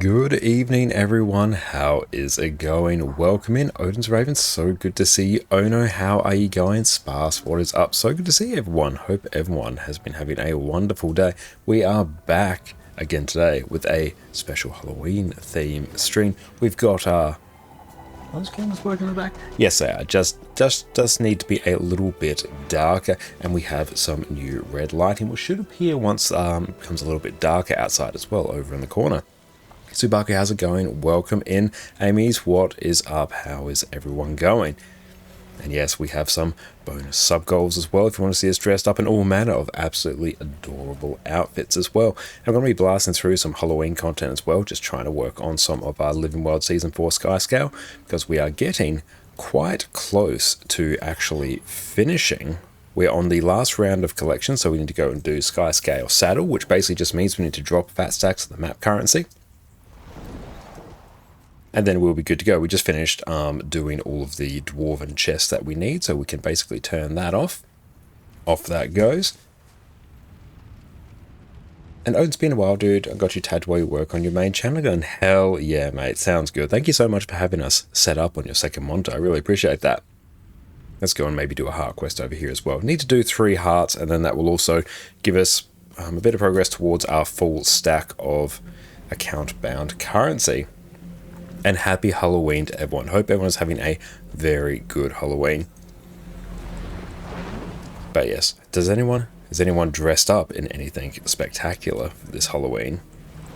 Good evening, everyone. How is it going? Welcome in, Odin's Ravens. So good to see you. Ono, how are you going? Sparse, what is up? So good to see everyone. Hope everyone has been having a wonderful day. We are back again today with a special Halloween theme stream. We've got those cameras working in the back? Yes, they are. Just need to be a little bit darker, and we have some new red lighting, which should appear once it becomes a little bit darker outside as well, over in the corner. Subaku, how's it going? Welcome in. Amy's, what is up? How is everyone going? And yes, we have some bonus sub goals as well if you want to see us dressed up in all manner of absolutely adorable outfits as well. I'm going to be blasting through some Halloween content as well, just trying to work on some of our Living World Season 4 Skyscale, because we are getting quite close to actually finishing. We're on the last round of collection, so we need to go and do Skyscale Saddle, which basically just means we need to drop fat stacks of the map currency. And then we'll be good to go. We just finished doing all of the dwarven chests that we need, so we can basically turn that off. Off that goes. And Odin's been a while, dude. I got you tagged while you work on your main channel. Going, hell yeah, mate. Sounds good. Thank you so much for having us set up on your second monitor. I really appreciate that. Let's go and maybe do a heart quest over here as well. Need to do 3 hearts, and then that will also give us a bit of progress towards our full stack of account-bound currency. And happy Halloween to everyone. Hope everyone's having a very good Halloween. But yes, is anyone dressed up in anything spectacular for this Halloween?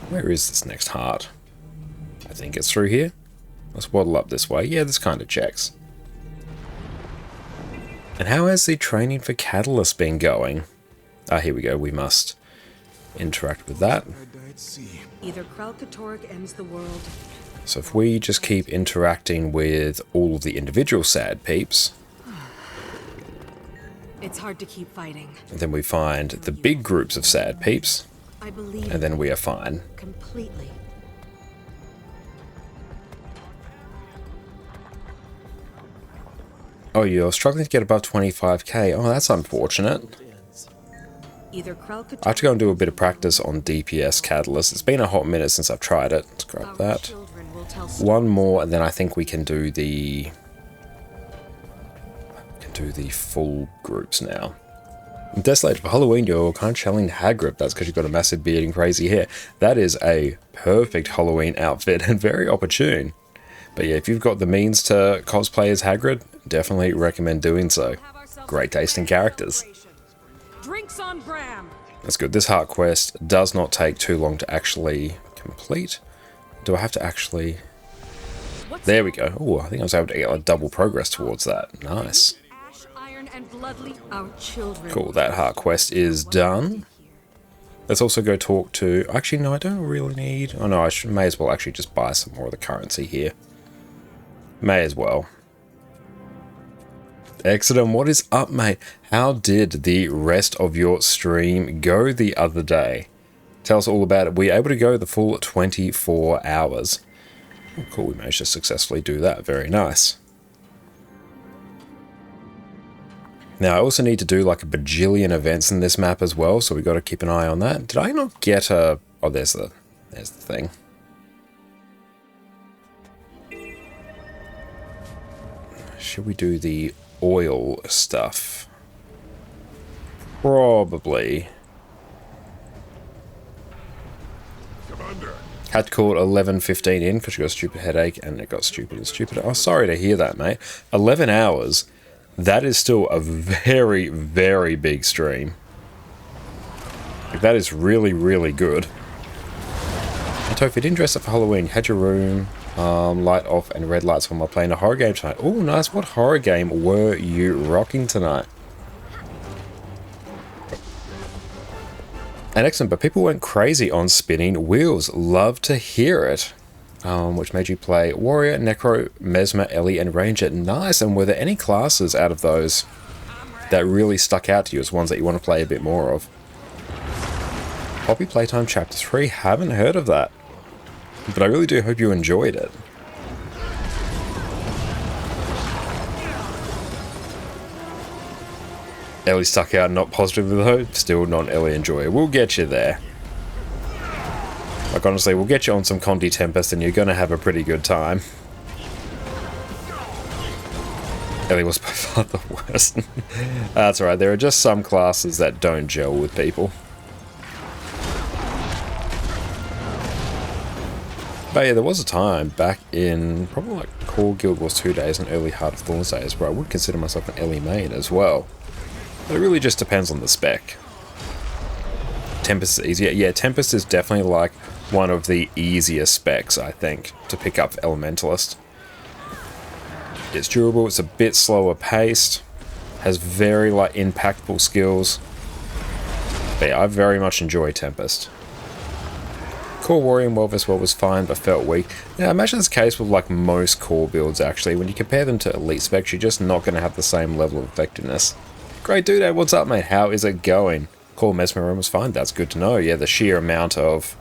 Where is this next heart? I think it's through here. Let's waddle up this way. Yeah, this kind of checks. And how has the training for Catalyst been going? Ah, here we go. We must interact with that. Either Kralkatorg ends the world. So if we just keep interacting with all of the individual sad peeps, it's hard to keep fighting. And then we find the big groups of sad peeps, I believe, and then we are fine. Completely. Oh, you're struggling to get above 25k. Oh, that's unfortunate. I have to go and do a bit of practice on DPS Catalyst. It's been a hot minute since I've tried it. Let's grab that. One more, and then I think we can do the full groups now. I'm desolated for Halloween. You're kind of channeling Hagrid. That's because you've got a massive beard and crazy hair. That is a perfect Halloween outfit and very opportune. But yeah, if you've got the means to cosplay as Hagrid, definitely recommend doing so. Great taste in characters. Drinks on Bram. That's good. This heart quest does not take too long to actually complete. Do I have to actually... There we go. Oh, I think I was able to get like double progress towards that. Nice. Cool, that heart quest is done. Let's also go talk to... Actually, no, I don't really need... Oh no, may as well actually just buy some more of the currency here. May as well. Excellent. What is up, mate? How did the rest of your stream go the other day? Tell us all about it. Were you able to go the full 24 hours? Oh, cool, we managed to successfully do that. Very nice. Now, I also need to do like a bajillion events in this map as well, so we got to keep an eye on that. Did I not get a... Oh, there's the thing. Should we do the oil stuff? Probably. Had to call it 11:15 in because she got a stupid headache and it got stupid and stupid. Oh, sorry to hear that, mate. 11 hours. That is still a very, very big stream. Like, that is really, really good. And Toph, you didn't dress up for Halloween. You had your room light off and red lights on while playing a horror game tonight. Oh, nice. What horror game were you rocking tonight? And excellent, but people went crazy on spinning wheels. Love to hear it. Which made you play Warrior, Necro, Mesmer, Ellie, and Ranger. Nice. And were there any classes out of those that really stuck out to you as ones that you want to play a bit more of? Poppy Playtime Chapter 3. Haven't heard of that. But I really do hope you enjoyed it. Ellie stuck out, not positive though. Still not Ellie enjoyer. We'll get you there. Like, honestly, we'll get you on some Conti Tempest and you're going to have a pretty good time. Ellie was by far the worst. That's alright, there are just some classes that don't gel with people. But yeah, there was a time back in probably like Core Guild Wars 2 days and early Heart of Thorns days where I would consider myself an Ellie main as well. But it really just depends on the spec. Tempest is easier. Yeah, Tempest is definitely like one of the easier specs, I think, to pick up for Elementalist. It's durable, it's a bit slower paced, has very like impactful skills. But yeah, I very much enjoy Tempest. Core Warrior and Welvis was fine, but felt weak. Yeah, I imagine it's the case with like most core builds actually. When you compare them to elite specs, you're just not going to have the same level of effectiveness. Great dude, what's up mate? How is it going? Core Mesmer was fine, that's good to know. Yeah, the sheer amount of...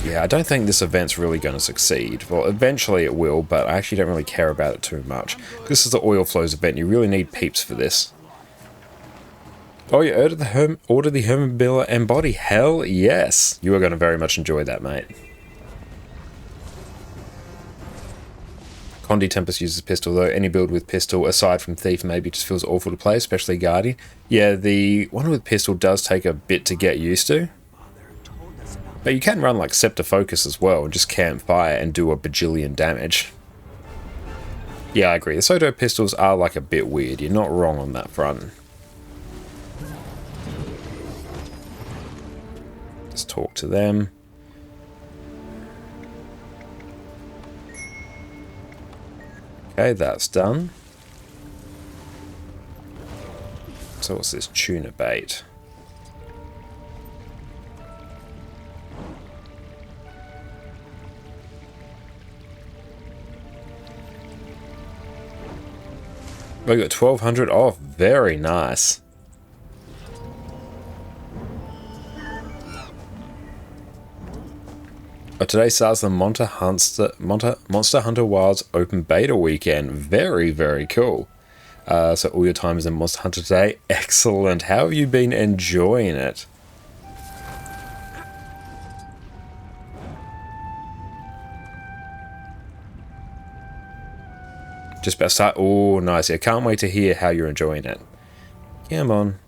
yeah, I don't think this event's really going to succeed. Well, eventually it will, but I actually don't really care about it too much. This is the Oil Flows event, you really need peeps for this. Oh, you ordered the Hermobilla Embody? Hell yes! You are going to very much enjoy that, mate. Conti Tempest uses pistol though. Any build with pistol, aside from Thief, maybe just feels awful to play, especially Guardian. Yeah, the one with pistol does take a bit to get used to. But you can run like Scepter Focus as well, and just camp fire and do a bajillion damage. Yeah, I agree. The Soto pistols are like a bit weird. You're not wrong on that front. Let's talk to them. Okay, that's done. So what's this? Tuna bait. We got 1200 off. Very nice. Today starts the Monster Hunter Wilds Open Beta Weekend. Very, very cool. So all your time is in Monster Hunter today. Excellent. How have you been enjoying it? Just about to start. Oh, nice. I can't wait to hear how you're enjoying it. Come on.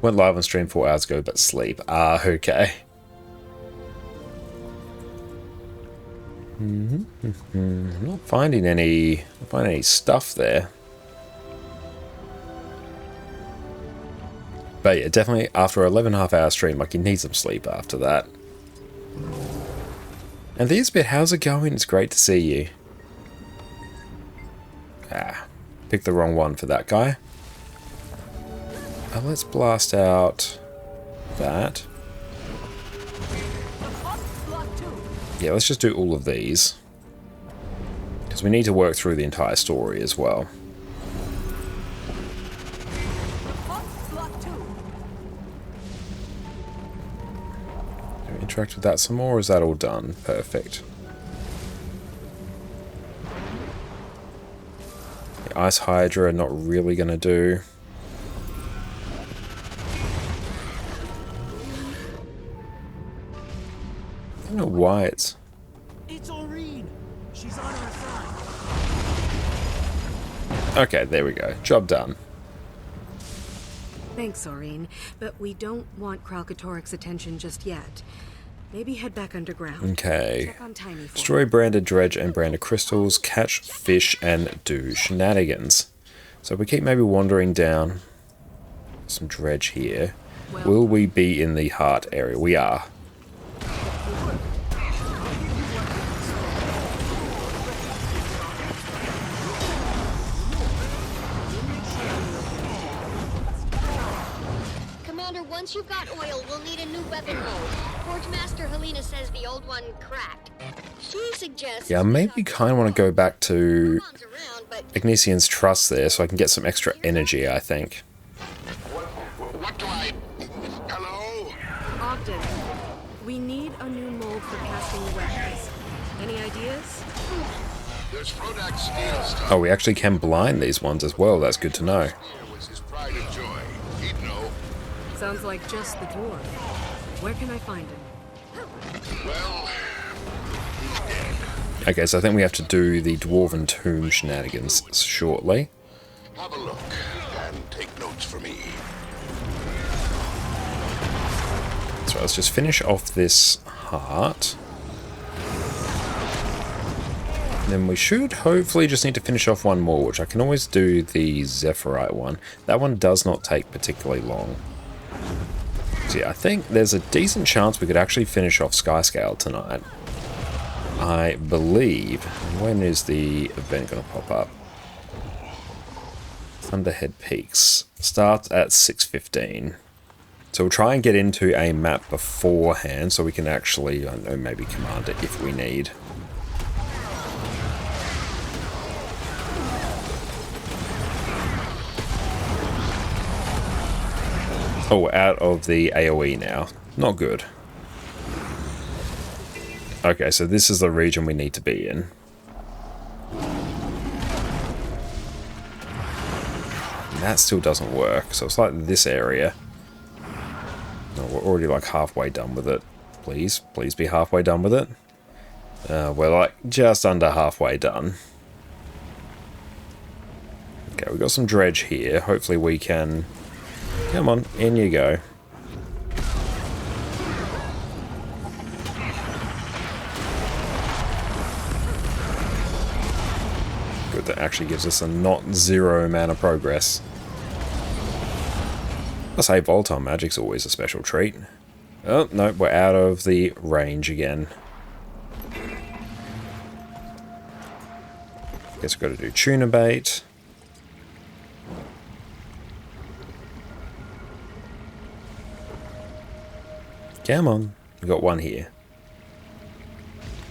Went live on stream 4 hours ago, but sleep. Ah, okay. I'm not finding any stuff there. But yeah, definitely after an 11.5 hour stream, like you need some sleep after that. And there's bit, how's it going? It's great to see you. Ah, picked the wrong one for that guy. Let's blast out that. Yeah, let's just do all of these. Because we need to work through the entire story as well. Do we interact with that some more, or is that all done? Perfect. The Ice Hydra, not really going to do. I don't know why it's... It's Aureen. She's on our side. Okay, there we go. Job done. Thanks, Aureen, but we don't want Kralkatorik's attention just yet. Maybe head back underground. Okay. Check on Tiny for Destroy branded dredge and branded crystals, catch fish, and do shenanigans. So if we keep maybe wandering down some dredge here, will we be in the heart area? We are. Once you've got oil, we'll need a new weapon mold. Forge Master Helena says the old one cracked. She suggests... Yeah, I maybe kind of want to go back to Ignatian's Trust there so I can get some extra energy, I think. What do I... Hello? Ogden, we need a new mold for casting weapons. Any ideas? There's Frodak Oh, we actually can blind these ones as well. That's good to know. Here was his pride and joy. He'd know. Sounds like just the dwarf. Where can I find him? Well, he's dead. Okay, so I think we have to do the Dwarven Tomb Shenanigans shortly. Have a look and take notes for me. So let's just finish off this heart. And then we should hopefully just need to finish off one more, which I can always do the Zephyrite one. That one does not take particularly long. So yeah, I think there's a decent chance we could actually finish off Skyscale tonight. I believe. When is the event going to pop up? Thunderhead Peaks. Starts at 6:15. So we'll try and get into a map beforehand so we can actually, I don't know, maybe command it if we need. Oh, we're out of the AoE now. Not good. Okay, so this is the region we need to be in. And that still doesn't work, so it's like this area. No, we're already like halfway done with it. Please, please be halfway done with it. We're like just under halfway done. Okay, we've got some dredge here. Hopefully we can... Come on, in you go. Good, that actually gives us a not zero amount of progress. I say volatile magic's always a special treat. Oh, no, we're out of the range again. Guess we've got to do tuna bait. Come on, we got one here.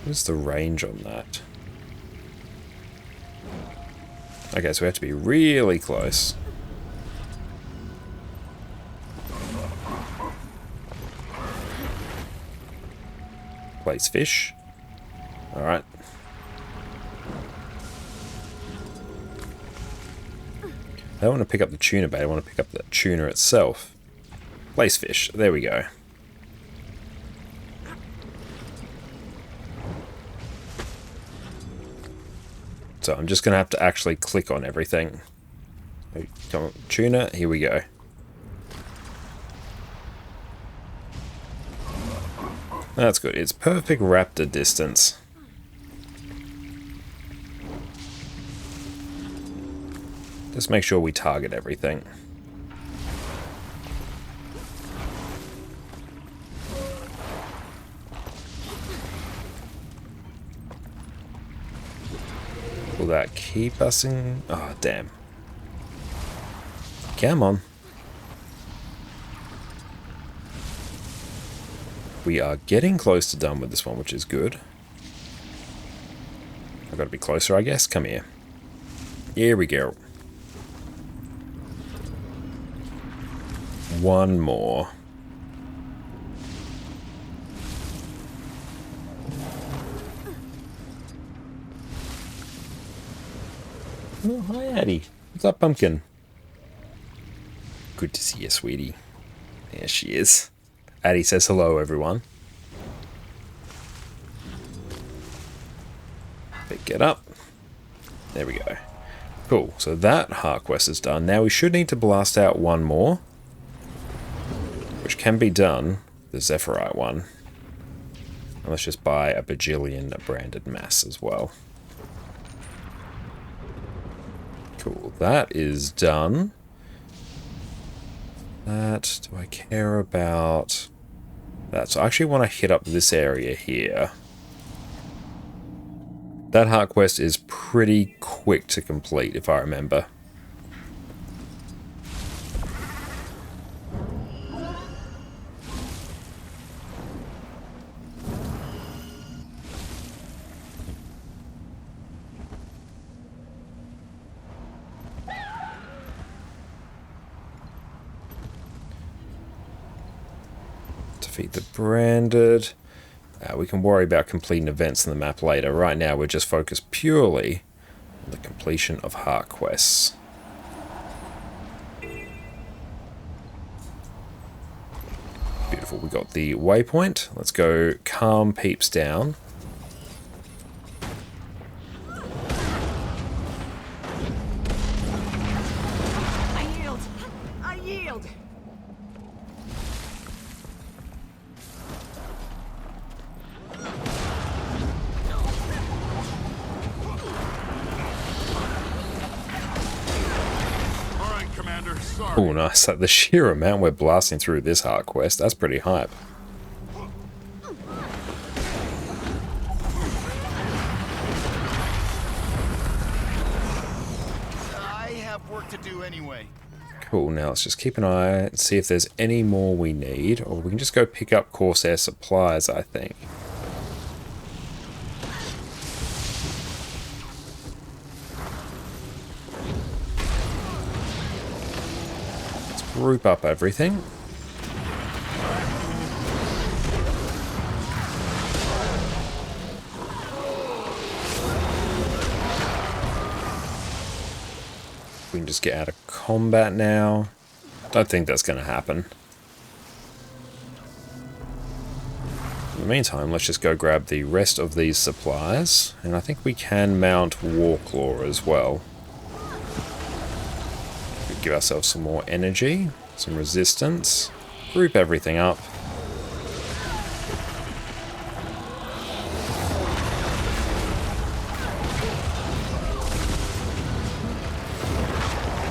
What's the range on that? Okay, so we have to be really close. Place fish. Alright. I don't want to pick up the tuna bait, I want to pick up the tuna itself. Place fish, there we go. So I'm just going to have to actually click on everything. Come on, tuna, here we go. That's good. It's perfect raptor distance. Just make sure we target everything. Will that keep us in? Oh, damn. Come on. We are getting close to done with this one, which is good. I've got to be closer, I guess. Come here. Here we go. One more. Oh, hi, Addie. What's up, pumpkin? Good to see you, sweetie. There she is. Addie says hello, everyone. Pick it up. There we go. Cool. So that heart quest is done. Now we should need to blast out one more, which can be done, the Zephyrite one. And let's just buy a bajillion branded mass as well. Cool, that is done. That, do I care about that? So I actually want to hit up this area here. That heart quest is pretty quick to complete, if I remember. Defeat the branded. We can worry about completing events in the map later. Right now we're just focused purely The completion of heart quests. Beautiful. We got the waypoint. Let's go calm peeps down. I yield! I yield! All right, Commander. Sorry. Oh, nice. Like the sheer amount we're blasting through this heart quest, that's pretty hype. I have work to do anyway. Cool, now let's just keep an eye and see if there's any more we need, or we can just go pick up Corsair supplies, I think. Let's group up everything. We can just get out of combat now. Don't think that's going to happen. In the meantime, let's just go grab the rest of these supplies. And I think we can mount Warclaw as well. Give ourselves some more energy, some resistance. Group everything up.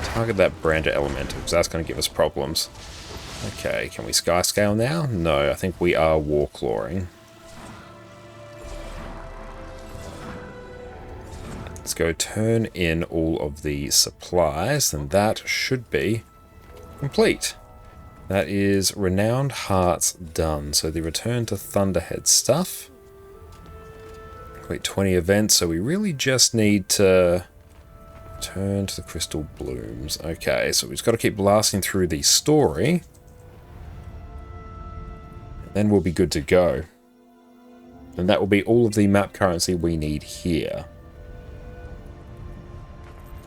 Target that Brander Elemental, because that's going to give us problems. Okay, can we Skyscale now? No, I think we are Warclawing. Let's go turn in all of the supplies, and that should be complete. That is Renowned Hearts done. So the return to Thunderhead stuff. Complete 20 events, so we really just need to turn to the Crystal Blooms. Okay, so we've just got to keep blasting through the story. And then we'll be good to go. And that will be all of the map currency we need here.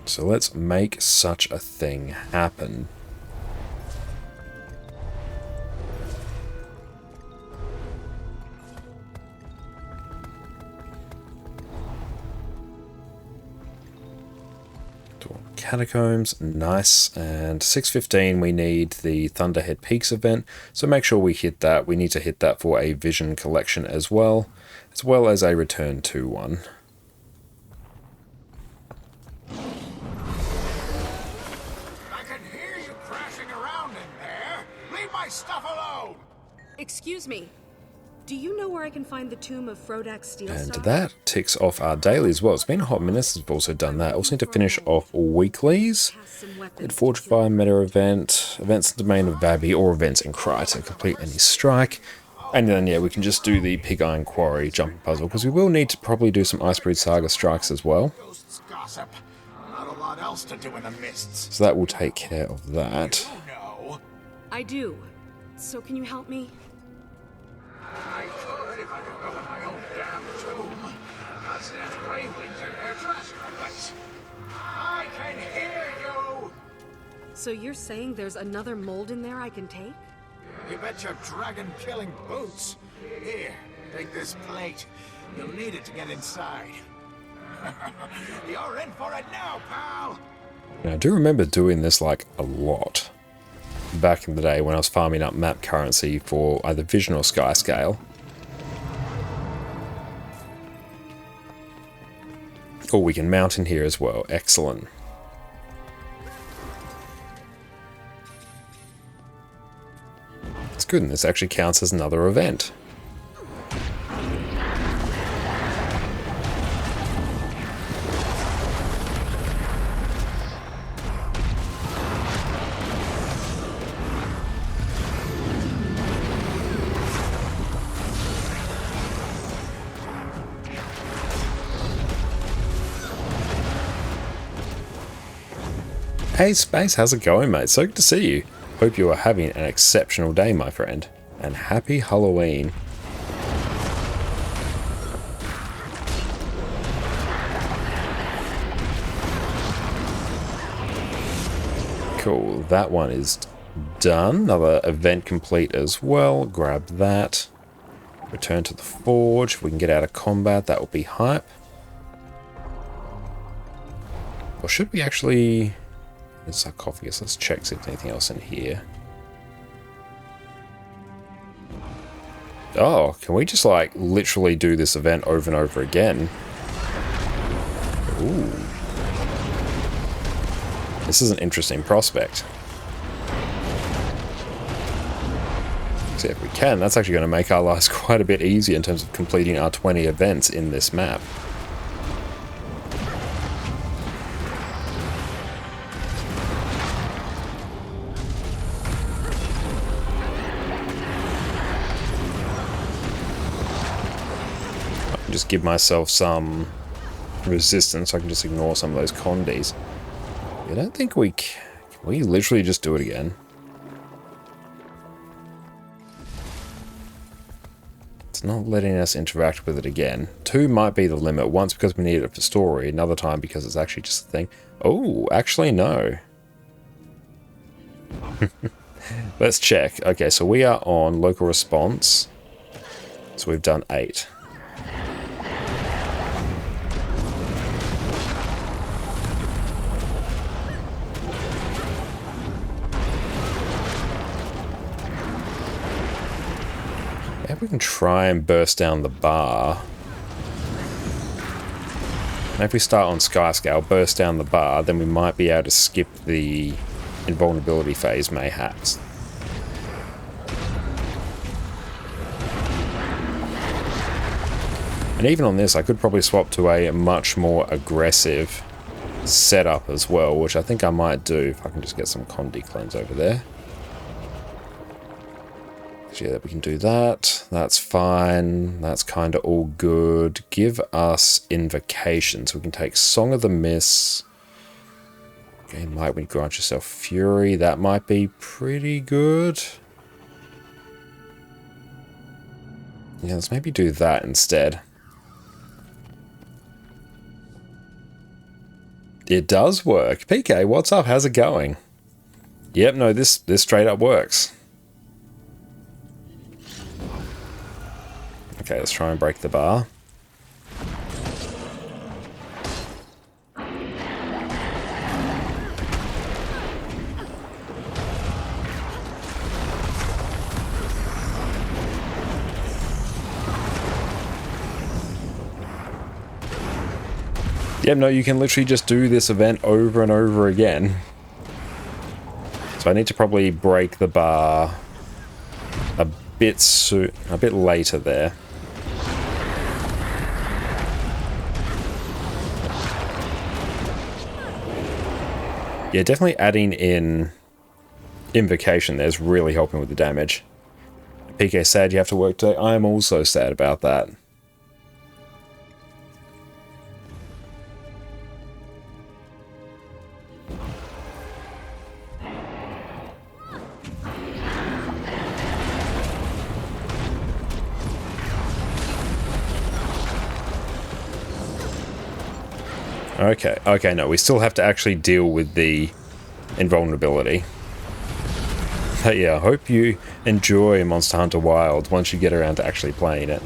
So let's make such a thing happen. Catacombs, nice. And 6:15 we need the Thunderhead Peaks event, so make sure we hit that. We need to hit that for a Vision collection as well as a Return to one. I can hear you crashing around in there. Leave my stuff alone. Excuse me. Do you know where I can find the tomb of Frodak's And Steelstar? that ticks off our daily as well. It's been a hot minute since we've also done that. Also need to finish off weeklies. Did Fortify Meta event, events in the domain of Vabi, or events in Cry to complete any strike. And then, yeah, we can just do the Pig Iron Quarry jumping puzzle, because we will need to probably do some Icebreed Saga strikes as well. Ghosts gossip. Not a lot else to do in the mists. So that will take care of that. No. I do. So can you help me? I could if I could open my own damn tomb. Not stand wavelengths in their trash outlets. I can hear you. So you're saying there's another mold in there I can take? You bet your dragon-killing boots. Here, take this plate. You'll need it to get inside. You're in for it now, pal. Now, I do remember doing this like a lot back in the day when I was farming up map currency for either Vision or Skyscale. Oh, we can mount in here as well. Excellent. It's good, and this actually counts as another event. Hey Space, how's it going, mate? So good to see you. Hope you are having an exceptional day, my friend. And happy Halloween. Cool, that one is done. Another event complete as well. Grab that. Return to the forge. If we can get out of combat, that will be hype. Or should we actually... There's sarcophagus. Let's check see if there's anything else in here. Oh, can we just like literally do this event over and over again? Ooh. This is an interesting prospect. See if we can. That's actually going to make our lives quite a bit easier in terms of completing our 20 events in this map. Just give myself some resistance so I can just ignore some of those condies. I don't think we can we literally just do it again? It's not letting us interact with it again. 2 might be the limit. Once because we need it for story, another time because it's actually just a thing. Oh, actually no. Let's check. Okay, so we are on local response. So we've done 8. Maybe we can try and burst down the bar. Maybe if we start on Skyscale, burst down the bar, then we might be able to skip the invulnerability phase, mayhaps. And even on this, I could probably swap to a much more aggressive setup as well, which I think I might do if I can just get some Condi cleanse over there. So yeah, we can do that. That's fine. That's kind of all good. Give us Invocation. So we can take Song of the Mist. Gain Light when you grant yourself Fury. That might be pretty good. Yeah, let's maybe do that instead. It does work. PK, what's up? How's it going? Yep, no, this straight up works. Okay, let's try and break the bar. Yep, no, you can literally just do this event over and over again. So I need to probably break the bar a bit later there. Yeah, definitely adding in Invocation there is really helping with the damage. PK sad you have to work today. I am also sad about that. Okay, no, we still have to actually deal with the invulnerability. But yeah, I hope you enjoy Monster Hunter Wilds once you get around to actually playing it.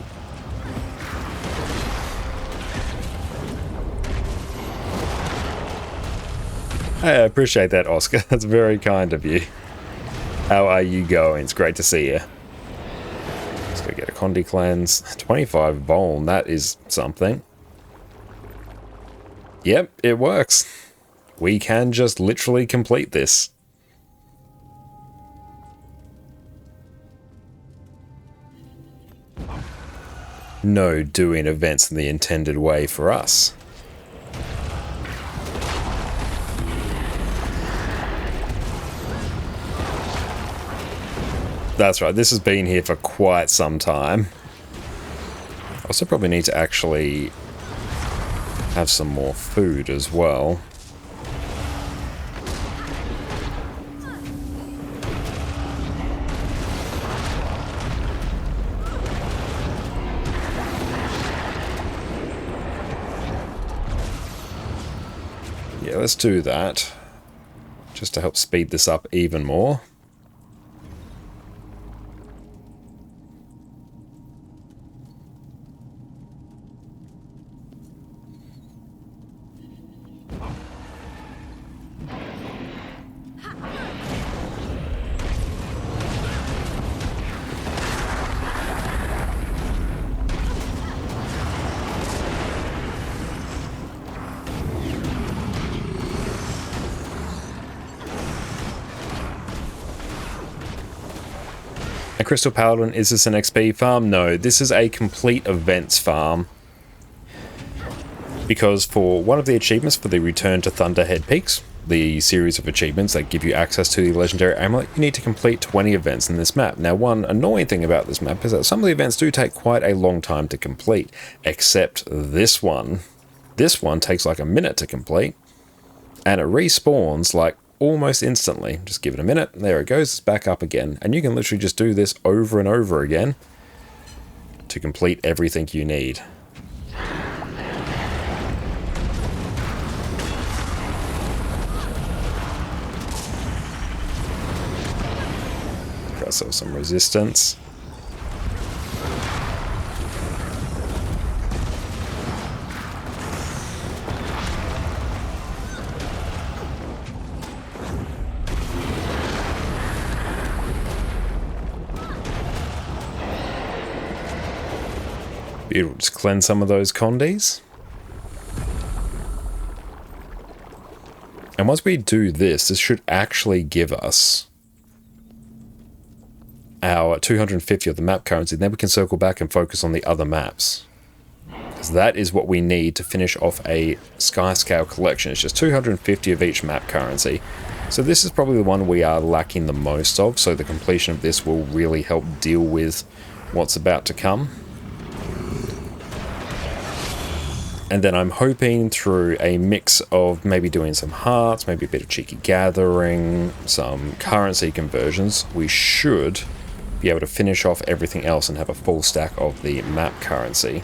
Hey, I appreciate that, Oscar. That's very kind of you. How are you going? It's great to see you. Let's go get a Condi cleanse. 25 Vuln, that is something. Yep, it works. We can just literally complete this. No doing events in the intended way for us. That's right, this has been here for quite some time. I also probably need to actually have some more food as well. Yeah, let's do that. just to help speed this up even more. A Crystal Paladin, is this an XP farm? No, this is a complete events farm. Because for one of the achievements for the Return to Thunderhead Peaks, the series of achievements that give you access to the Legendary Amulet, you need to complete 20 events in this map. Now, one annoying thing about this map is that some of the events do take quite a long time to complete, except this one. This one takes like a minute to complete, and it respawns like almost instantly. Just give it a minute, there it goes, it's back up again. And you can literally just do this over and over again to complete everything you need. Got ourselves some resistance. Beautiful, just cleanse some of those condies. And once we do this, this should actually give us our 250 of the map currency. Then we can circle back and focus on the other maps. Because that is what we need to finish off a Skyscale collection. It's just 250 of each map currency. So this is probably the one we are lacking the most of. So the completion of this will really help deal with what's about to come. And then I'm hoping through a mix of maybe doing some hearts, maybe a bit of cheeky gathering, some currency conversions, we should be able to finish off everything else and have a full stack of the map currency.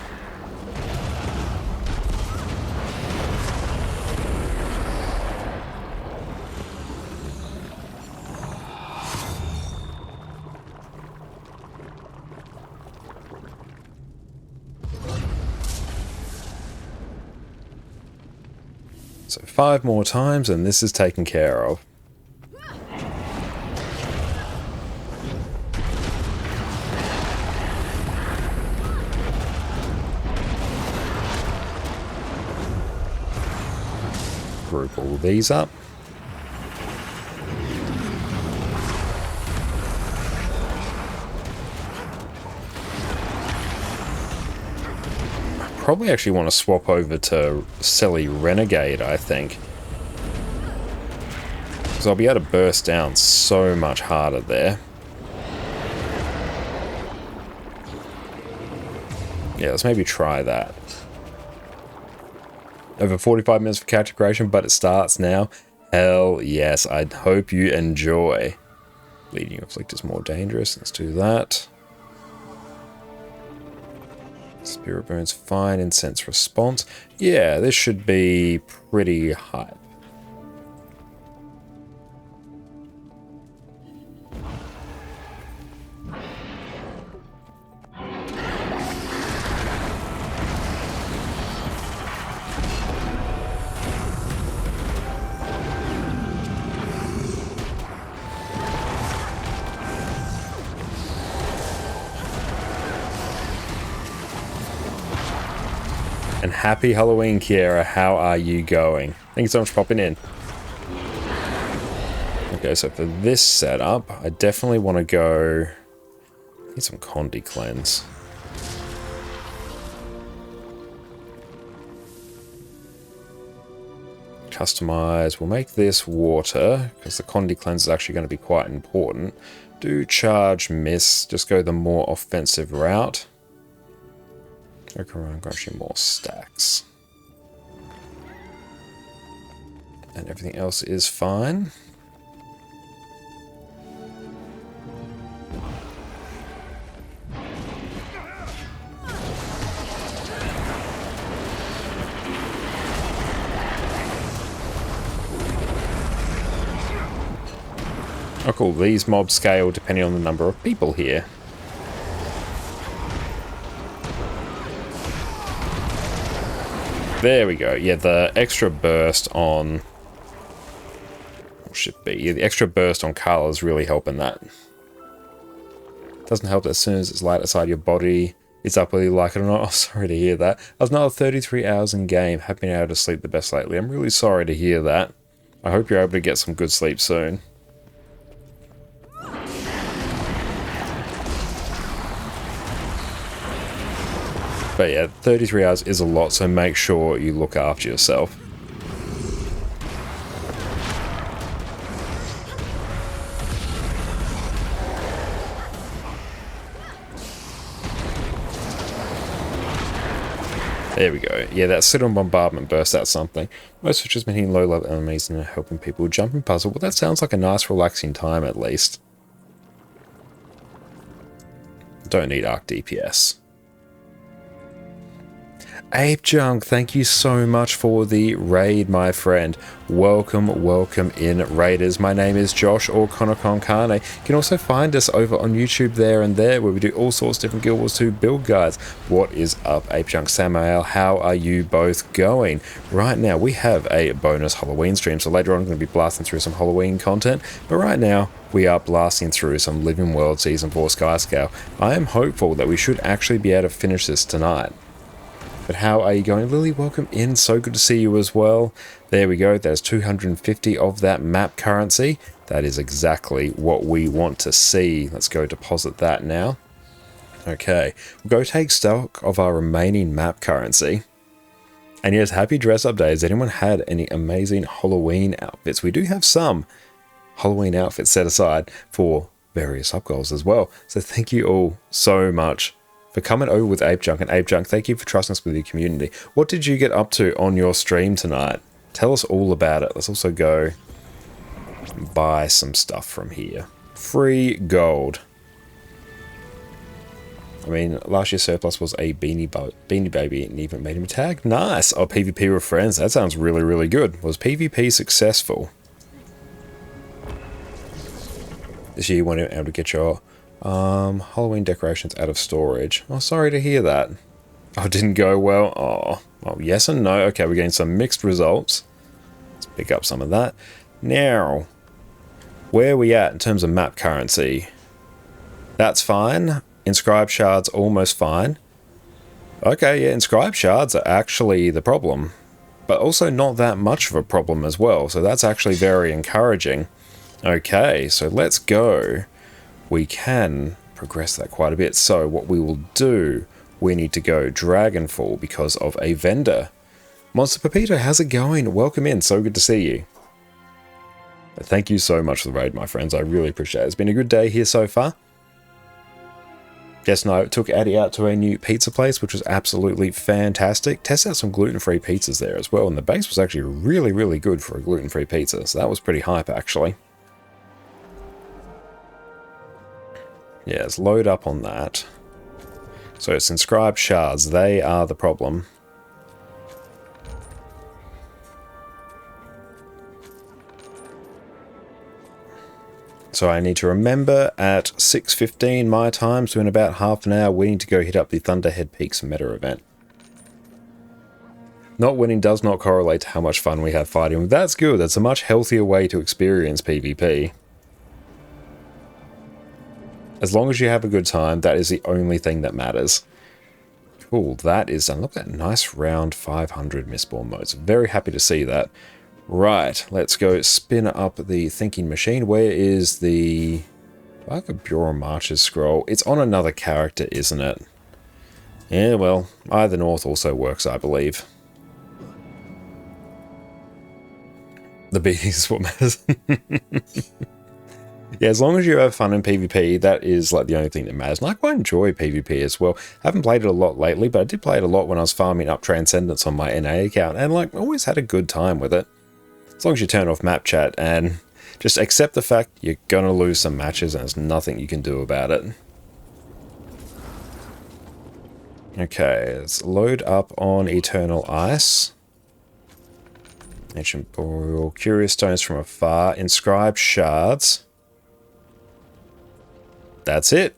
So 5 more times and this is taken care of. Group all these up. Probably actually want to swap over to Selly Renegade, I think. Because I'll be able to burst down so much harder there. Yeah, let's maybe try that. Over 45 minutes for character creation, but it starts now. Hell yes, I hope you enjoy. Bleeding Afflict is more dangerous, let's do that. Spirit Burns fine, Incense response. Yeah, this should be pretty high. And happy Halloween, Kiera. How are you going? Thank you so much for popping in. Okay, so for this setup, I definitely want to go... Need some Condi cleanse. Customize. We'll make this water, because the Condi cleanse is actually going to be quite important. Do charge miss. Just go the more offensive route. Okay, I'm got you more stacks. And everything else is fine. Oh cool, these mobs scale depending on the number of people here. There we go. Yeah, the extra burst on... What should be? Yeah, the extra burst on Carla is really helping that. Doesn't help that as soon as it's light outside your body, it's up whether you like it or not. Oh, sorry to hear that. I was another 33 hours in game. Have been able to sleep the best lately. I'm really sorry to hear that. I hope you're able to get some good sleep soon. But yeah, 33 hours is a lot, so make sure you look after yourself. There we go. Yeah, that sit-on bombardment burst out something. Most of which has been hitting low-level enemies and helping people jump and puzzle. Well, that sounds like a nice, relaxing time, at least. Don't need arc DPS. Ape Junk, thank you so much for the raid, my friend. Welcome, welcome in, raiders. My name is Josh, or Konokonkane. You can also find us over on YouTube there and there, where we do all sorts of different Guild Wars 2 build guides. What is up, Ape Junk, Samael? How are you both going? Right now, we have a bonus Halloween stream, so later on I'm going to be blasting through some Halloween content, but right now, we are blasting through some Living World Season 4 Skyscale. I am hopeful that we should actually be able to finish this tonight. But how are you going? Lily, welcome in. So good to see you as well. There we go. There's 250 of that map currency. That is exactly what we want to see. Let's go deposit that now. Okay. We'll go take stock of our remaining map currency. And yes, happy dress up day. Has anyone had any amazing Halloween outfits? We do have some Halloween outfits set aside for various sub goals as well. So thank you all so much for coming over with Ape Junk. And Ape Junk, thank you for trusting us with your community. What did you get up to on your stream tonight? Tell us all about it. Let's also go buy some stuff from here. Free gold. I mean, last year's surplus was a Beanie Baby and even made him a tag. Nice. Oh, PvP with friends. That sounds really, really good. Was PvP successful? This year you weren't able to get your Halloween decorations out of storage. Oh, sorry to hear that. Oh, it didn't go well. Oh, well, yes and no. Okay, we're getting some mixed results. Let's pick up some of that. Now, where are we at in terms of map currency? That's fine. Inscribed shards, almost fine. Okay, yeah, inscribed shards are actually the problem. But also not that much of a problem as well. So that's actually very encouraging. Okay, so let's go. We can progress that quite a bit. So what we will do, we need to go Dragonfall because of a vendor. Monster Pepito, how's it going? Welcome in. So good to see you. Thank you so much for the raid, my friends. I really appreciate it. It's been a good day here so far. Jess and I took Addie out to a new pizza place, which was absolutely fantastic. Tested out some gluten-free pizzas there as well, and the base was actually really, really good for a gluten-free pizza. So that was pretty hype, actually. Yeah, let's load up on that. So it's inscribed shards. They are the problem. So I need to remember at 6:15 my time, so in about half an hour, we need to go hit up the Thunderhead Peaks meta event. Not winning does not correlate to how much fun we have fighting. That's good. That's a much healthier way to experience PvP. As long as you have a good time, that is the only thing that matters. Cool, that is done. Look at that nice round 500 Mistborn modes. Very happy to see that. Right, let's go spin up the thinking machine. Where is the... like a Bureau Marches scroll? It's on another character, isn't it? Yeah, well, either North also works, I believe. The beat is what matters. Yeah, as long as you have fun in PvP, that is like the only thing that matters. And I quite enjoy PvP as well. I haven't played it a lot lately, but I did play it a lot when I was farming up Transcendence on my NA account, and like always had a good time with it. As long as you turn off map chat and just accept the fact you're gonna lose some matches and there's nothing you can do about it. Okay, let's load up on Eternal Ice. Ancient Boreal, Curious Stones from Afar, Inscribed Shards. that's it.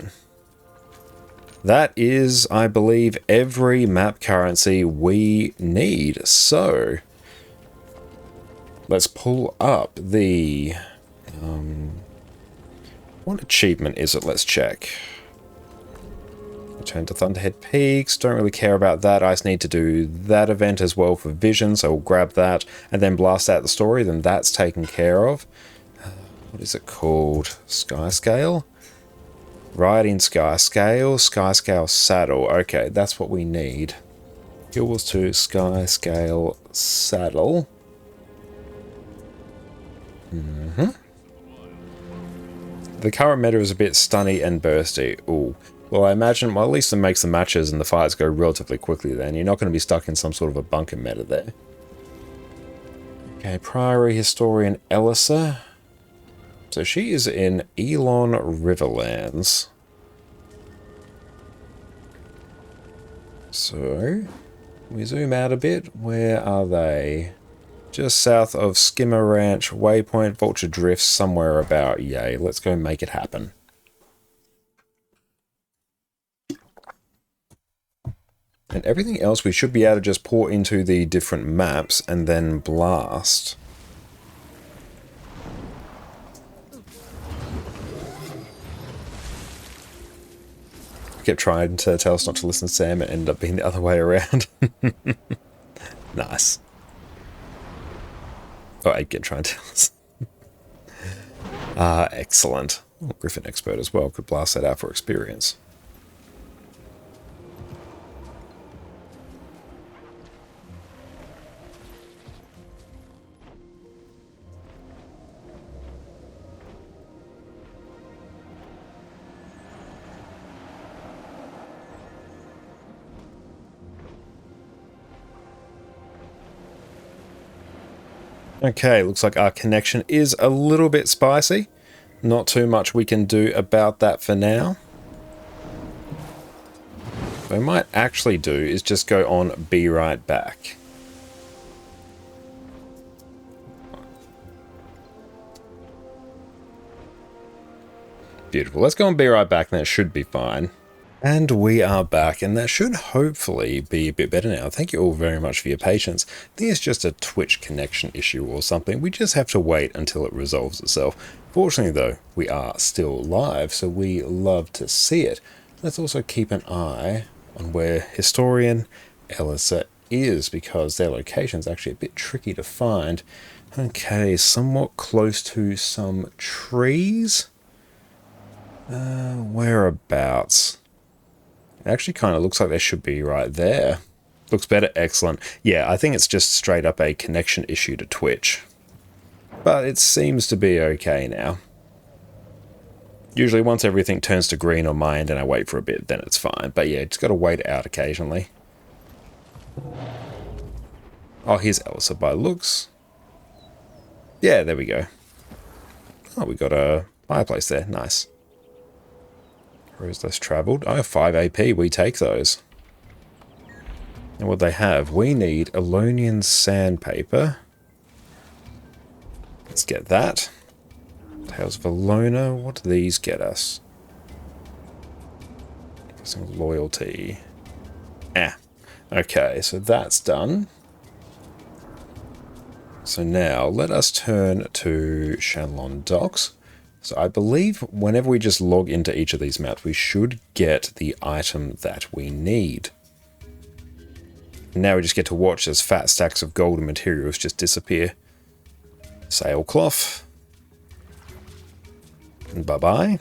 That is, I believe, every map currency we need. So, let's pull up the... what achievement is it? Let's check. Return to Thunderhead Peaks. Don't really care about that. I just need to do that event as well for Vision, so we'll grab that and then blast out the story. Then that's taken care of. What is it called? Skyscale? Riding Skyscale. Skyscale Saddle. Okay, that's what we need. Fuels to Skyscale Saddle. The current meta is a bit stunny and bursty. Ooh. Well, I imagine, well, at least it makes the matches and the fights go relatively quickly then. You're not going to be stuck in some sort of a bunker meta there. Okay, Priory Historian Elissa. So she is in Elon Riverlands. So, we zoom out a bit. Where are they? Just south of Skimmer Ranch, Waypoint, Vulture Drift, somewhere about. Yay, let's go make it happen. And everything else we should be able to just pour into the different maps and then blast. I kept trying to tell us not to listen to Sam and ended up being the other way around. Nice. Oh, I kept trying to tell us. Excellent. Oh, Griffin Expert as well. Could blast that out for experience. Okay, looks like our connection is a little bit spicy. Not too much we can do about that for now. What I might actually do is just go on Be Right Back. Beautiful. Let's go and Be Right Back, and that should be fine. And we are back, and that should hopefully be a bit better now. Thank you all very much for your patience. I think it's just a Twitch connection issue or something. We just have to wait until it resolves itself. Fortunately, though, we are still live, so we love to see it. Let's also keep an eye on where Historian Elissa is, because their location is actually a bit tricky to find. Okay, somewhat close to some trees. Whereabouts? It actually kind of looks like they should be right there. Looks better. Excellent. Yeah, I think it's just straight up a connection issue to Twitch. But it seems to be okay now. Usually once everything turns to green on my end and I wait for a bit, then it's fine. But yeah, just got to wait out occasionally. Oh, here's Elissa by looks. Yeah, there we go. Oh, we got a fireplace there. Nice. Roads less travelled. Oh, 5 AP. We take those. And what they have, we need Elonian sandpaper. Let's get that. Tales of Elona. What do these get us? Some loyalty. Okay, so that's done. So now let us turn to Shanlon Docks. So I believe whenever we just log into each of these maps, we should get the item that we need. Now we just get to watch as fat stacks of golden materials just disappear. Sailcloth. And bye-bye.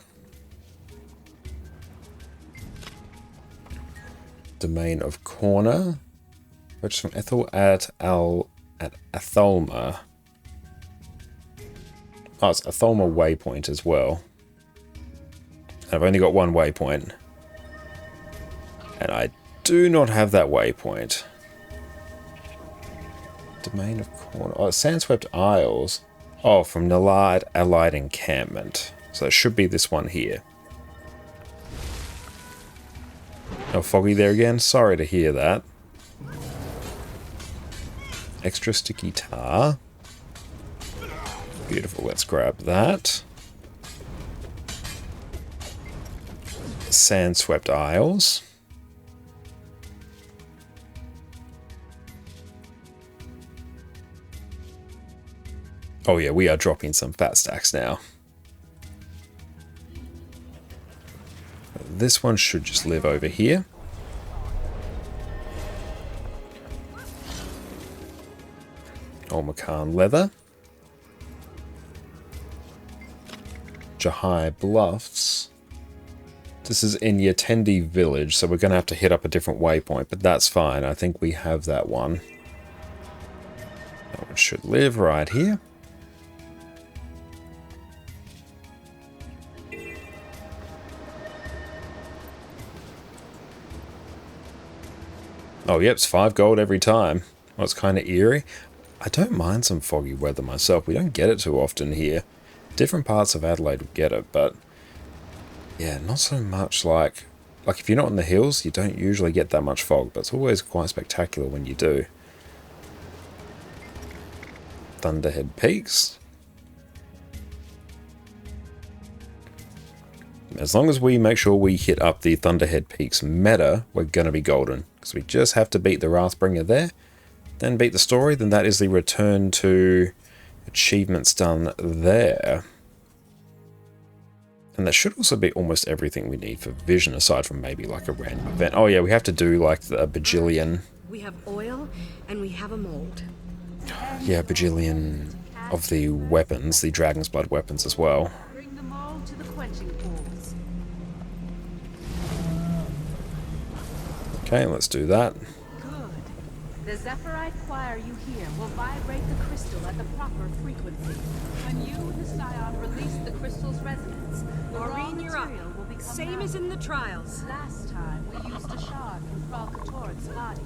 Domain of Corner. Purchase from Ethel at Atholma. Oh, it's Atholma waypoint as well. And I've only got one waypoint. And I do not have that waypoint. Domain of Corner. Oh, Sandswept Isles. Oh, from Nalard Allied Encampment. So it should be this one here. Oh, foggy there again? Sorry to hear that. Extra sticky tar. Beautiful, let's grab that. Sand-swept isles. Oh yeah, we are dropping some fat stacks now. This one should just live over here. Olmacan leather. Jahai Bluffs. This is in Yatendi village, so we're going to have to hit up a different waypoint, but that's fine. I think we have that one. That one should live right here. Oh, yep, it's 5 gold every time. Well, it's kind of eerie. I don't mind some foggy weather myself. We don't get it too often here. Different parts of Adelaide will get it, but yeah, not so much like if you're not in the hills, you don't usually get that much fog, but it's always quite spectacular when you do. Thunderhead Peaks. As long as we make sure we hit up the Thunderhead Peaks meta, we're going to be golden. Because we just have to beat the Wrathbringer there, then beat the story, then that is the return to achievements done there. And that should also be almost everything we need for Vision, aside from maybe like a random event. Oh yeah, we have to do like the bajillion. We have oil, and we have a mold. Yeah, bajillion of the weapons, the Dragon's Blood weapons as well. Bring them all to the quenching pools. Okay, let's do that. Good. The Zephyrite choir you hear will vibrate the crystal at the proper frequency. When you and the Scion release the crystal's resonance, the raw Maureen, you're up. material will become Same malleable. as in the trials. Last time we used a shard from Kralkatorik's body.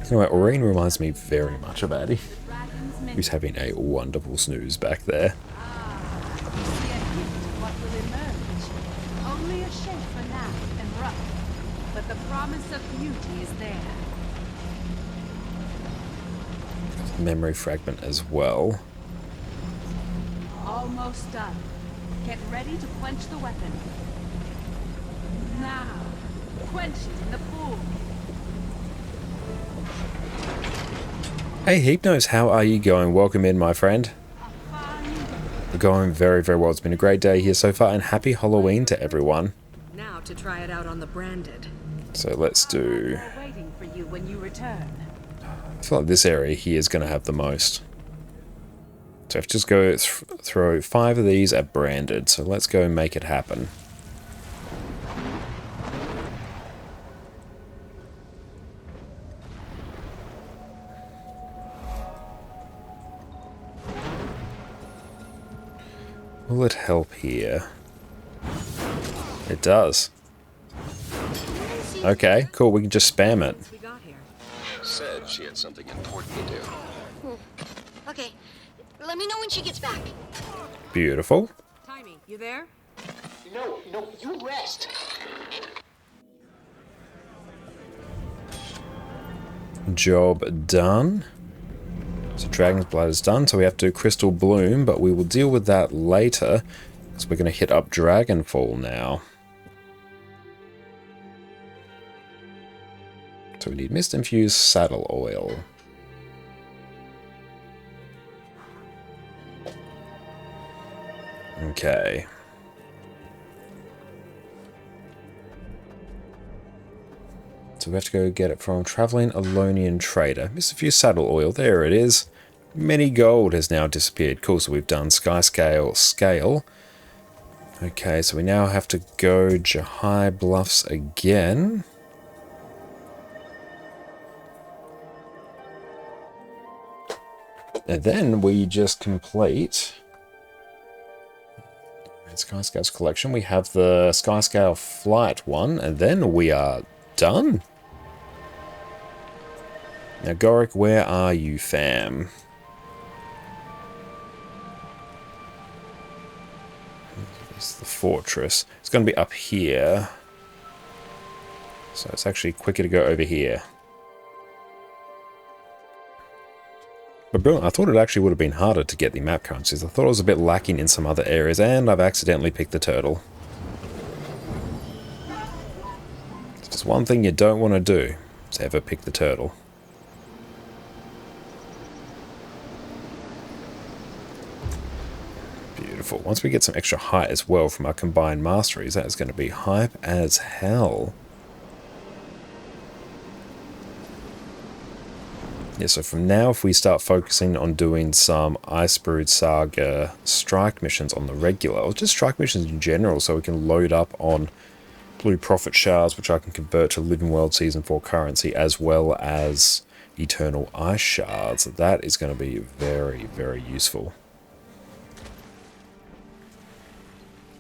Anyway, Aurene reminds me very much of Addy, The dragon's who's having a wonderful snooze back there. You see a hint of what will emerge. Only a shape for now and rough, but the promise of beauty is there. Memory fragment as well. Almost done. Get ready to quench the weapon. Now, quench it in the pool. Hey Hypnos, how are you going? Welcome in, my friend. A fine We're going very, very well. It's been a great day here so far, and happy Halloween to everyone. Now to try it out on the branded. So let's do... We're waiting for you when you return. I feel like this area here is going to have the most. So I have to just go throw 5 of these at branded. So let's go make it happen. Will it help here? It does. Okay, cool. We can just spam it. We got here. Said she had something important to do. Okay, let me know when she gets back. Beautiful. Timey, you there? No, you rest. Job done. So Dragon's Blood is done, so we have to do Crystal Bloom, but we will deal with that later, because we're going to hit up Dragonfall now. So we need Mist-infused saddle oil. Okay. So we have to go get it from Traveling Alonian Trader. Mist-infused saddle oil, there it is. Many gold has now disappeared. Cool, so we've done Skyscale scale. Okay, so we now have to go Jahai Bluffs again. And then we just complete Skyscale's collection. We have the Skyscale flight one, and then we are done. Now, Goric, where are you, fam? It's the fortress. It's going to be up here. So it's actually quicker to go over here. But brilliant. I thought it actually would have been harder to get the map currencies. I thought it was a bit lacking in some other areas, and I've accidentally picked the turtle. Just one thing you don't want to do is ever pick the turtle. Beautiful. Once we get some extra height as well from our combined masteries, that is going to be hype as hell. Yeah, so from now, if we start focusing on doing some Icebrood Saga strike missions on the regular, or just strike missions in general, so we can load up on Blue Prophet Shards, which I can convert to Living World Season 4 currency, as well as Eternal Ice Shards, that is going to be very, very useful.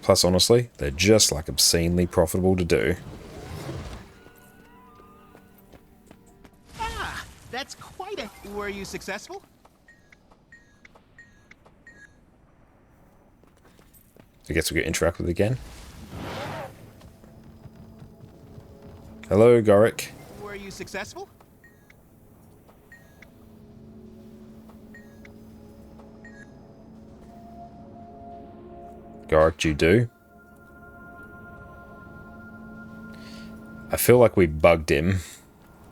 Plus, honestly, they're just like obscenely profitable to do. Ah, that's quite a... Were you successful? I guess we get interact with it again. Hello, Goric. Were you successful? Goric, you do? I feel like we bugged him.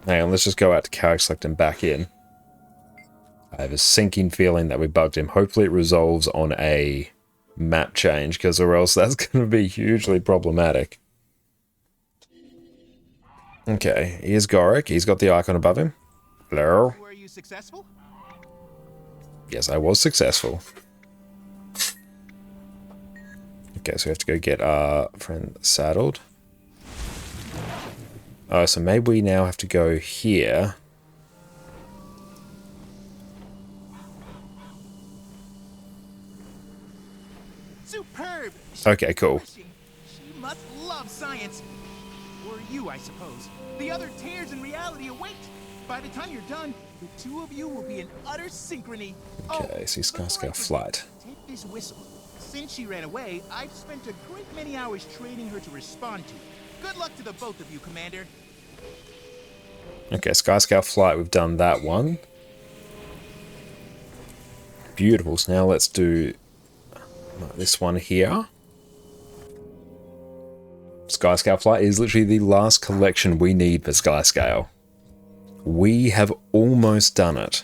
Hang on, let's just go out to character select and back in. I have a sinking feeling that we bugged him. Hopefully it resolves on a map change, because or else that's going to be hugely problematic. Okay, here's Goric. He's got the icon above him. Hello. Were you successful? Yes, I was successful. Okay, so we have to go get our friend saddled. Oh, so maybe we now have to go here. Superb! Okay, cool. She must love science. Or you, I suppose. The other tears in reality await. By the time you're done, the two of you will be in utter synchrony. Okay, see Skyscale flight. Take this whistle. Since she ran away, I've spent a great many hours training her to respond to it. Good luck to the both of you, Commander. Okay, Skyscale flight, we've done that one. Beautiful, so now let's do this one here. Skyscale flight is literally the last collection we need for Skyscale. We have almost done it.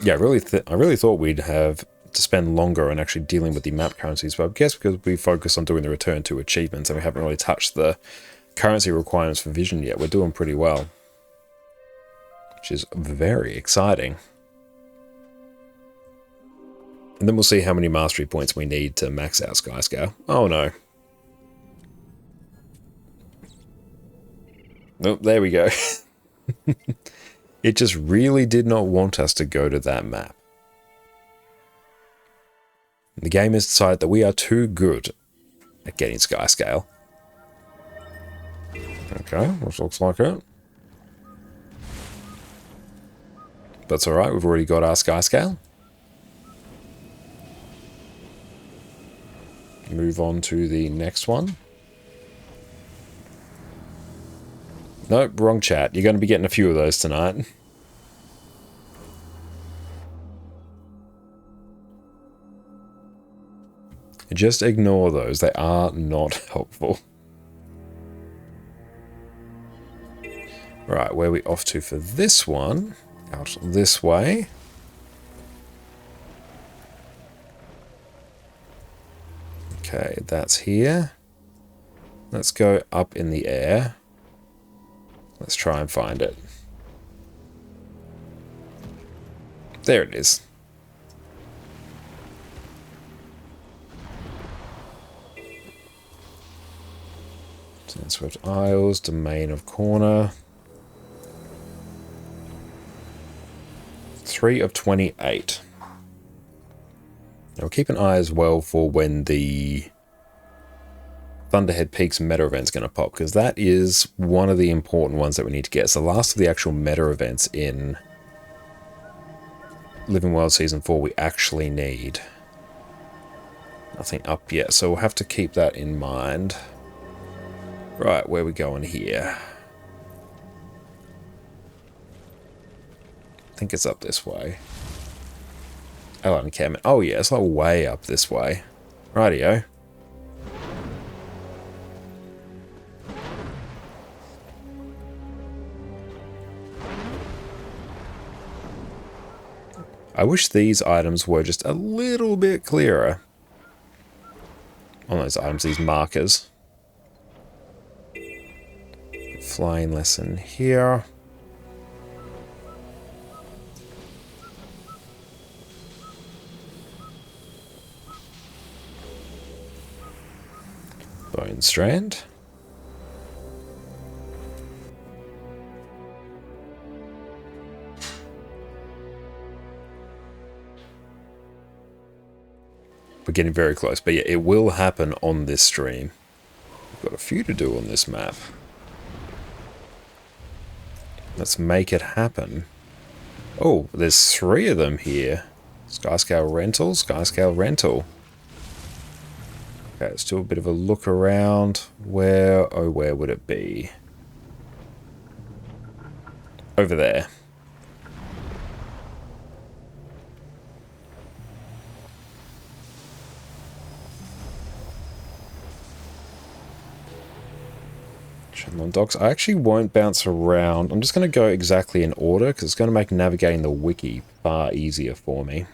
Yeah, I really thought we'd have to spend longer on actually dealing with the map currencies, but I guess because we focus on doing the return to achievements and we haven't really touched the currency requirements for Vision yet, we're doing pretty well. Which is very exciting. And then we'll see how many mastery points we need to max out Skyscale. Oh no. Oh, there we go. It just really did not want us to go to that map. The game has decided that we are too good at getting Skyscale. Okay, which looks like it. That's alright, we've already got our Skyscale. Move on to the next one. Nope, wrong chat. You're going to be getting a few of those tonight. Just ignore those. They are not helpful. Right, where are we off to for this one? Out this way. Okay, that's here. Let's go up in the air. Let's try and find it. There it is. Sandswept Isles, Domain of Corner. 3 of 28. Now keep an eye as well for when the Thunderhead Peaks meta event's going to pop, because that is one of the important ones that we need to get. It's the last of the actual meta events in Living World Season 4 we actually need. Nothing up yet, so we'll have to keep that in mind. Right, where are we going here? I think it's up this way. Oh, encampment. Oh yeah, it's like way up this way. Rightio. I wish these items were just a little bit clearer. On those items, these markers. Flying lesson here. Bone strand. We're getting very close, but yeah, it will happen on this stream. We've got a few to do on this map. Let's make it happen. Oh, there's 3 of them here. Skyscale rental, Skyscale rental. Okay, let's do a bit of a look around. Where would it be? Over there. Shenanigans docks. I actually won't bounce around. I'm just going to go exactly in order because it's going to make navigating the wiki far easier for me.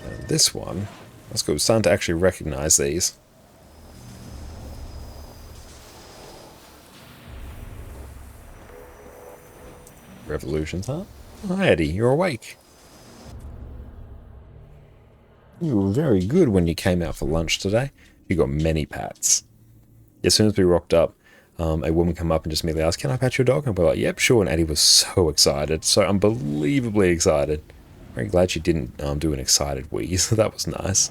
And this one, that's good. We're starting to actually recognize these. Revolutions, huh? Oh, hi, Eddie, you're awake. You were very good when you came out for lunch today. You got many pats. As soon as we rocked up, a woman came up and just immediately asked, "Can I pat your dog?" And we're like, "Yep, sure." And Eddie was so excited, so unbelievably excited. Very glad she didn't do an excited wheeze. That was nice.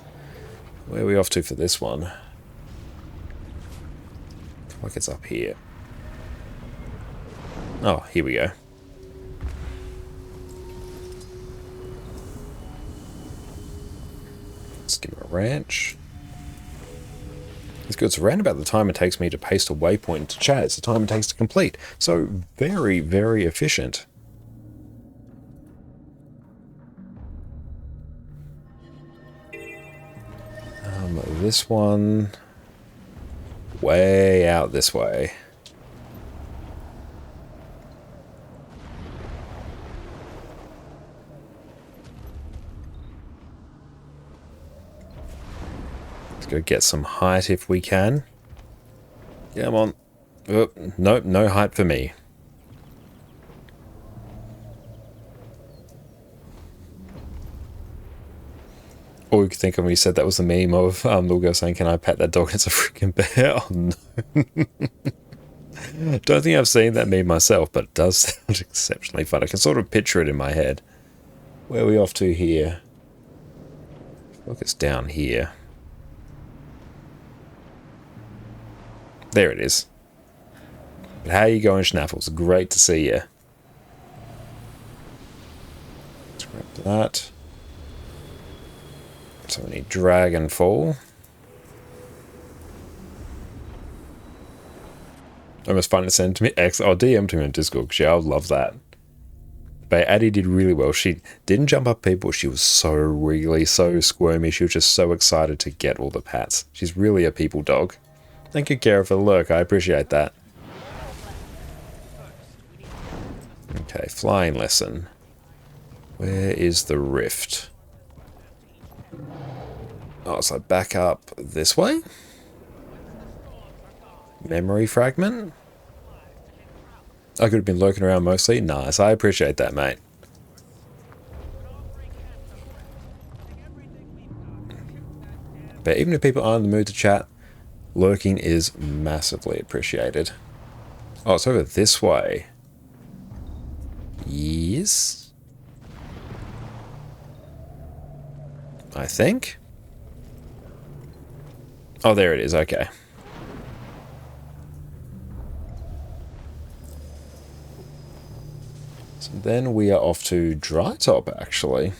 Where are we off to for this one? Like it's up here. Oh, here we go. Let's give him a ranch. It's good. It's around about the time it takes me to paste a waypoint into chat. It's the time it takes to complete. So very, very efficient. This one way out this way. Let's go get some height if we can. Come on. Oh, nope, no height for me. All you could think of when you said that was the meme of the little girl saying, "Can I pat that dog?" It's a freaking bear. Oh no. Don't think I've seen that meme myself, but it does sound exceptionally fun. I can sort of picture it in my head. Where are we off to here? Look, it's down here. There it is. But how are you going, Schnaffles? Great to see you. Let's grab that. So we need Dragonfall. Almost fun to send to me. I'll DM to me on Discord because I'll love that. But Addie did really well. She didn't jump up people. She was so wriggly, so squirmy. She was just so excited to get all the pats. She's really a people dog. Thank you, Kara, for the lurk. I appreciate that. Okay, flying lesson. Where is the rift? Oh, so back up this way? Memory fragment? I could have been lurking around mostly. Nice, I appreciate that, mate. But even if people aren't in the mood to chat, lurking is massively appreciated. Oh, it's over this way. Yes. I think. Oh, there it is. Okay. So then we are off to Dry Top, actually.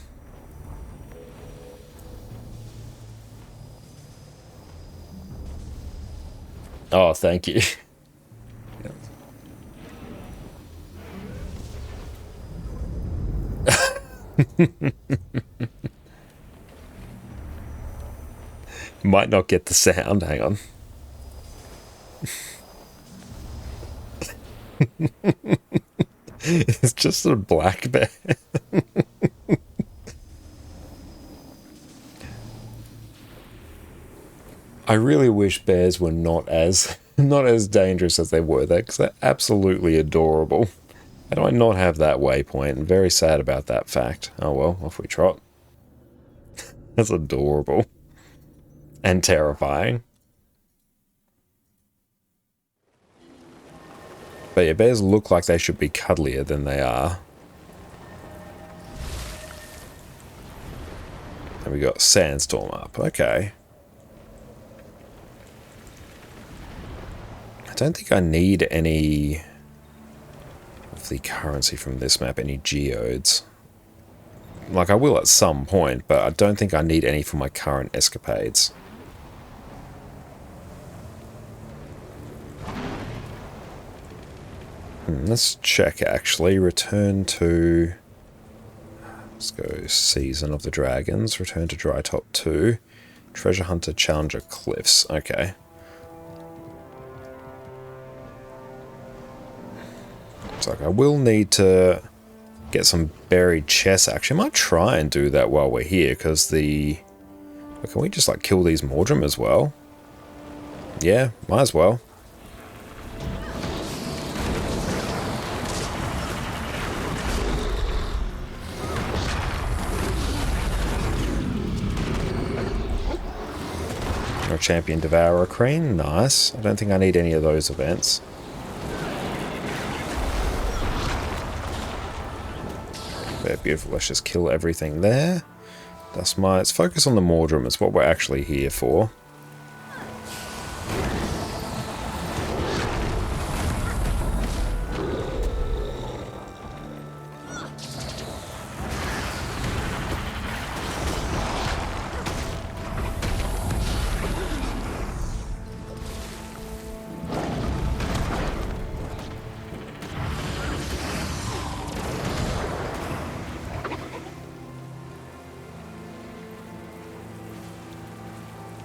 Oh, thank you. Might not get the sound. Hang on. It's just a black bear. I really wish bears were not as dangerous as they were there, because they're absolutely adorable. How do I not have that waypoint? I'm very sad about that fact. Oh well, off we trot. That's adorable. And terrifying. But yeah, bears look like they should be cuddlier than they are. And we got Sandstorm up. Okay. I don't think I need any of the currency from this map, any geodes. Like, I will at some point, but I don't think I need any for my current escapades. Let's check, actually. Return to... Let's go Season of the Dragons. Return to Dry Top 2. Treasure Hunter Challenger Cliffs. Okay. Looks like I will need to get some buried chests. Actually, I might try and do that while we're here, because the... Can we just, like, kill these Mordrim as well? Yeah, might as well. Champion Devourer Crane, nice. I don't think I need any of those events. Very beautiful, let's just kill everything there. Dust mites, focus on the Mordrim, it's what we're actually here for.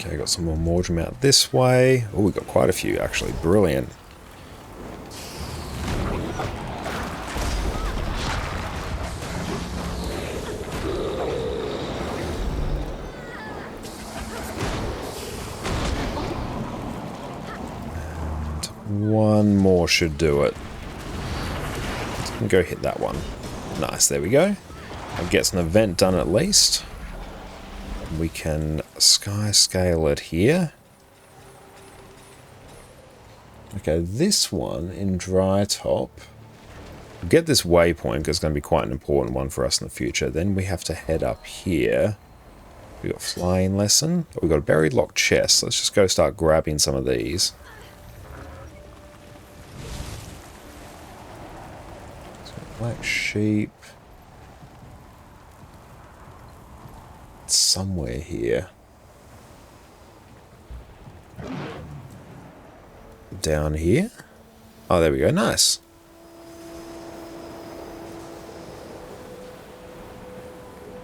Okay, got some more Mordrim out this way. Oh, we've got quite a few, actually. Brilliant. And one more should do it. And go hit that one. Nice, there we go. That gets an event done at least. We can Skyscale it here. Okay, this one in Dry Top. We'll get this waypoint because it's going to be quite an important one for us in the future. Then we have to head up here. We got Flying Lesson. Oh, we got a Buried Locked Chest. Let's just go start grabbing some of these. Black Sheep. Somewhere here. Down here? Oh, there we go. Nice.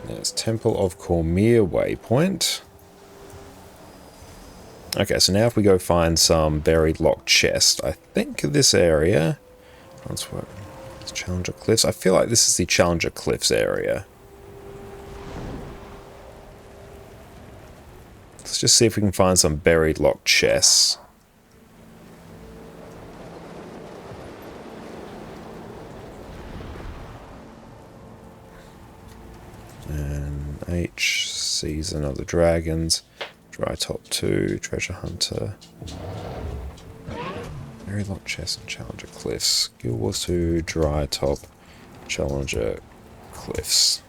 There's Temple of Cormyr waypoint. Okay, so now if we go find some buried locked chest, I think this area... It's Challenger Cliffs. I feel like this is the Challenger Cliffs area. Let's just see if we can find some buried locked chests. And H, Season of the Dragons, Dry Top 2, Treasure Hunter. Buried locked chests and Challenger Cliffs. Guild Wars 2, Dry Top, Challenger Cliffs.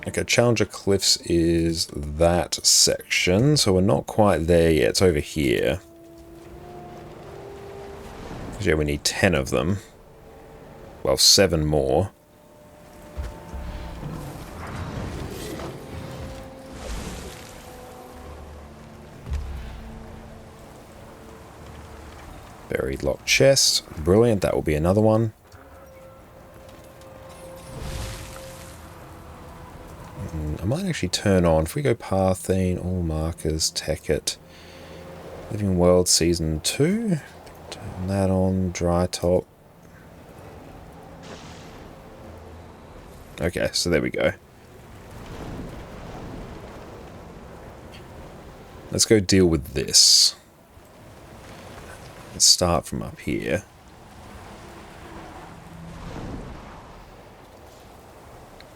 Okay, Challenger Cliffs is that section, so we're not quite there yet. It's over here. Yeah, we need 10 of them. Well, 7 more. Buried locked chest. Brilliant, that will be another one. I might actually turn on, if we go Parthene, all markers, tech it. Living World Season 2. Turn that on, dry top. Okay, so there we go. Let's go deal with this. Let's start from up here.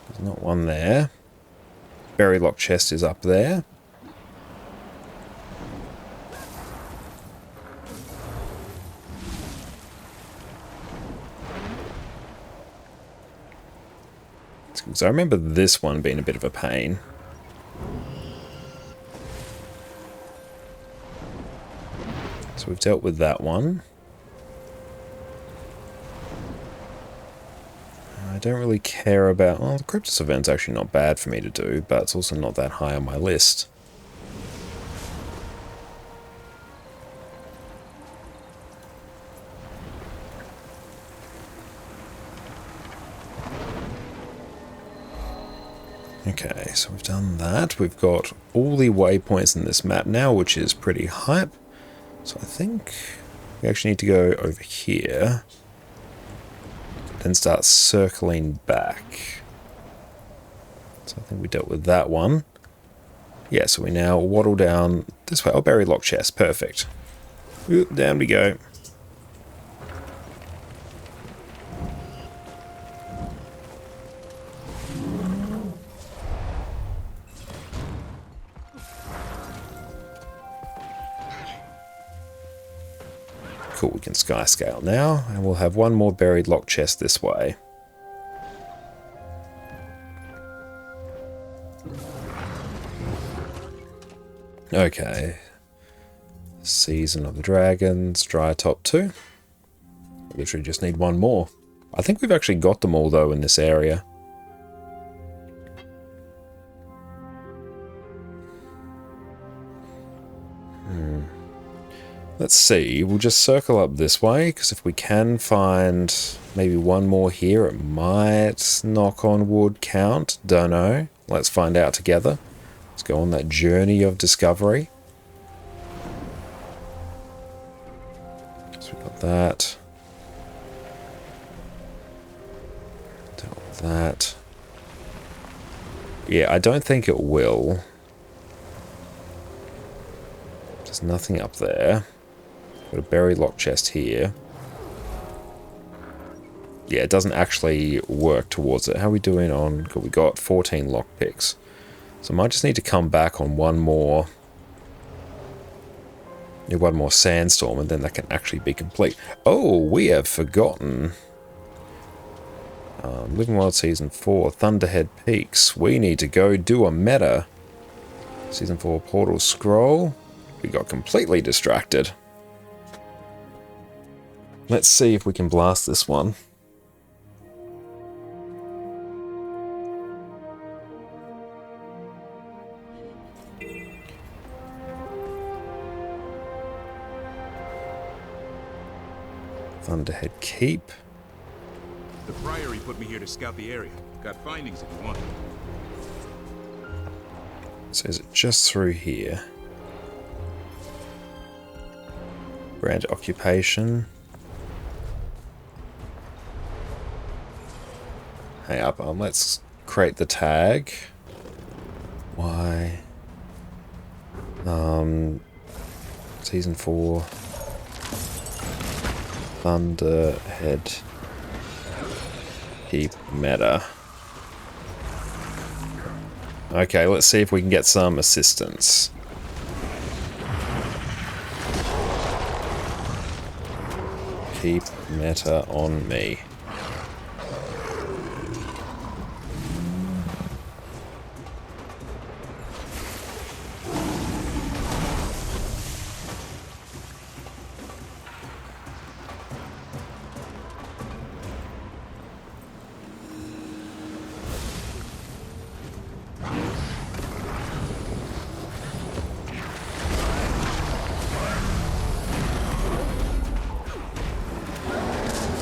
There's not one there. Berry lock chest is up there. So I remember this one being a bit of a pain. So we've dealt with that one. I don't really care about... Well, the Cryptus event's actually not bad for me to do, but it's also not that high on my list. Okay, so we've done that. We've got all the waypoints in this map now, which is pretty hype. So I think we actually need to go over here. Then start circling back. So I think we dealt with that one. Yeah, so we now waddle down this way. Oh, berry lock chest. Perfect. Oop, down we go. Cool, we can skyscale now, and we'll have one more buried lock chest this way. Okay. Season of the Dragons, dry top 2. Literally just need one more. I think we've actually got them all though in this area. Let's see, we'll just circle up this way, because if we can find maybe one more here, it might, knock on wood, count. Don't know. Let's find out together. Let's go on that journey of discovery. So we've got that. Dealt with that. Yeah, I don't think it will. There's nothing up there. Got a berry lock chest here. Yeah, it doesn't actually work towards it. How are we doing on... We got 14 lock picks. So I might just need to come back on one more... one more sandstorm, and then that can actually be complete. Oh, we have forgotten. Living Wild Season 4, Thunderhead Peaks. We need to go do a meta. Season 4 Portal Scroll. We got completely distracted. Let's see if we can blast this one. Thunderhead Keep. The Priory put me here to scout the area. Got findings if you want. So is it just through here? Brand occupation. Hey, up on. Let's create the tag. Why? Season 4. Thunderhead. Keep meta. Okay, let's see if we can get some assistance. Keep meta on me.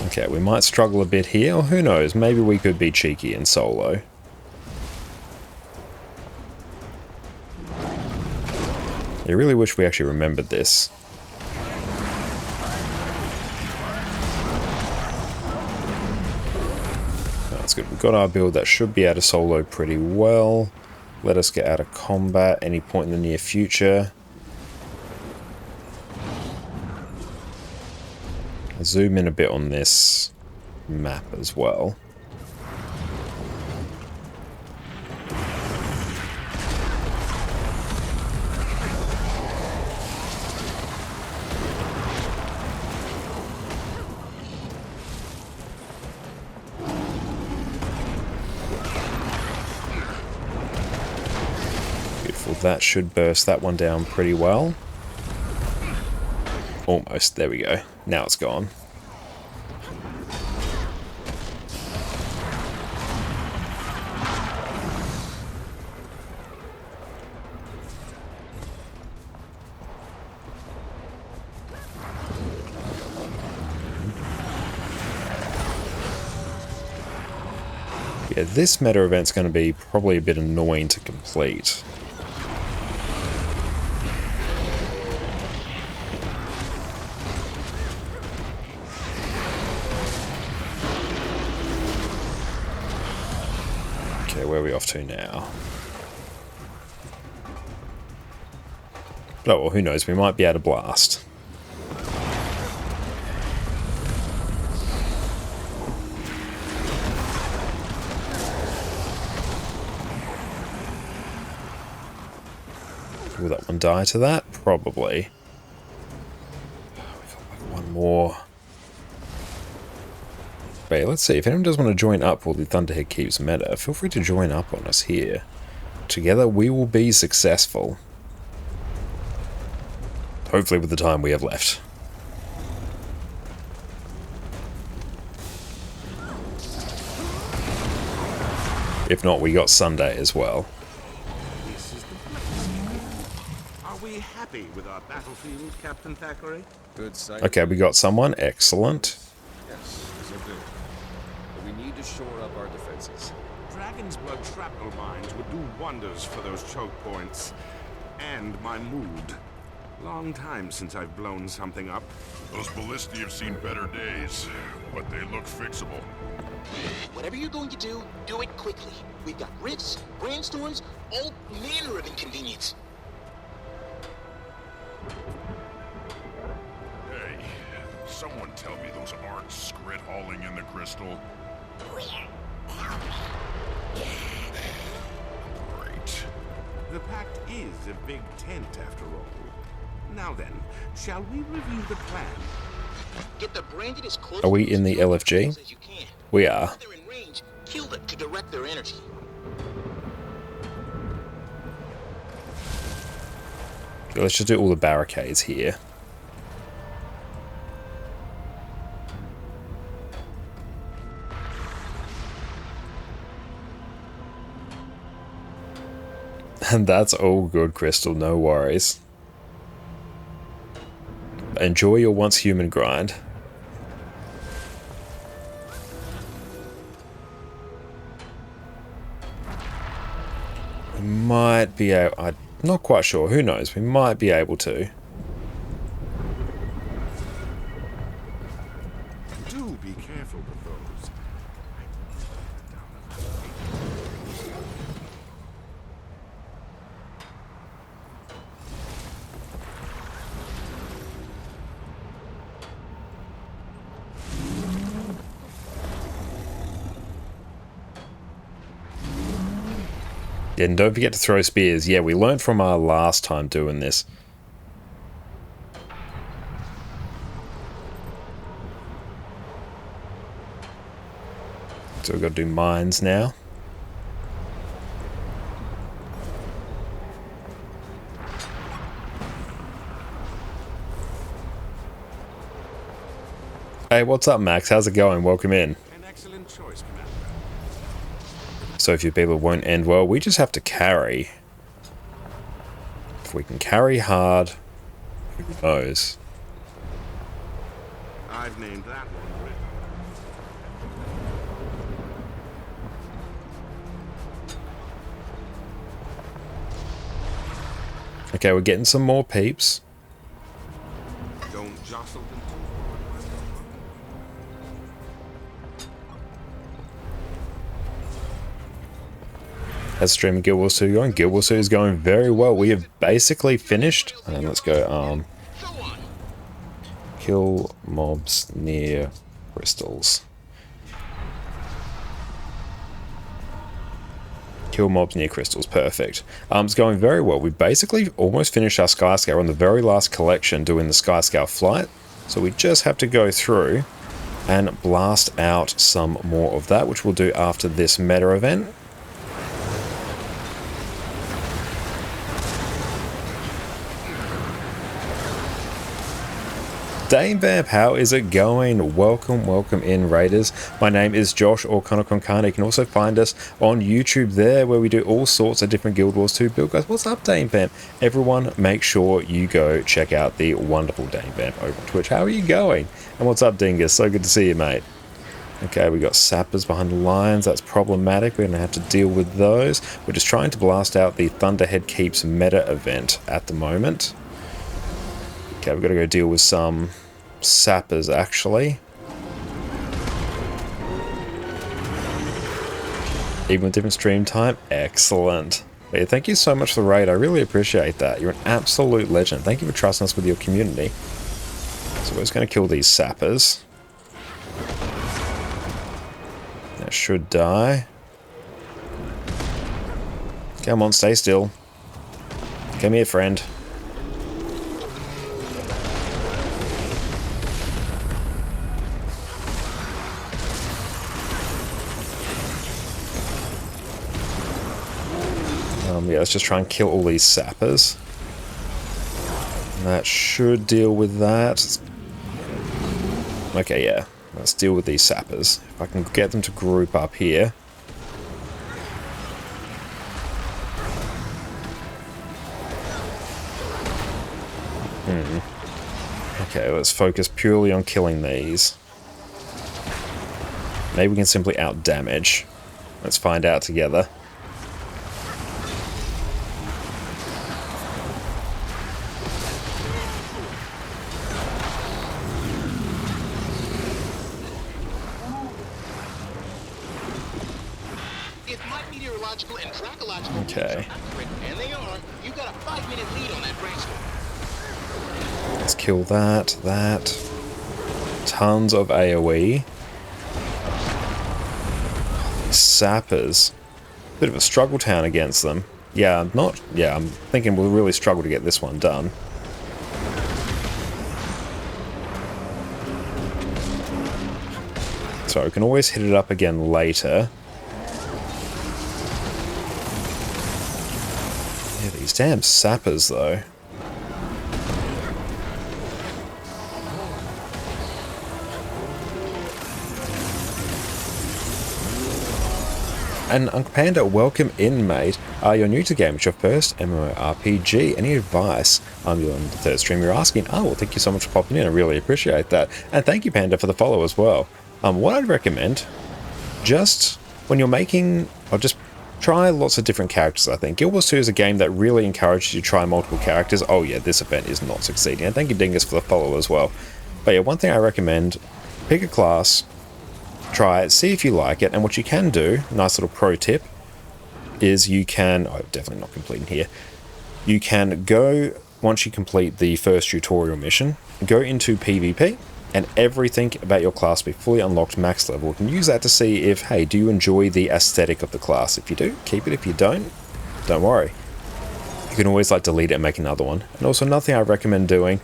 Okay, we might struggle a bit here, or who knows, maybe we could be cheeky in solo. I really wish we actually remembered this. That's good. We've got our build that should be able to solo pretty well. Let us get out of combat any point in the near future. I'll zoom in a bit on this map as well. That should burst that one down pretty well. Almost. There we go. Now it's gone. Yeah, this meta event's going to be probably a bit annoying to complete. Where are we off to now? Oh, well, who knows? We might be able to blast. Will that one die to that? Probably. We've got like one more. But let's see, if anyone does want to join up while the Thunderhead keeps meta, feel free to join up on us here. Together we will be successful. Hopefully with the time we have left. If not, we got Sunday as well. This is the place. Are we happy with our battlefield, Captain Thackeray? Good sight. Okay, we got someone. Excellent. Yes, so good. But we need to shore up our defenses. Dragon's blood shrapnel mines would do wonders for those choke points. And my mood. Long time since I've blown something up. Those ballistae have seen better days, but they look fixable. Whatever you're going to do, do it quickly. We've got rifts, brainstorms, all manner of inconvenience. Hey, someone tell me those aren't scrit hauling in the crystal. Great. The pact is a big tent after all. Now then, shall we review the plan? Get the branded as close Are we in the LFG? as you can. We are. If they're in range, kill them to direct their energy. Let's just do all the barricades here. And that's all good, Crystal, no worries. Enjoy your once human grind. We might be able... I'm not quite sure, who knows, we might be able to. Do be careful with those. Yeah, and don't forget to throw spears. Yeah, we learned from our last time doing this. So we've got to do mines now. Hey, what's up, Max? How's it going? Welcome in. An excellent choice, Commander. So if your people won't end well, we just have to carry. If we can carry hard, who knows? I've named that one. Okay, we're getting some more peeps. Don't jostle them. How's streaming Guild Wars 2 going? Guild Wars 2 is going very well. We have basically finished. And let's go, kill mobs near crystals. Kill mobs near crystals, perfect. It's going very well. We basically almost finished our Skyscale. We're on the very last collection doing the Skyscale flight. So we just have to go through and blast out some more of that, which we'll do after this meta event. Dame Vamp, how is it going? Welcome, welcome in, Raiders. My name is Josh, or Konkane. You can also find us on YouTube there, where we do all sorts of different Guild Wars 2 build guides. What's up, Dame Vamp? Everyone, make sure you go check out the wonderful Dame Vamp over on Twitch. How are you going? And what's up, Dingus? So good to see you, mate. Okay, we got sappers behind the lines. That's problematic. We're going to have to deal with those. We're just trying to blast out the Thunderhead Keeps meta event at the moment. Okay, we've got to go deal with some sappers, actually. Even with different stream time? Excellent. But yeah, thank you so much for the raid. I really appreciate that. You're an absolute legend. Thank you for trusting us with your community. So we're just going to kill these sappers. That should die. Come on, stay still. Come here, friend. Yeah, let's just try and kill all these sappers. That should deal with that. Okay, yeah. Let's deal with these sappers. If I can get them to group up here. Okay, let's focus purely on killing these. Maybe we can simply out-damage. Let's find out together. Okay. And they are. You got a 5-minute lead on that brainstorm. Let's kill that. Tons of AoE. Sappers. Bit of a struggle town against them. Yeah, I'm thinking we'll really struggle to get this one done. So we can always hit it up again later. Yeah, these damn sappers, though. And Uncle Panda, welcome in, mate. You're new to the game. It's your first MMORPG. Any advice? You're on the third stream you're asking. Oh, well, thank you so much for popping in. I really appreciate that. And thank you, Panda, for the follow as well. What I'd recommend, just when you're making, or just try lots of different characters, I think. Guild Wars 2 is a game that really encourages you to try multiple characters. Oh yeah, this event is not succeeding. And thank you, Dingus, for the follow as well. But yeah, one thing I recommend, pick a class, try it, see if you like it, and what you can do, nice little pro tip, is you can, oh, definitely not completing here, you can go, once you complete the first tutorial mission, go into PvP, and everything about your class will be fully unlocked max level. You can use that to see if, hey, do you enjoy the aesthetic of the class? If you do, keep it. If you don't worry. You can always delete it and make another one. And also another thing I recommend doing,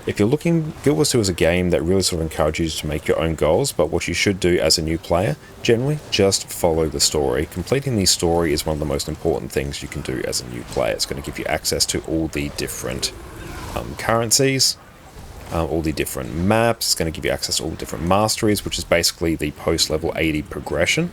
if you're looking, Guild Wars 2 is a game that really sort of encourages you to make your own goals, but what you should do as a new player, generally, just follow the story. Completing the story is one of the most important things you can do as a new player. It's going to give you access to all the different currencies, all the different maps. It's going to give you access to all the different masteries, which is basically the post-level 80 progression.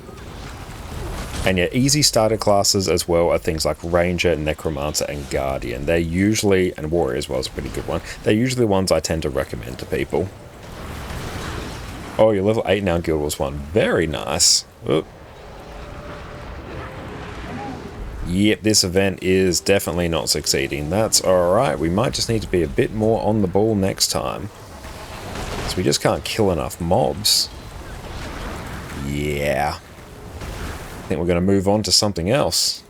And yeah, easy starter classes as well are things like Ranger, Necromancer, and Guardian. They're usually, and Warrior as well is a pretty good one, they're usually the ones I tend to recommend to people. Oh, you're level 8 now, Guild Wars 1. Very nice. Oop. Yep, this event is definitely not succeeding. That's alright, we might just need to be a bit more on the ball next time. So we just can't kill enough mobs. Yeah. I think we're going to move on to something else.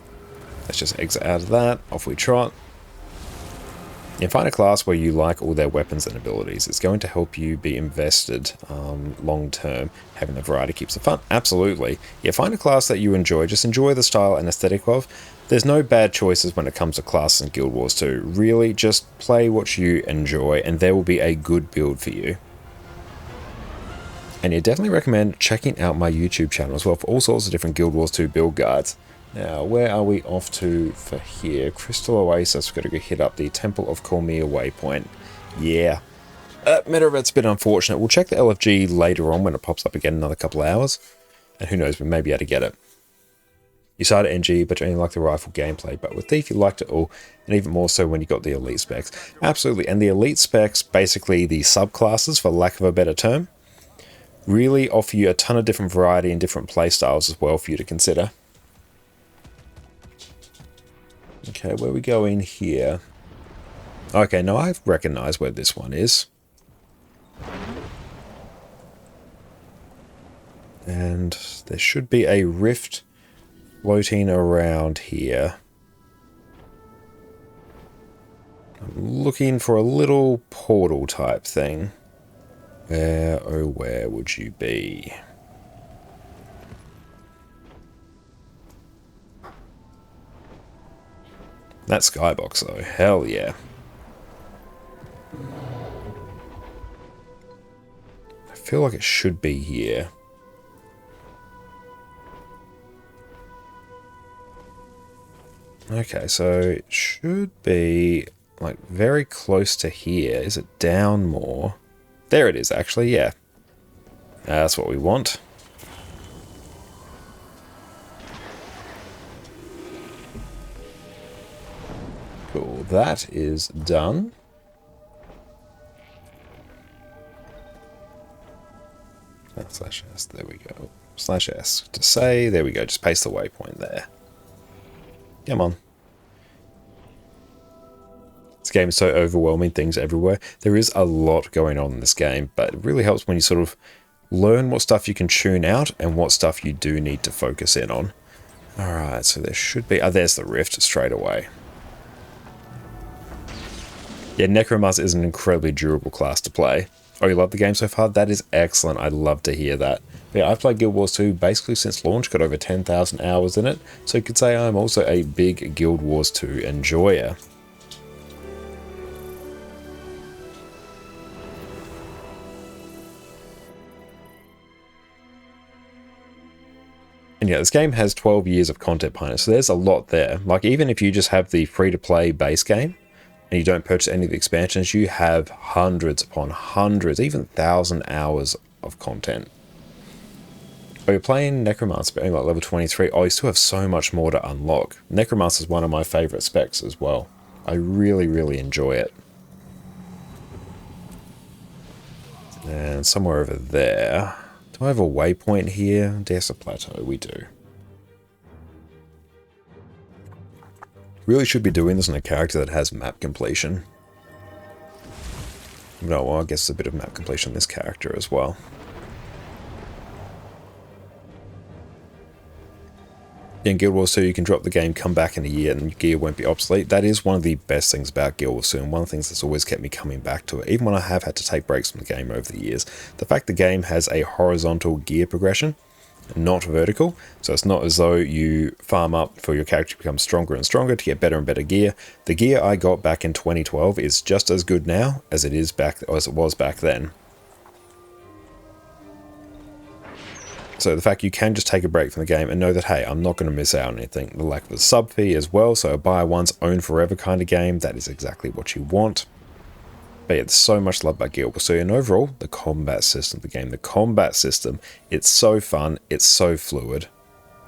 Let's just exit out of that, off we trot. You find a class where you like all their weapons and abilities. It's going to help you be invested long term. Having the variety keeps it fun. Absolutely. Yeah, find a class that you enjoy. Just enjoy the style and aesthetic of. There's no bad choices when it comes to classes in Guild Wars 2. Really, just play what you enjoy and there will be a good build for you. And you definitely recommend checking out my YouTube channel as well for all sorts of different Guild Wars 2 build guides. Now, where are we off to for here? Crystal Oasis, we've got to go hit up the Temple of Cormir waypoint. Yeah. Meta event's a bit unfortunate. We'll check the LFG later on when it pops up again in another couple of hours. And who knows, we may be able to get it. You started NG, but you only like the rifle gameplay. But with Thief, you liked it all. And even more so when you got the elite specs. Absolutely. And the elite specs, basically the subclasses, for lack of a better term, really offer you a ton of different variety and different playstyles as well for you to consider. Okay, where are we going here? Okay, now I recognize where this one is. And there should be a rift floating around here. I'm looking for a little portal type thing. Where, oh where would you be? That skybox though, hell yeah. I feel like it should be here. Okay, so it should be like very close to here. Is it down more? There it is actually, yeah. That's what we want. Cool, that is done. Slash S, there we go. Slash S to say, there we go, just paste the waypoint there. Come on. This game is so overwhelming, things everywhere. There is a lot going on in this game, but it really helps when you sort of learn what stuff you can tune out and what stuff you do need to focus in on. Alright, so there should be... oh, there's the rift straight away. Yeah, Necromancer is an incredibly durable class to play. Oh, you love the game so far? That is excellent. I'd love to hear that. But yeah, I've played Guild Wars 2 basically since launch, got over 10,000 hours in it, so you could say I'm also a big Guild Wars 2 enjoyer. And yeah, this game has 12 years of content behind it, so there's a lot there. Like, even if you just have the free-to-play base game, and you don't purchase any of the expansions, you have hundreds upon hundreds, even 1,000 hours of content. Oh, you're playing Necromancer, but only like level 23. Oh, you still have so much more to unlock. Necromancer is one of my favourite specs as well. I really, really enjoy it. And somewhere over there... do I have a waypoint here? There's a plateau, we do. Really should be doing this on a character that has map completion. No, well, I guess a bit of map completion on this character as well. In Guild Wars 2, you can drop the game, come back in a year, and your gear won't be obsolete. That is one of the best things about Guild Wars 2, and one of the things that's always kept me coming back to it, even when I have had to take breaks from the game over the years. The fact the game has a horizontal gear progression, not vertical, so it's not as though you farm up for your character to become stronger and stronger to get better and better gear. The gear I got back in 2012 is just as good now as it was back then. So the fact you can just take a break from the game and know that, hey, I'm not going to miss out on anything. The lack of a sub fee as well, so a buy once, own forever kind of game, that is exactly what you want. But yeah, there's so much love by Guild Wars. So and overall, the combat system of the game, the combat system, it's so fun, it's so fluid.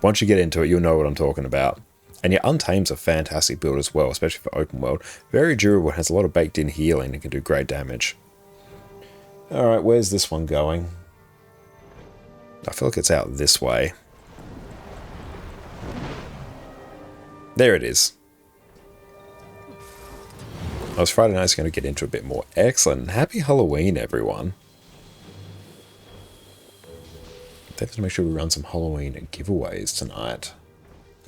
Once you get into it, you'll know what I'm talking about. And yeah, Untamed's a fantastic build as well, especially for open world. Very durable, has a lot of baked in healing and can do great damage. Alright, where's this one going? I feel like it's out this way. There it is. I was Friday night's going to get into a bit more. Excellent. Happy Halloween, everyone. Have to make sure we run some Halloween giveaways tonight.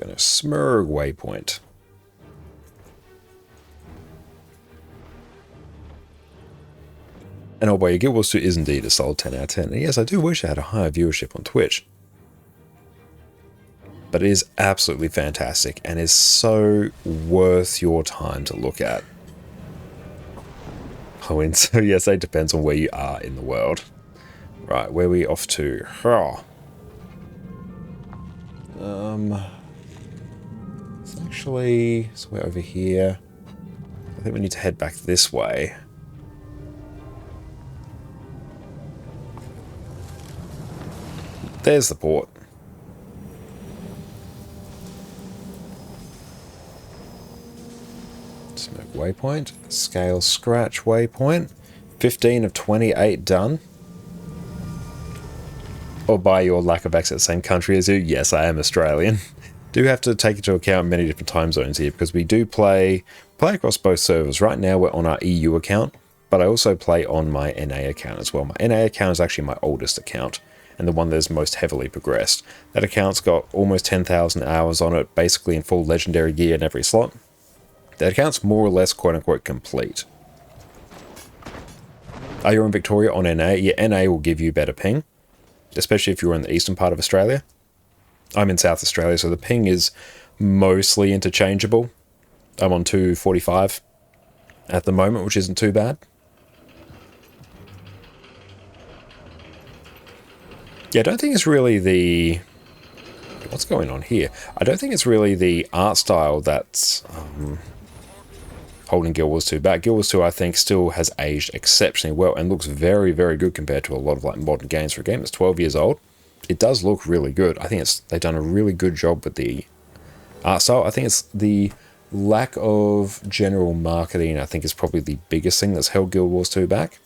Gonna smurg waypoint. And oh boy, Guild Wars 2 is indeed a solid 10 out of 10. And yes, I do wish I had a higher viewership on Twitch. But it is absolutely fantastic and is so worth your time to look at. Halloween, so yes, it depends on where you are in the world. Right, where are we off to? It's actually somewhere over here. I think we need to head back this way. There's the port. Smoke waypoint. Scale scratch waypoint. 15 of 28 done. Or by your lack of access to the same country as you, yes, I am Australian. Do have to take into account many different time zones here because we do play across both servers. Right now we're on our EU account, but I also play on my NA account as well. My NA account is actually my oldest account and the one that is most heavily progressed. That account's got almost 10,000 hours on it, basically in full legendary gear in every slot. That account's more or less quote-unquote complete. Are you in Victoria on NA? Yeah, NA will give you better ping, especially if you're in the eastern part of Australia. I'm in South Australia, so the ping is mostly interchangeable. I'm on 245 at the moment, which isn't too bad. Yeah, I don't think it's really the... What's going on here? I don't think it's really the art style that's holding Guild Wars 2 back. Guild Wars 2, I think, still has aged exceptionally well and looks very, very good compared to a lot of like modern games. For a game that's 12 years old, it does look really good. I think they've done a really good job with the art style. I think it's the lack of general marketing, I think, is probably the biggest thing that's held Guild Wars 2 back.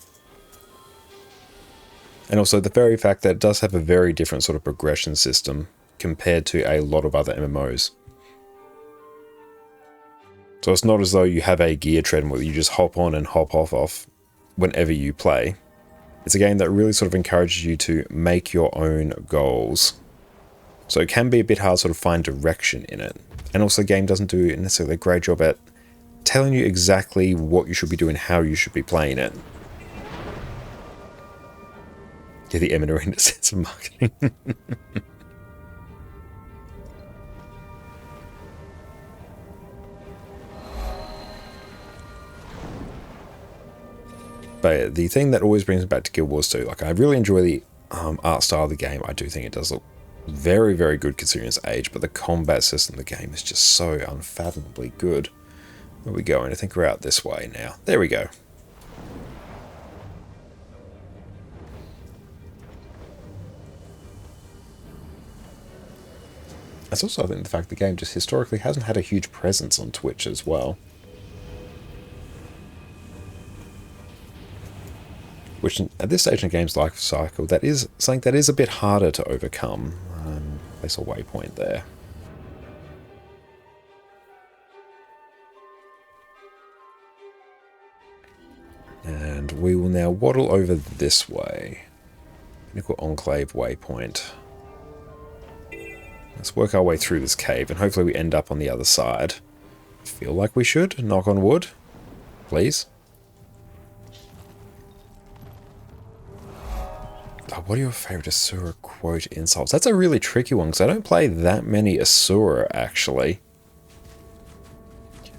And also the very fact that it does have a very different sort of progression system compared to a lot of other MMOs. So it's not as though you have a gear treadmill you just hop on and hop off whenever you play. It's a game that really sort of encourages you to make your own goals. So it can be a bit hard to sort of find direction in it. And also the game doesn't do necessarily a great job at telling you exactly what you should be doing, how you should be playing it. Yeah, the Emin Arena sense of marketing. But the thing that always brings me back to Guild Wars 2, like I really enjoy the art style of the game. I do think it does look very, very good considering its age, but the combat system of the game is just so unfathomably good. Where are we going? I think we're out this way now. There we go. That's also, I think, the fact the game just historically hasn't had a huge presence on Twitch as well. Which, at this stage in the game's life cycle, that is something that is a bit harder to overcome. Place a waypoint there. And we will now waddle over this way. Pinnacle Enclave waypoint. Let's work our way through this cave, and hopefully we end up on the other side. Feel like we should. Knock on wood. Please. Oh, what are your favorite Asura quote insults? That's a really tricky one, because I don't play that many Asura, actually.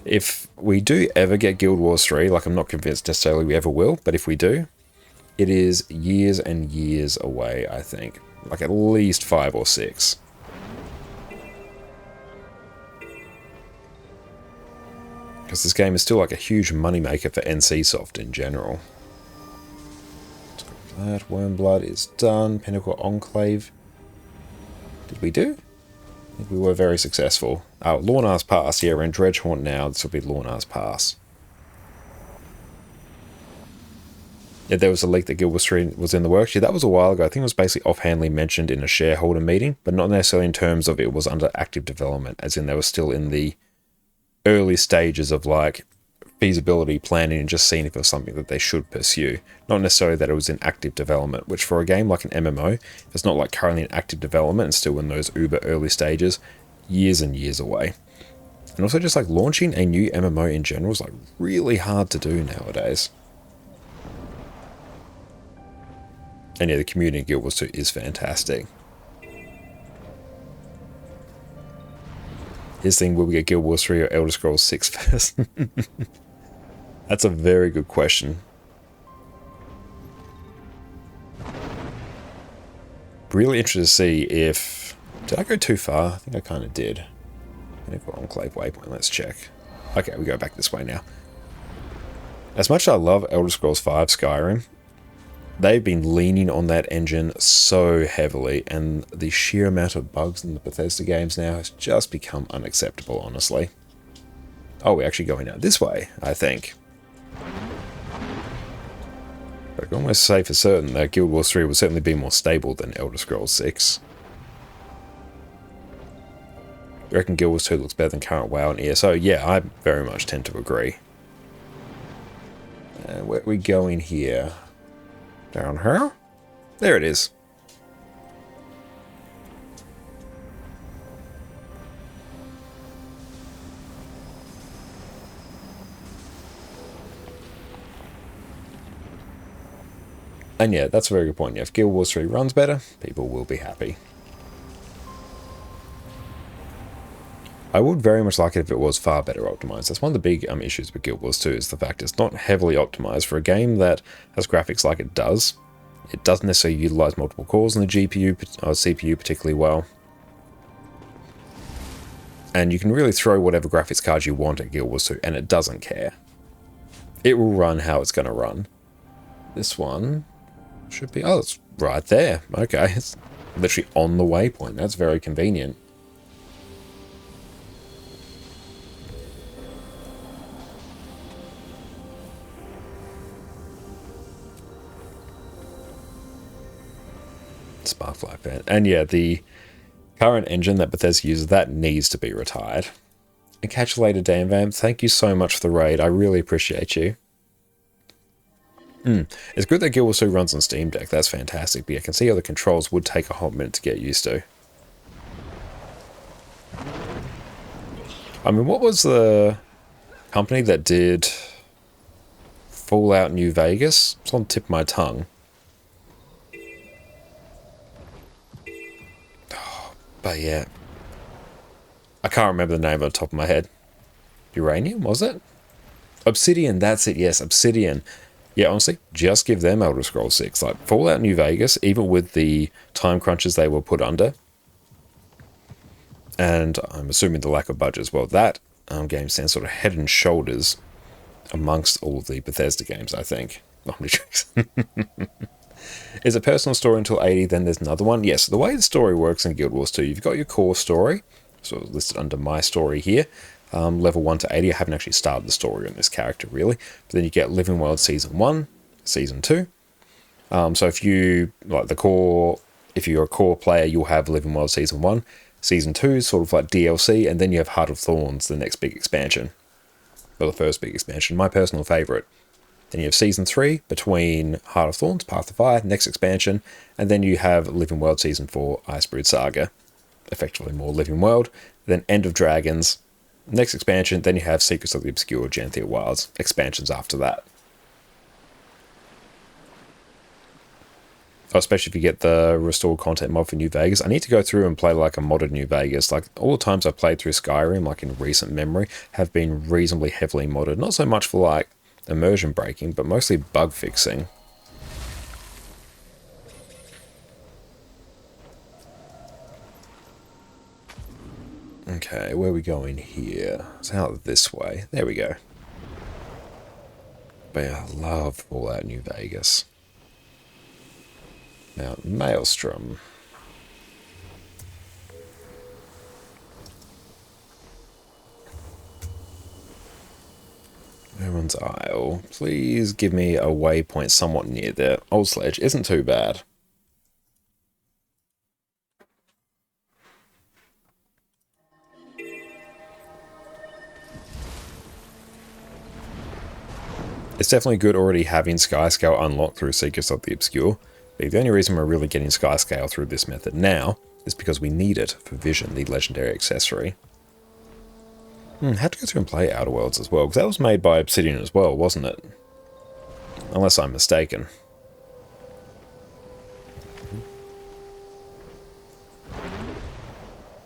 If we do ever get Guild Wars 3, like I'm not convinced necessarily we ever will, but if we do, it is years and years away, I think. Like at least 5 or 6. Because this game is still like a huge moneymaker for NCSoft in general. That Wormblood is done. Pinnacle Enclave. Did we do? I think we were very successful. Oh, Lornar's Pass. Yeah, we're in Dredgehaunt now. This will be Lornar's Pass. Yeah, there was a leak that Guild Wars 3 was in the works. Yeah, that was a while ago. I think it was basically offhandedly mentioned in a shareholder meeting, but not necessarily in terms of it was under active development, as in they were still in the early stages of like feasibility planning and just seeing if it was something that they should pursue. Not necessarily that it was in active development, which for a game like an MMO, if it's not like currently in active development and still in those uber early stages, years and years away. And also just like launching a new MMO in general is like really hard to do nowadays. And yeah, the community in Guild Wars 2 is fantastic. His thing, will we get Guild Wars 3 or Elder Scrolls 6 first? That's a very good question. Really interested to see if... Did I go too far? I think I kind of did. Enclave waypoint, let's check. Okay, we go back this way now. As much as I love Elder Scrolls 5 Skyrim, they've been leaning on that engine so heavily, and the sheer amount of bugs in the Bethesda games now has just become unacceptable, honestly. Oh, we're actually going out this way, I think. But I can almost say for certain that Guild Wars 3 will certainly be more stable than Elder Scrolls 6. I reckon Guild Wars 2 looks better than current WoW and ESO. Yeah, I very much tend to agree. Where are we going here? Down here? There it is. And yeah, that's a very good point. Yeah, if Guild Wars 3 runs better, people will be happy. I would very much like it if it was far better optimized. That's one of the big issues with Guild Wars 2 is the fact it's not heavily optimized. For a game that has graphics like it doesn't necessarily utilize multiple cores in the GPU or CPU particularly well. And you can really throw whatever graphics cards you want at Guild Wars 2 and it doesn't care. It will run how it's going to run. This one should be... Oh, it's right there. Okay, it's literally on the waypoint. That's very convenient. Sparkfly fan. And yeah, the current engine that Bethesda uses, that needs to be retired. And catch you later, Dan Vamp. Thank you so much for the raid. I really appreciate you. It's good that Guild Wars 2 runs on Steam Deck. That's fantastic. But yeah, I can see how the controls would take a hot minute to get used to. I mean, what was the company that did Fallout New Vegas? It's on the tip of my tongue. But yeah, I can't remember the name on the top of my head. Uranium, was it? Obsidian, that's it, yes, Obsidian. Yeah, honestly, just give them Elder Scrolls 6. Like, Fallout New Vegas, even with the time crunches they were put under, and I'm assuming the lack of budget as well, that game stands sort of head and shoulders amongst all of the Bethesda games, I think. Is a personal story until 80, then there's another one? Yes, the way the story works in Guild Wars 2, you've got your core story, so it's listed under my story here, level 1 to 80. I haven't actually started the story on this character, really. But then you get Living World Season 1, Season 2. So if you, like the core, if you're a core player, you'll have Living World Season 1. Season 2 is sort of like DLC, and then you have Heart of Thorns, the next big expansion. Well, the first big expansion, my personal favourite. Then you have Season 3 between Heart of Thorns, Path of Fire, next expansion, and then you have Living World Season 4, Icebrood Saga, effectively more Living World, then End of Dragons, next expansion, then you have Secrets of the Obscure, Genethia Wilds, expansions after that. Oh, especially if you get the restored content mod for New Vegas. I need to go through and play like a modded New Vegas. Like all the times I've played through Skyrim, like in recent memory, have been reasonably heavily modded. Not so much for like immersion breaking, but mostly bug fixing. Okay, where are we going here? It's out this way. There we go. But yeah, I love Fallout New Vegas. Mount Maelstrom. Everyone's Isle. Please give me a waypoint somewhat near there. Old Sledge isn't too bad. It's definitely good already having Skyscale unlocked through Secrets of the Obscure, but the only reason we're really getting Skyscale through this method now is because we need it for Vision, the legendary accessory. Had to go through and play Outer Worlds as well, because that was made by Obsidian as well, wasn't it? Unless I'm mistaken.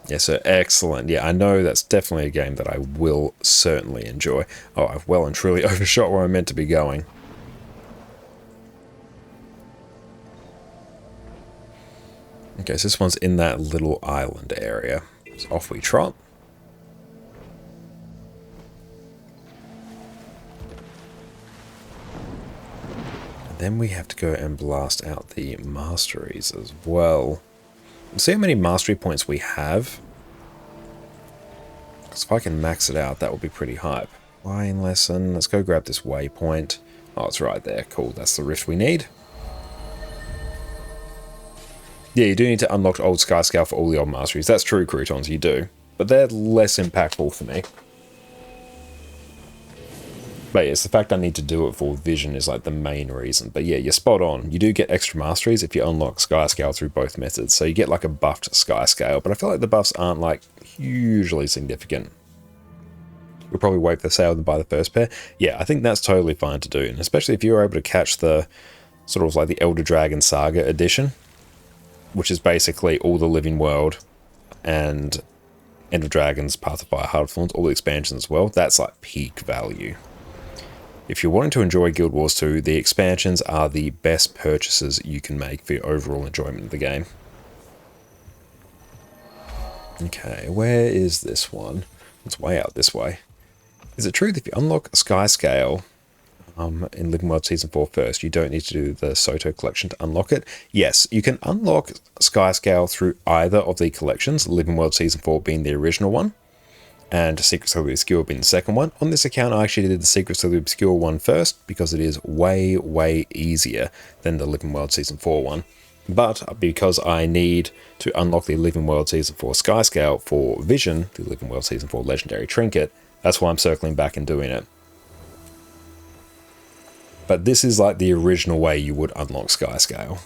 Yeah, so excellent. Yeah, I know that's definitely a game that I will certainly enjoy. Oh, I've well and truly overshot where I'm meant to be going. Okay, so this one's in that little island area. So off we trot. And then we have to go and blast out the masteries as well. We'll see how many mastery points we have. Because if I can max it out, that will be pretty hype. Flying lesson. Let's go grab this waypoint. Oh, it's right there. Cool. That's the rift we need. Yeah, you do need to unlock old Skyscale for all the old masteries. That's true, Croutons, you do. But they're less impactful for me. But yeah, it's the fact I need to do it for Vision is like the main reason. But yeah, you're spot on. You do get extra masteries if you unlock Skyscale through both methods. So you get like a buffed Skyscale, but I feel like the buffs aren't like hugely significant. You'll probably wait for the sale and buy the first pair. Yeah, I think that's totally fine to do. And especially if you're able to catch the sort of like the Elder Dragon Saga edition, which is basically all the Living World and End of Dragons, Path of Fire, Heart of Thorns, all the expansions as well. That's like peak value. If you're wanting to enjoy Guild Wars 2, the expansions are the best purchases you can make for your overall enjoyment of the game. Okay, where is this one? It's way out this way. Is it true that if you unlock Skyscale in Living World Season 4 first, you don't need to do the Soto collection to unlock it? Yes, you can unlock Skyscale through either of the collections, Living World Season 4 being the original one, and Secrets of the Obscure being the second one. On this account, I actually did the Secrets of the Obscure one first, because it is way, way easier than the Living World Season 4 one. But because I need to unlock the Living World Season 4 Skyscale for Vision, the Living World Season 4 Legendary Trinket, that's why I'm circling back and doing it. But this is like the original way you would unlock Skyscale.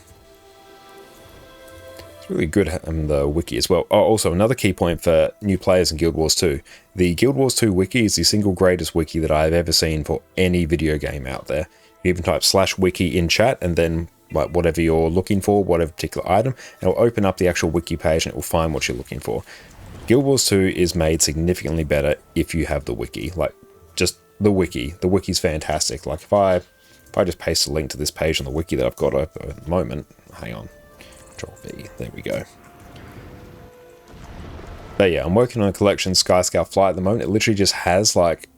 It's really good on the wiki as well. Oh, also another key point for new players in Guild Wars 2. The Guild Wars 2 wiki is the single greatest wiki that I've ever seen for any video game out there. You even type /wiki in chat and then like whatever you're looking for, whatever particular item, and it'll open up the actual wiki page and it will find what you're looking for. Guild Wars 2 is made significantly better if you have the wiki. Like, just the wiki. The wiki's fantastic. Like, if I just paste a link to this page on the wiki that I've got open at the moment, hang on, Control V, there we go. But yeah, I'm working on a collection, Skyscale Flight at the moment. It literally just has like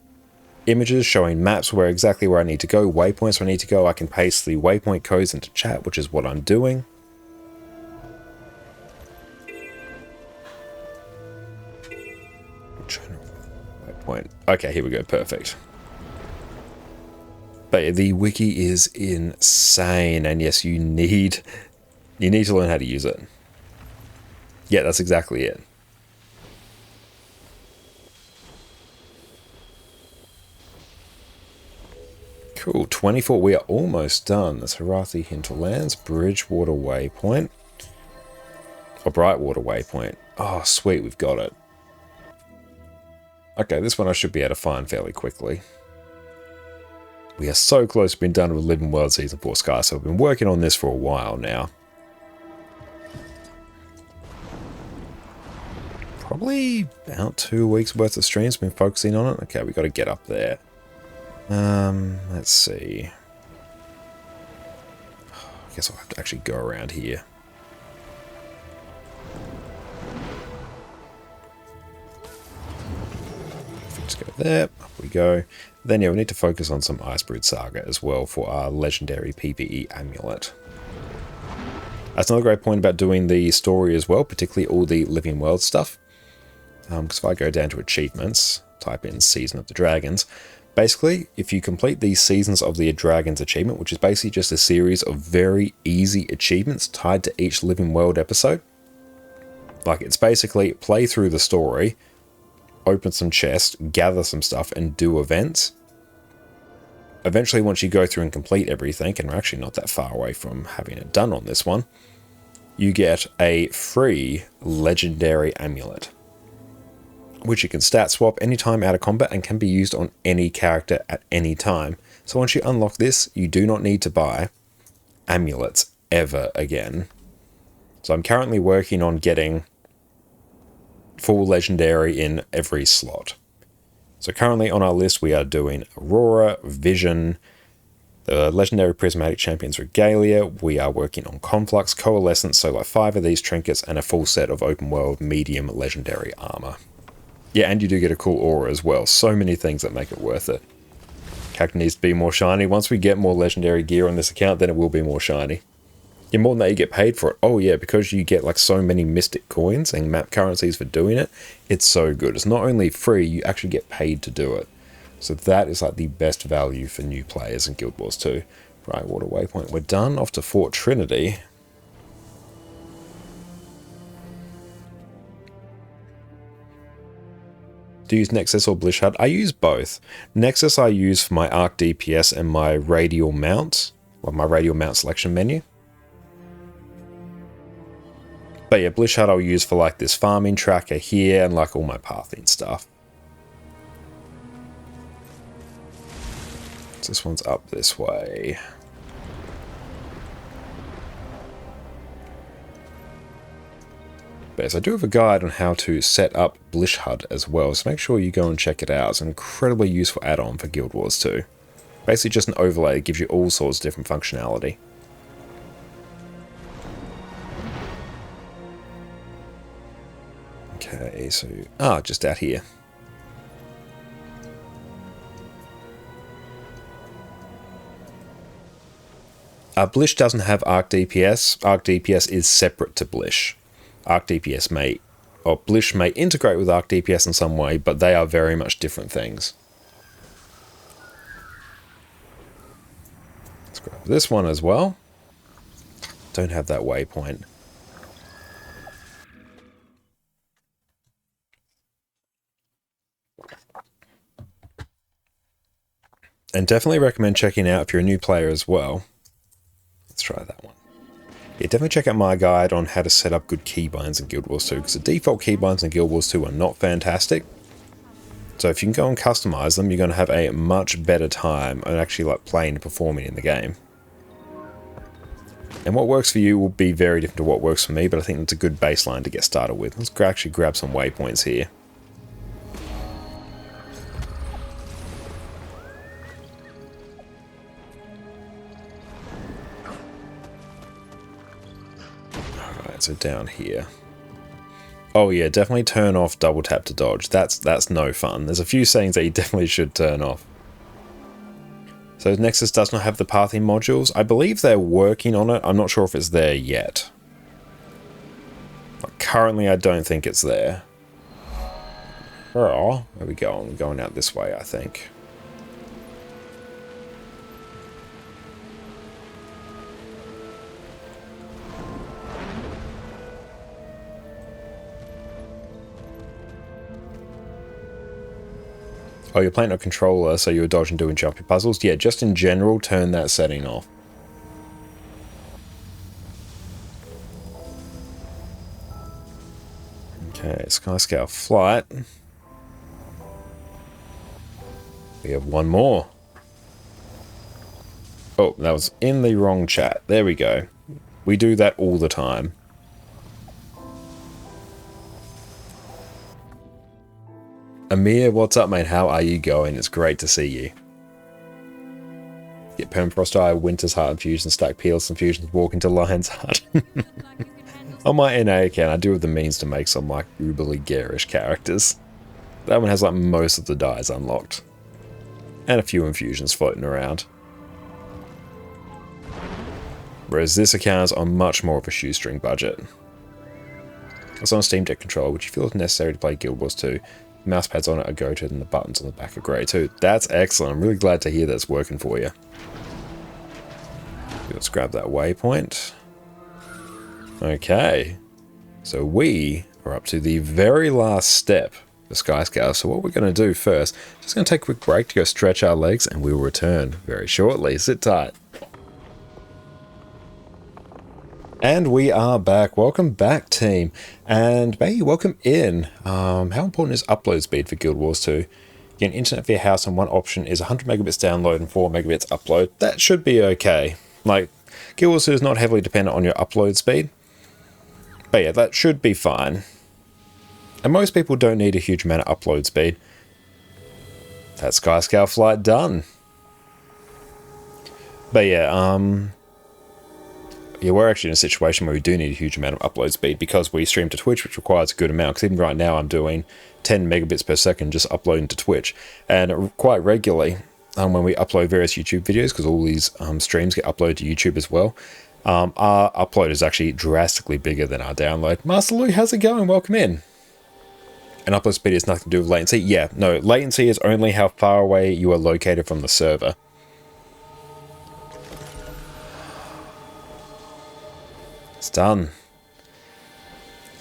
images showing maps where exactly where I need to go, waypoints where I need to go. I can paste the waypoint codes into chat, which is what I'm doing. Waypoint. Okay, here we go, perfect. But yeah, the wiki is insane, and yes, you need to learn how to use it. Yeah, that's exactly it. Cool, 24, we are almost done. That's Harathi Hinterlands, Bridgewater Waypoint. Or Brightwater Waypoint. Oh, sweet, we've got it. Okay, this one I should be able to find fairly quickly. We are so close to being done with Living World Season 4 Sky, so I've been working on this for a while now. Probably about 2 weeks worth of streams been focusing on it. Okay, we got to get up there. Let's see. I guess I'll have to actually go around here. Just go there, up we go. Then yeah, we need to focus on some Icebrood Saga as well for our legendary PvE amulet. That's another great point about doing the story as well, particularly all the Living World stuff. Because if I go down to achievements, type in Season of the Dragons, basically, if you complete the Seasons of the Dragons achievement, which is basically just a series of very easy achievements tied to each Living World episode, like it's basically play through the story, open some chests, gather some stuff, and do events. eventually, once you go through and complete everything, and we're actually not that far away from having it done on this one, you get a free legendary amulet, which you can stat swap anytime out of combat and can be used on any character at any time. So once you unlock this, you do not need to buy amulets ever again. So I'm currently working on getting full legendary in every slot. So currently on our list, we are doing Aurora, Vision, the legendary prismatic champions Regalia. We are working on Conflux, Coalescence, so like 5 of these trinkets and a full set of open world medium legendary armor. Yeah, and you do get a cool aura as well. So many things that make it worth it. Character needs to be more shiny. Once we get more legendary gear on this account, then it will be more shiny. Yeah, more than that, you get paid for it. Oh yeah, because you get like so many mystic coins and map currencies for doing it, it's so good. It's not only free, you actually get paid to do it. So that is like the best value for new players in Guild Wars 2. Right, Water Waypoint. We're done. Off to Fort Trinity. Do you use Nexus or Blish HUD? I use both. Nexus I use for my arc DPS and my radial mount, well, my radial mount selection menu. But yeah, Blish HUD I'll use for like this farming tracker here and like all my pathing stuff. So this one's up this way. But yes, I do have a guide on how to set up Blish HUD as well, so make sure you go and check it out. It's an incredibly useful add-on for Guild Wars 2. Basically just an overlay that gives you all sorts of different functionality. Okay, so... just out here. Blish doesn't have Arc DPS. Arc DPS is separate to Blish. Arc DPS may, or Blish may integrate with Arc DPS in some way, but they are very much different things. Let's grab this one as well. Don't have that waypoint. And definitely recommend checking out if you're a new player as well. Let's try that one. Yeah, definitely check out my guide on how to set up good keybinds in Guild Wars 2, because the default keybinds in Guild Wars 2 are not fantastic. So if you can go and customize them, you're going to have a much better time at actually like playing and performing in the game. And what works for you will be very different to what works for me, but I think that's a good baseline to get started with. Let's actually grab some waypoints here. So down here. Oh yeah, definitely turn off double tap to dodge. That's no fun. There's a few settings that you definitely should turn off. So Nexus does not have the pathing modules. I believe they're working on it. I'm not sure if it's there yet. But currently I don't think it's there. Oh, where are we going? We're going out this way, I think. Oh, you're playing a controller, so you're dodging doing jumpy puzzles? Yeah, just in general, turn that setting off. Okay, Skyscale flight. We have one more. Oh, that was in the wrong chat. There we go. We do that all the time. Amir, what's up, mate? How are you going? It's great to see you. Get Permafrost Eye, Winter's Heart Infusion, stack Peels Infusions, walk into Lion's Heart. On my NA account, I do have the means to make some like uberly garish characters. That one has like most of the dyes unlocked. And a few infusions floating around. Whereas this account is on much more of a shoestring budget. It's on a Steam Deck controller, which you feel is necessary to play Guild Wars 2. The mouse pads on it are goated and the buttons on the back are grey too. That's excellent. I'm really glad to hear that's working for you. Let's grab that waypoint. Okay. So we are up to the very last step the Skyscale. So what we're going to do first, just going to take a quick break to go stretch our legs, and we will return very shortly. Sit tight. And we are back. Welcome back, team. And hey, welcome in. How important is upload speed for Guild Wars 2? Get internet for your house, and one option is 100 megabits download and 4 megabits upload. That should be okay. Like, Guild Wars 2 is not heavily dependent on your upload speed. But yeah, that should be fine. And most people don't need a huge amount of upload speed. That Skyscale flight done. But yeah, we're actually in a situation where we do need a huge amount of upload speed because we stream to Twitch, which requires a good amount. Because even right now I'm doing 10 megabits per second just uploading to Twitch. And quite regularly, when we upload various YouTube videos, because all these streams get uploaded to YouTube as well, our upload is actually drastically bigger than our download. Master Lou, how's it going? Welcome in. And upload speed has nothing to do with latency. Yeah, no, latency is only how far away you are located from the server. It's done.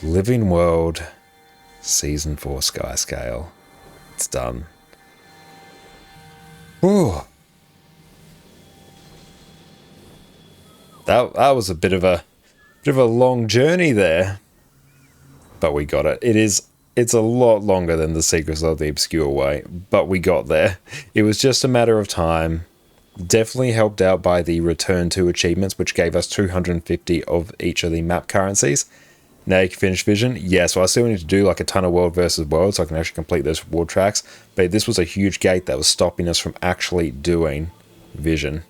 Living World Season 4 Skyscale. It's done. Whew. That was a bit of a long journey there. But we got it. It's a lot longer than the Secrets of the Obscure Way, but we got there. It was just a matter of time. Definitely helped out by the Return to achievements, which gave us 250 of each of the map currencies. Now you can finish Vision. Yeah, so I still need to do like a ton of World versus World so I can actually complete those reward tracks. But this was a huge gate that was stopping us from actually doing Vision.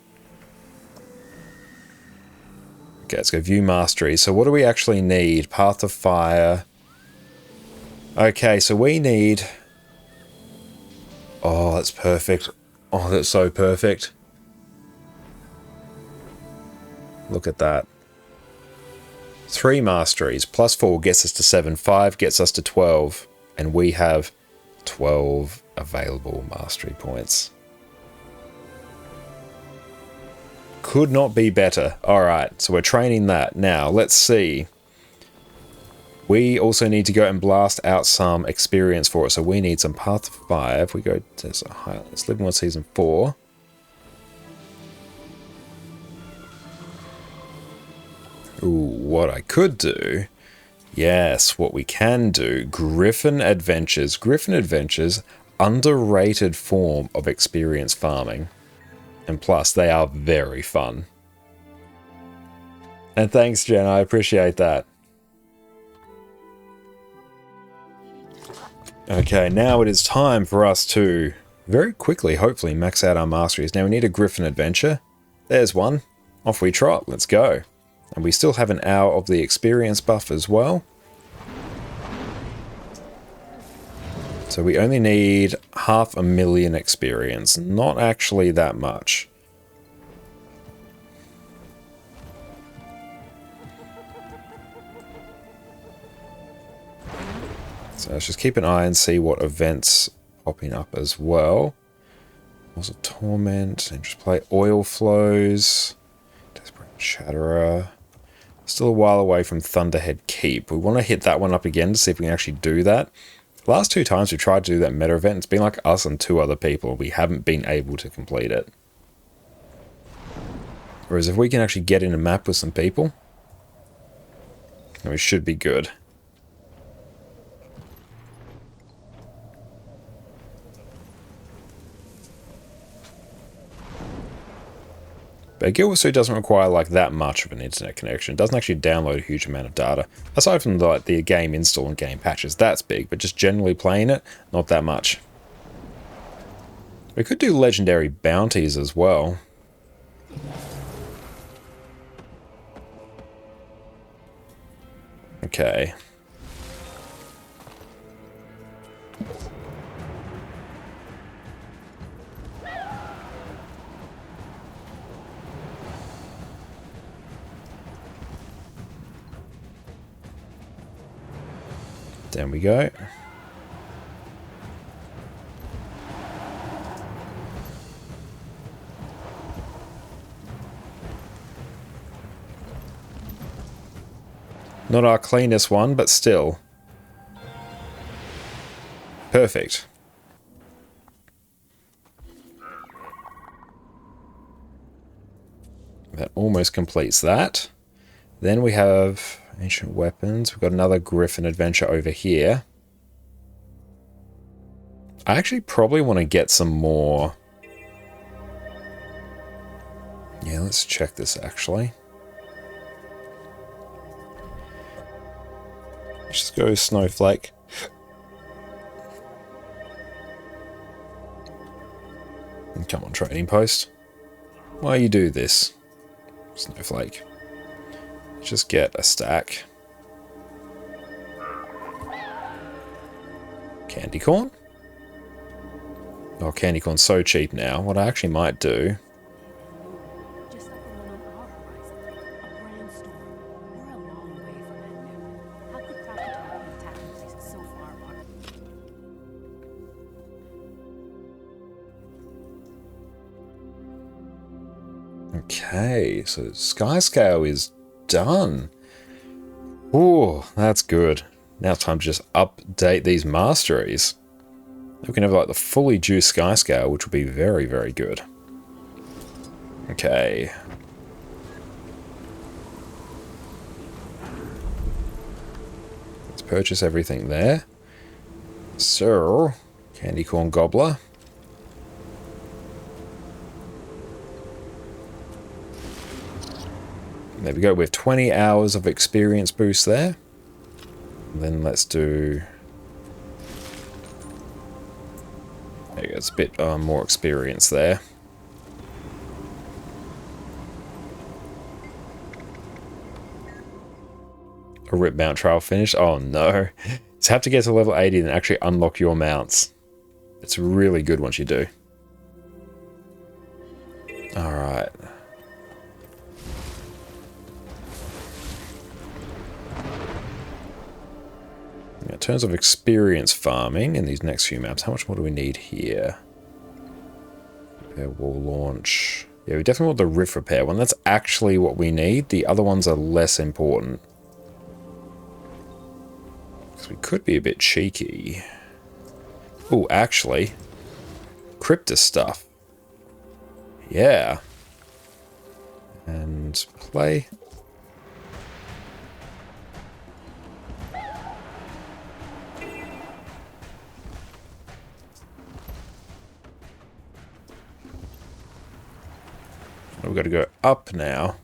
Okay, let's go View Mastery. So what do we actually need? Path of Fire. Okay, so we need... Oh, that's perfect. Oh, that's so perfect. Look at that. 3 masteries, plus 4 gets us to 7, 5 gets us to 12, and we have 12 available mastery points. Could not be better. Alright, so we're training that. Now, let's see. We also need to go and blast out some experience for it, so we need some Path of Fire. If we go to Highlands, Living World Season 4. Ooh, what I could do, yes, what we can do, Griffin Adventures. Griffin Adventures, underrated form of experience farming. And plus, they are very fun. And thanks, Jen, I appreciate that. Okay, now it is time for us to very quickly, hopefully, max out our masteries. Now we need a Griffin Adventure. There's one. Off we trot. Let's go. And we still have an hour of the experience buff as well. So we only need 500,000 experience. Not actually that much. So let's just keep an eye and see what events popping up as well. Walls of Torment, and just play Oil Flows, Desperate Chatterer. Still a while away from Thunderhead Keep. We want to hit that one up again to see if we can actually do that. The last 2 times we tried to do that meta event, it's been like us and 2 other people. We haven't been able to complete it. Whereas if we can actually get in a map with some people, then we should be good. But Guild Wars 2 doesn't require like that much of an internet connection. It doesn't actually download a huge amount of data. Aside from the game install and game patches, that's big, but just generally playing it, not that much. We could do legendary bounties as well. Okay. There we go. Not our cleanest one, but still. Perfect. That almost completes that. Then we have ancient weapons. We've got another Griffin adventure over here. I actually probably want to get some more. Yeah, let's check this actually. Let's just go Snowflake. And come on, trading post. Why you do this? Snowflake. Just get a stack. Candy corn? Oh, candy corn's so cheap now. What I actually might do. Just like the one on our horizon. A brand store. We're a long way from that new. How could Krakatoa be attacking places so far apart? Okay, so Skyscale is done. Oh, that's good. Now it's time to just update these masteries. We can have like the fully juiced Skyscale, which will be very, very good. Okay. Let's purchase everything there. So, candy corn gobbler. There we go, with 20 hours of experience boost there. And then let's do... There you go, it's a bit more experience there. A rip mount trial finished? Oh no. Just have to get to level 80 and actually unlock your mounts. It's really good once you do. Alright. In terms of experience farming in these next few maps, how much more do we need here? Repair wall launch. Yeah, we definitely want the rift repair one. That's actually what we need. The other ones are less important. Because we could be a bit cheeky. Oh, actually. Cryptus stuff. Yeah. And play. We've got to go up now.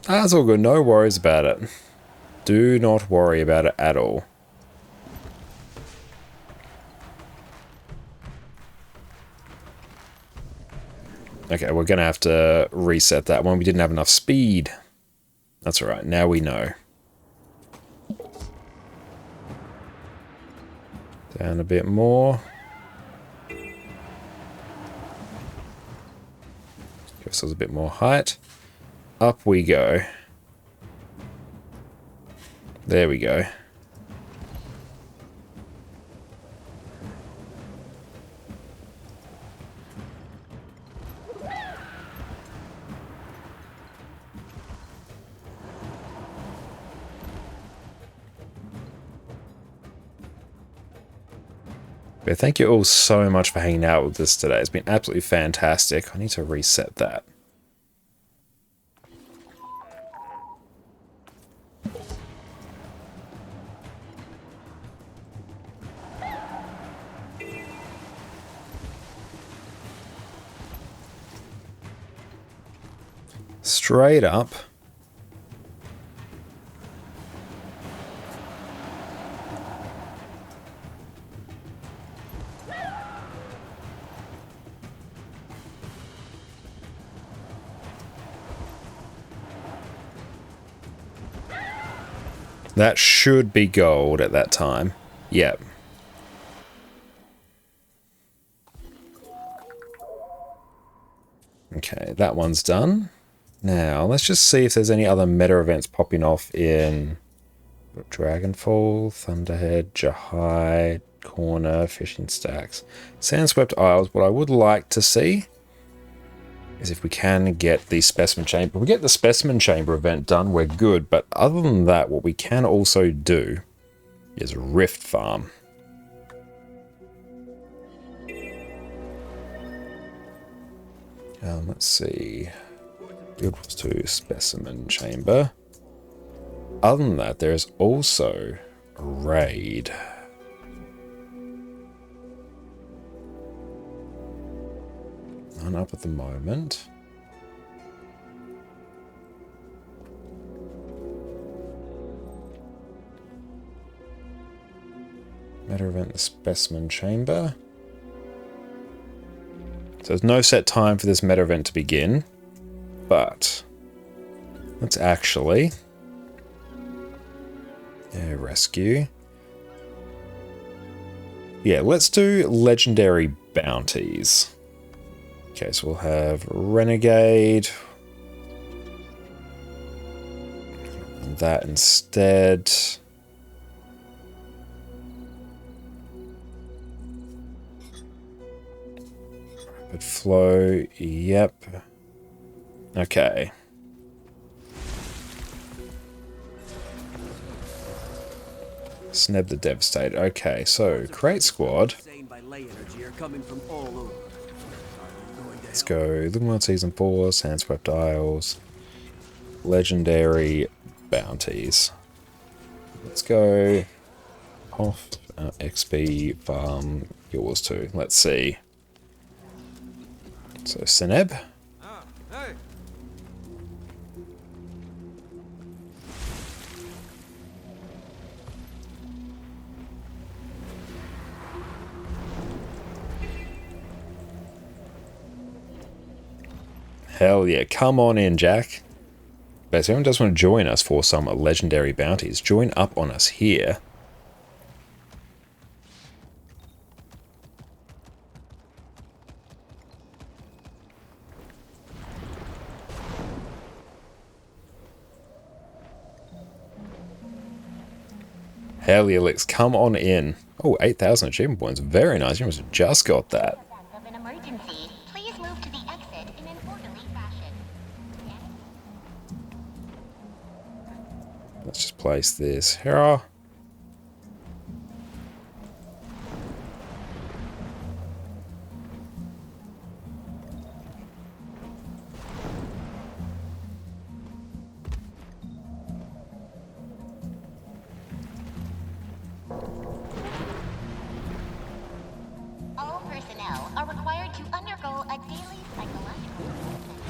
That's all good. No worries about it. Do not worry about it at all. Okay, we're going to have to reset that one. We didn't have enough speed. That's all right. Now we know. Down a bit more. Give ourselves a bit more height. Up we go. There we go. But thank you all so much for hanging out with us today. It's been absolutely fantastic. I need to reset that. Straight up. That should be gold at that time. Yep. Okay, that one's done. Now, let's just see if there's any other meta events popping off in Dragonfall, Thunderhead, Jahai, Corner, Fishing Stacks, Sandswept Isles. What I would like to see is if we can get the specimen chamber. If we get the specimen chamber event done, we're good. But other than that, what we can also do is rift farm. Let's see. Equals to specimen chamber. Other than that, there is also a raid. None up at the moment. Meta event, the specimen chamber. So there's no set time for this meta event to begin, but let's actually rescue. Yeah, let's do legendary bounties. Okay, so we'll have renegade. And that instead. Rapid flow, yep. Okay. Sneb the Devastator. Okay, so create squad. Let's go. Living World Season 4, Sandswept Isles. Legendary bounties. Let's go off XP farm yours too. Let's see. So Seneb. Hell yeah, come on in, Jack. But if anyone does want to join us for some legendary bounties, join up on us here. Hell yeah, Lex, come on in. Oh, 8,000 achievement points. Very nice. You must have just got that. Let's just place this here. All personnel are required to undergo a daily psychological assessment.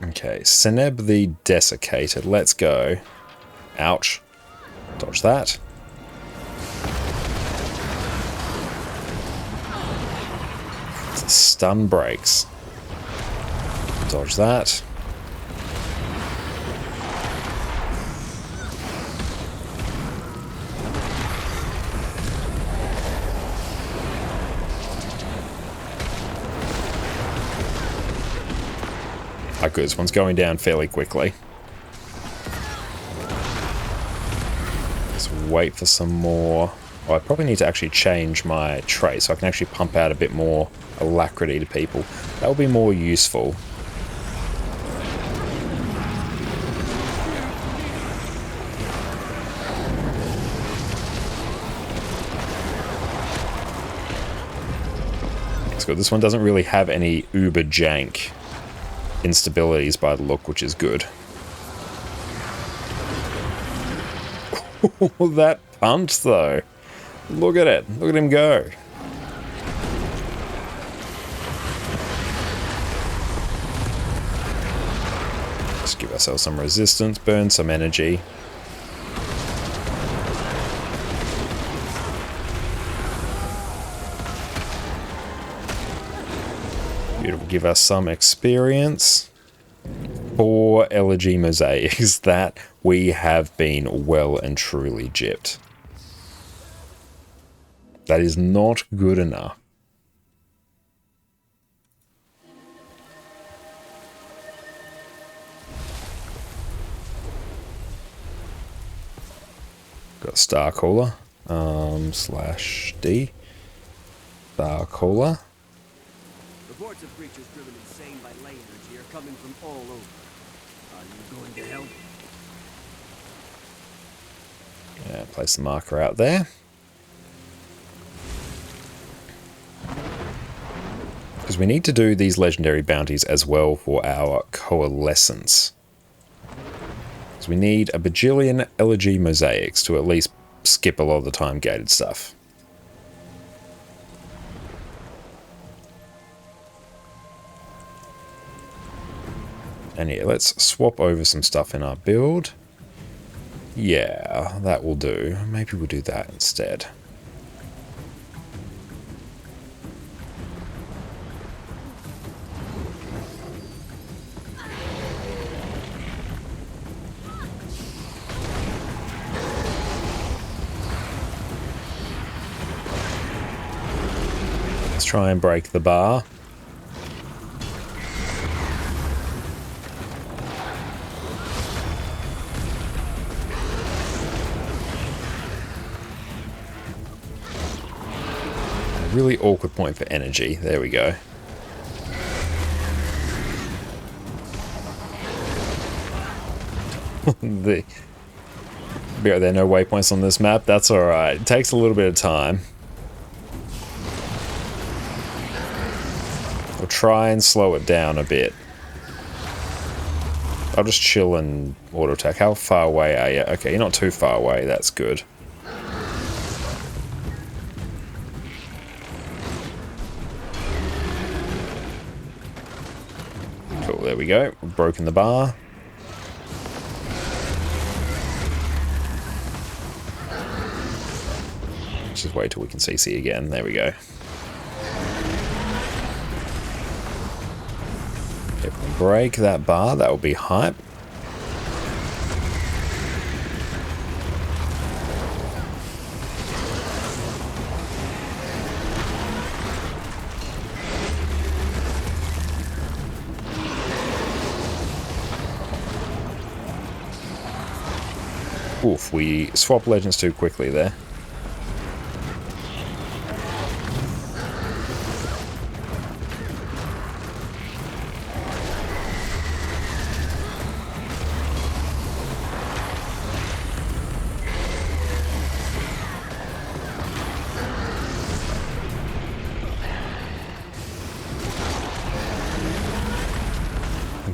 Okay, Seneb the Desiccated. Let's go. Ouch. Dodge that. Stun breaks. Dodge that. Oh, good. This one's going down fairly quickly. Let's wait for some more. Oh, I probably need to actually change my trait so I can actually pump out a bit more alacrity to people. That will be more useful. That's good. This one doesn't really have any uber jank instabilities by the look, which is good. That punch though. Look at it. Look at him go. Just give ourselves some resistance, burn some energy. Beautiful. Give us some experience. 4 elegy mosaics. That we have been well and truly gypped. That is not good enough. Got Starcaller. /D. Star Cola. Reports of creatures driven insane by ley energy are coming from all over. Are you going to help? Yeah, place the marker out there. Because we need to do these legendary bounties as well for our coalescence. Because we need a bajillion elegy mosaics to at least skip a lot of the time gated stuff. And yeah, let's swap over some stuff in our build. Yeah, that will do. Maybe we'll do that instead. Let's try and break the bar. Really awkward point for energy. There we go. Be right there, no waypoints on this map. That's alright. It takes a little bit of time. We'll try and slow it down a bit. I'll just chill and auto attack. How far away are you? Okay, you're not too far away. That's good. Cool, there we go. We've broken the bar. Let's just wait till we can CC again. There we go. If we break that bar, that will be hype. Oof, we swapped legends too quickly there.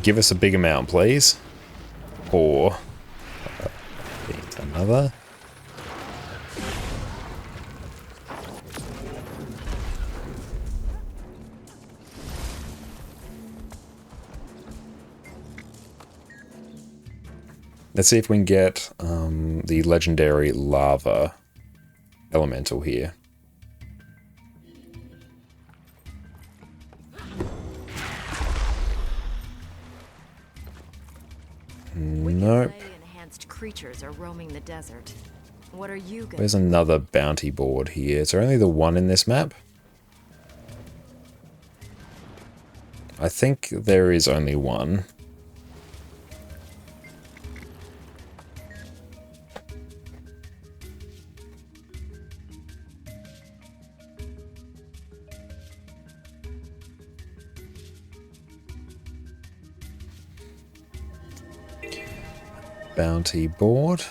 Give us a big amount, please. Or another. Let's see if we can get the legendary lava elemental here. Nope. Enhanced creatures are roaming the desert. What are you going? There's another bounty board here. Is there only the one in this map? I think there is only one. Bounty board.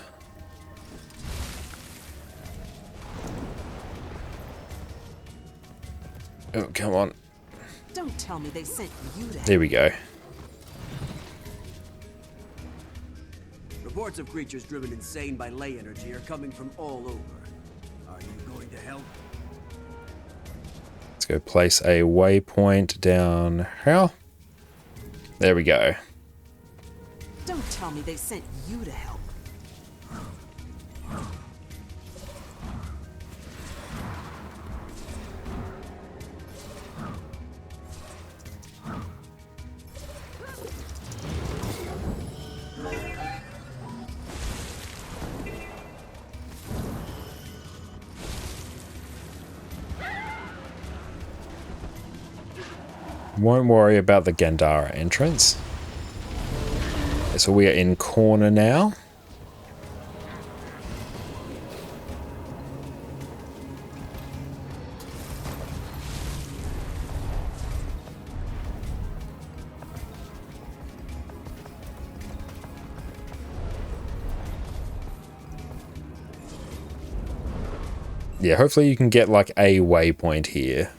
Oh, come on. Don't tell me they sent you to. There we go. Reports of creatures driven insane by ley energy are coming from all over. Are you going to help? Let's go place a waypoint down here. There we go. Don't tell me they sent you to help. Won't worry about the Gandara entrance. So we are in corner now. Yeah, hopefully you can get like a waypoint here.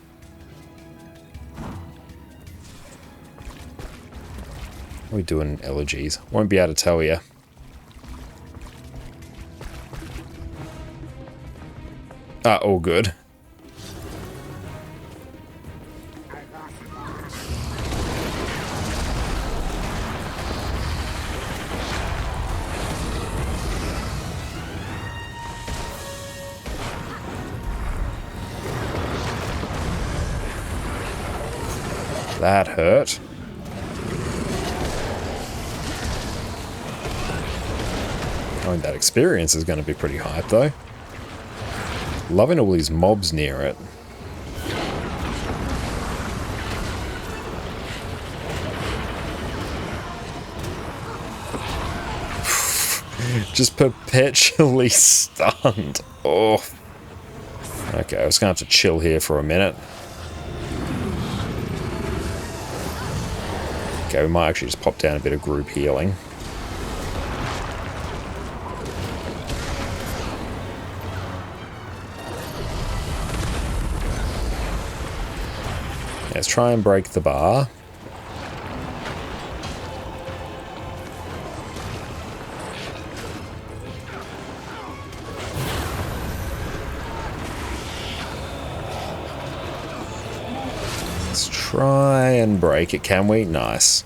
What are we doing, elegies? Won't be able to tell you. Ah, all good. That hurt. I mean, that experience is going to be pretty hype, though. Loving all these mobs near it. Just perpetually stunned. Oh. Okay, I was going to have to chill here for a minute. Okay, we might actually just pop down a bit of group healing. Let's try and break the bar. Let's try and break it, can we? Nice.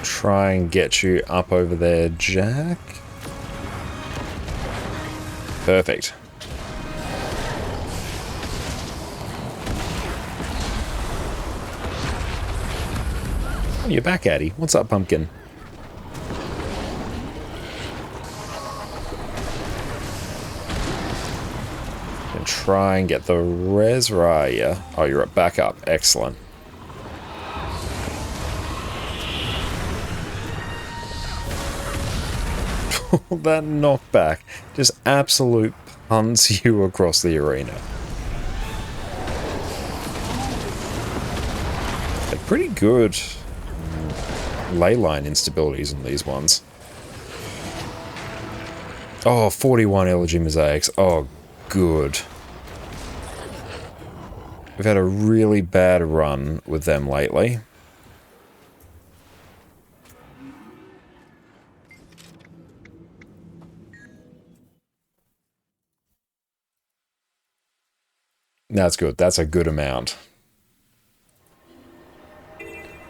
Try and get you up over there, Jack. Perfect. Oh, you're back, Addy. What's up, pumpkin? And try and get the res raya. Oh, you're back up. Excellent. That knockback just absolute punts you across the arena. They're pretty good ley line instabilities in these ones. Oh, 41 Elegy Mosaics. Oh, good. We've had a really bad run with them lately. That's good. That's a good amount.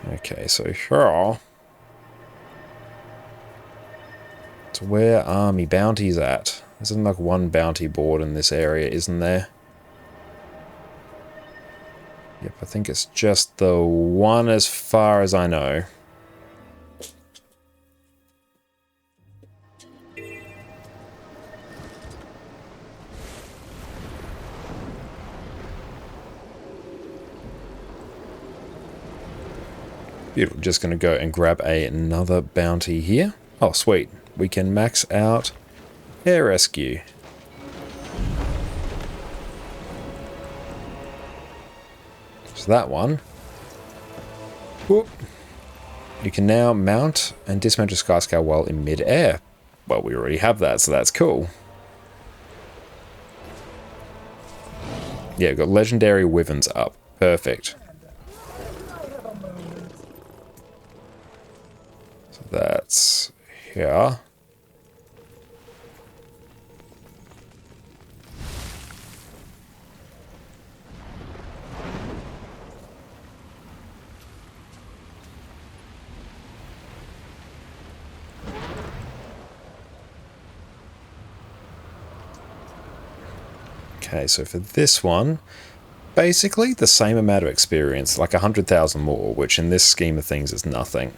Okay, so here. So where are me bounties at? There's like one bounty board in this area, isn't there? Yep, I think it's just the one as far as I know. Beautiful. Just going to go and grab another bounty here. Oh, sweet. We can max out air rescue. So that one. Whoop. You can now mount and dismantle Skyscale while in mid-air. Well, we already have that, so that's cool. Yeah, we've got legendary wyverns up. Perfect. That's here. Okay, so for this one, basically the same amount of experience, like 100,000 more, which in this scheme of things is nothing.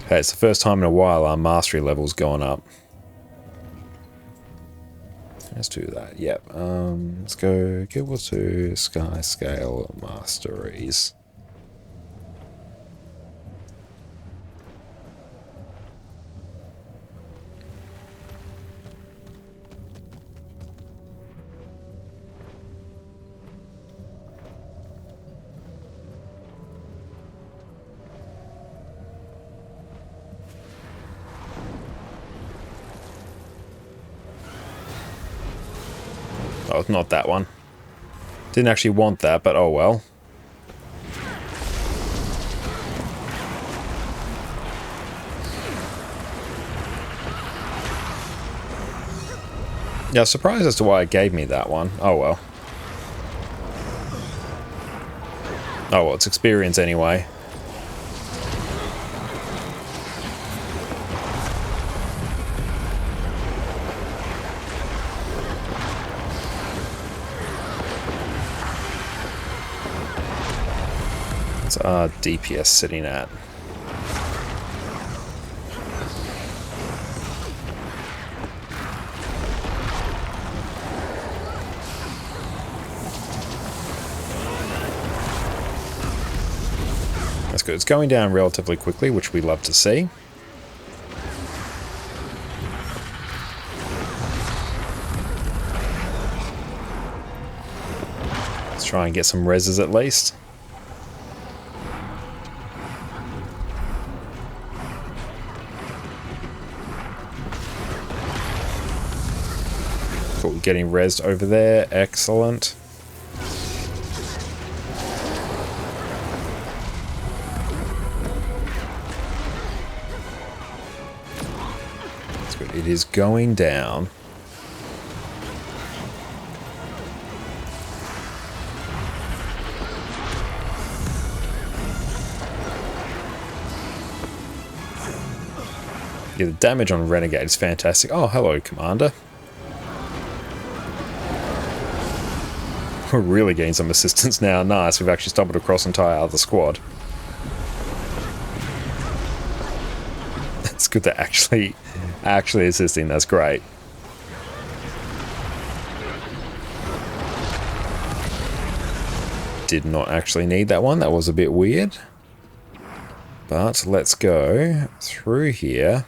Okay, it's the first time in a while our mastery level's gone up. Let's do that. Yep. Let's go Guild 2 Skyscale Masteries. Oh, not that one. Didn't actually want that, but oh well. Yeah, surprised as to why it gave me that one. Oh well. Oh well, it's experience anyway. What's our DPS sitting at? That's good. It's going down relatively quickly, which we love to see. Let's try and get some reses at least. Cool, getting resed over there. Excellent. That's good. It is going down. Yeah, the damage on Renegade is fantastic. Oh, hello, Commander. We're really getting some assistance now. Nice, we've actually stumbled across an entire other squad. That's good. They're actually assisting. That's great. Did not actually need that one. That was a bit weird. But let's go through here.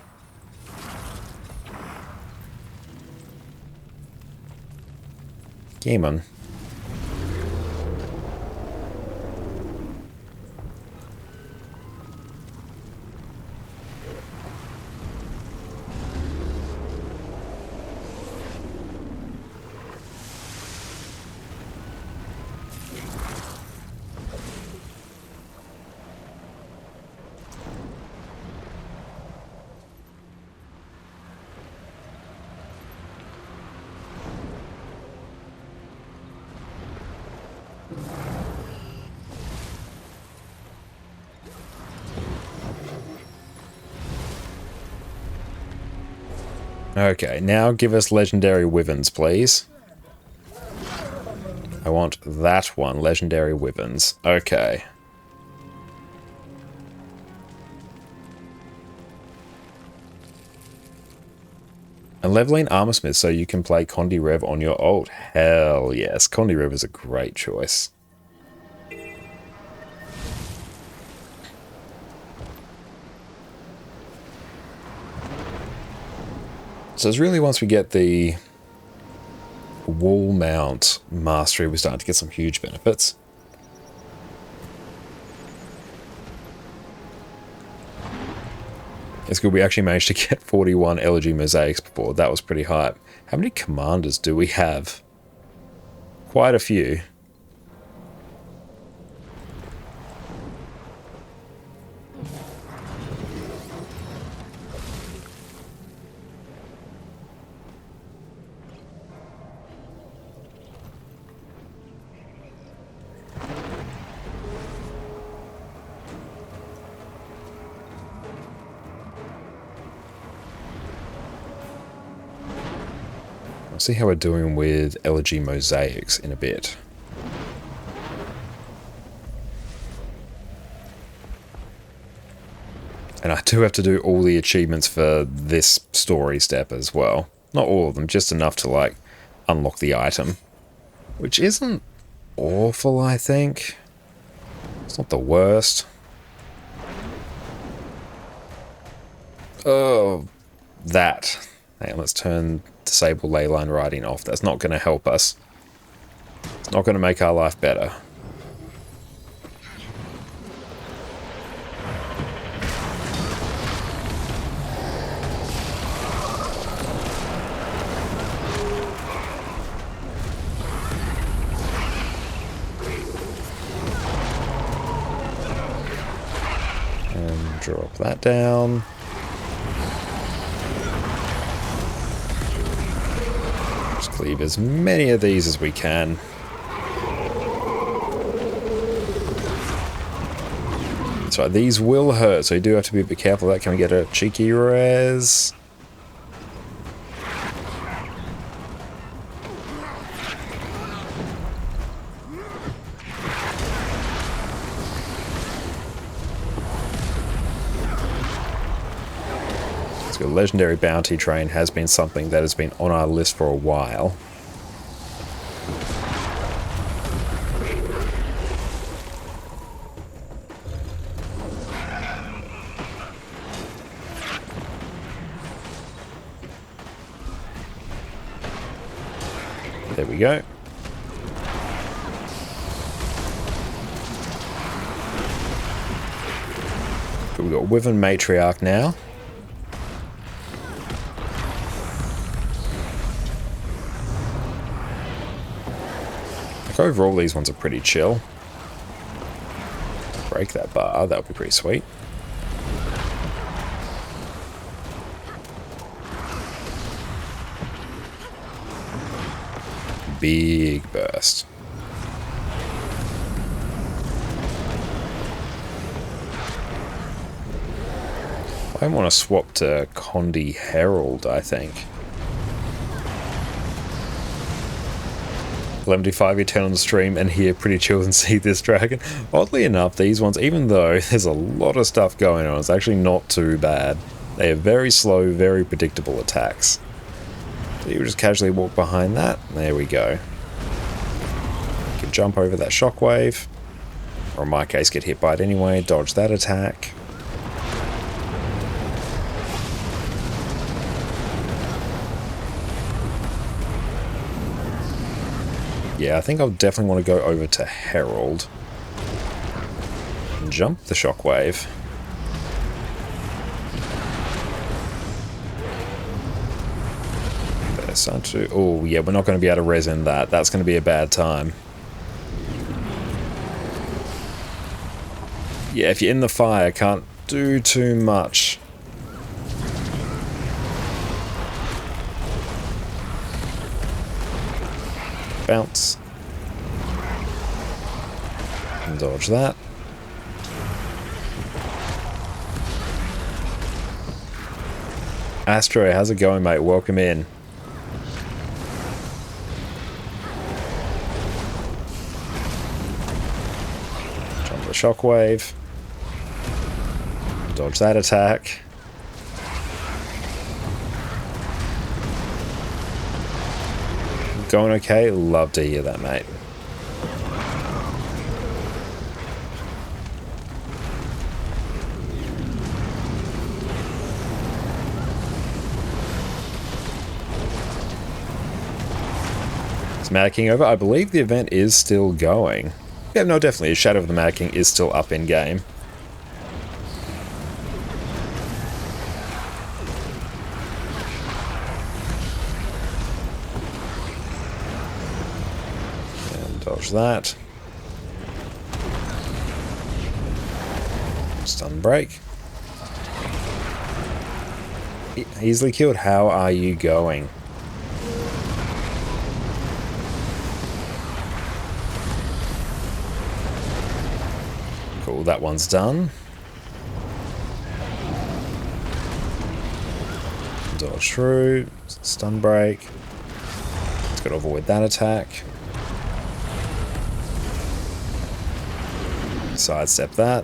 Game on. Okay, now give us legendary wyverns, please. I want that one, legendary wyverns. Okay. And leveling Armorsmith so you can play Condi Rev on your ult. Hell yes, Condi Rev is a great choice. So it's really once we get the wall mount mastery, we're starting to get some huge benefits. It's good we actually managed to get 41 Elegy Mosaics before. That was pretty hype. How many commanders do we have? Quite a few. I'll see how we're doing with Elegy Mosaics in a bit. And I do have to do all the achievements for this story step as well. Not all of them, just enough to like unlock the item. Which isn't awful, I think. It's not the worst. Oh, that. Hang on, let's turn disable leyline riding off. That's not going to help us. It's not going to make our life better. And drop that down. Just cleave as many of these as we can. That's right, these will hurt, so you do have to be a bit careful of that. Can we get a cheeky res? So legendary bounty train has been something that has been on our list for a while. There we go. We've got Wyvern Matriarch now. Like overall, these ones are pretty chill. Break that bar, that would be pretty sweet. Big burst. I want to swap to Condi Herald, I think. 11:55, you turn on the stream and hear pretty chill and see this dragon. Oddly enough, these ones, even though there's a lot of stuff going on, it's actually not too bad. They have very slow, very predictable attacks. So you just casually walk behind that. There we go. You can jump over that shockwave. Or in my case, get hit by it anyway. Dodge that attack. Yeah, I think I'll definitely want to go over to Herald. And jump the shockwave. Oh, yeah, we're not going to be able to res in that. That's going to be a bad time. Yeah, if you're in the fire, can't do too much. Bounce. And dodge that. Astro, how's it going, mate? Welcome in. Shockwave. Dodge that attack. Going okay? Love to hear that, mate. Is Mad King over? I believe the event is still going. Yeah, no, definitely. Shadow of the Mad King is still up in game. And dodge that. Stun break. Easily killed. How are you going? Cool, that one's done. Dodge through, stun break. Just got to avoid that attack. Sidestep that.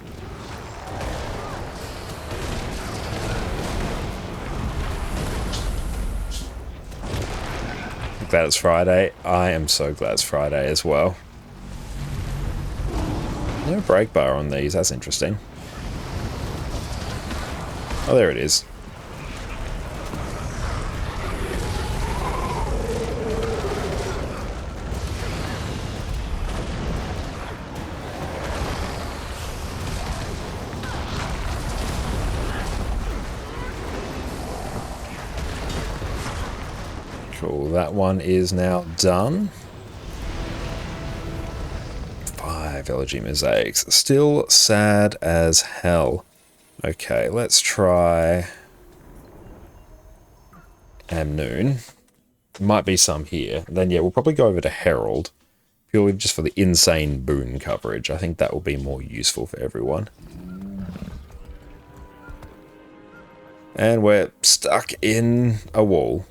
glad it's Friday. I am so glad it's Friday as well. No brake bar on these, that's interesting. Oh, there it is. Cool, that one is now done. 5 elegy mosaics. Still sad as hell. Okay, let's try Amnoon. Might be some here. Then yeah, we'll probably go over to Herald. Purely just for the insane boon coverage. I think that will be more useful for everyone. And we're stuck in a wall.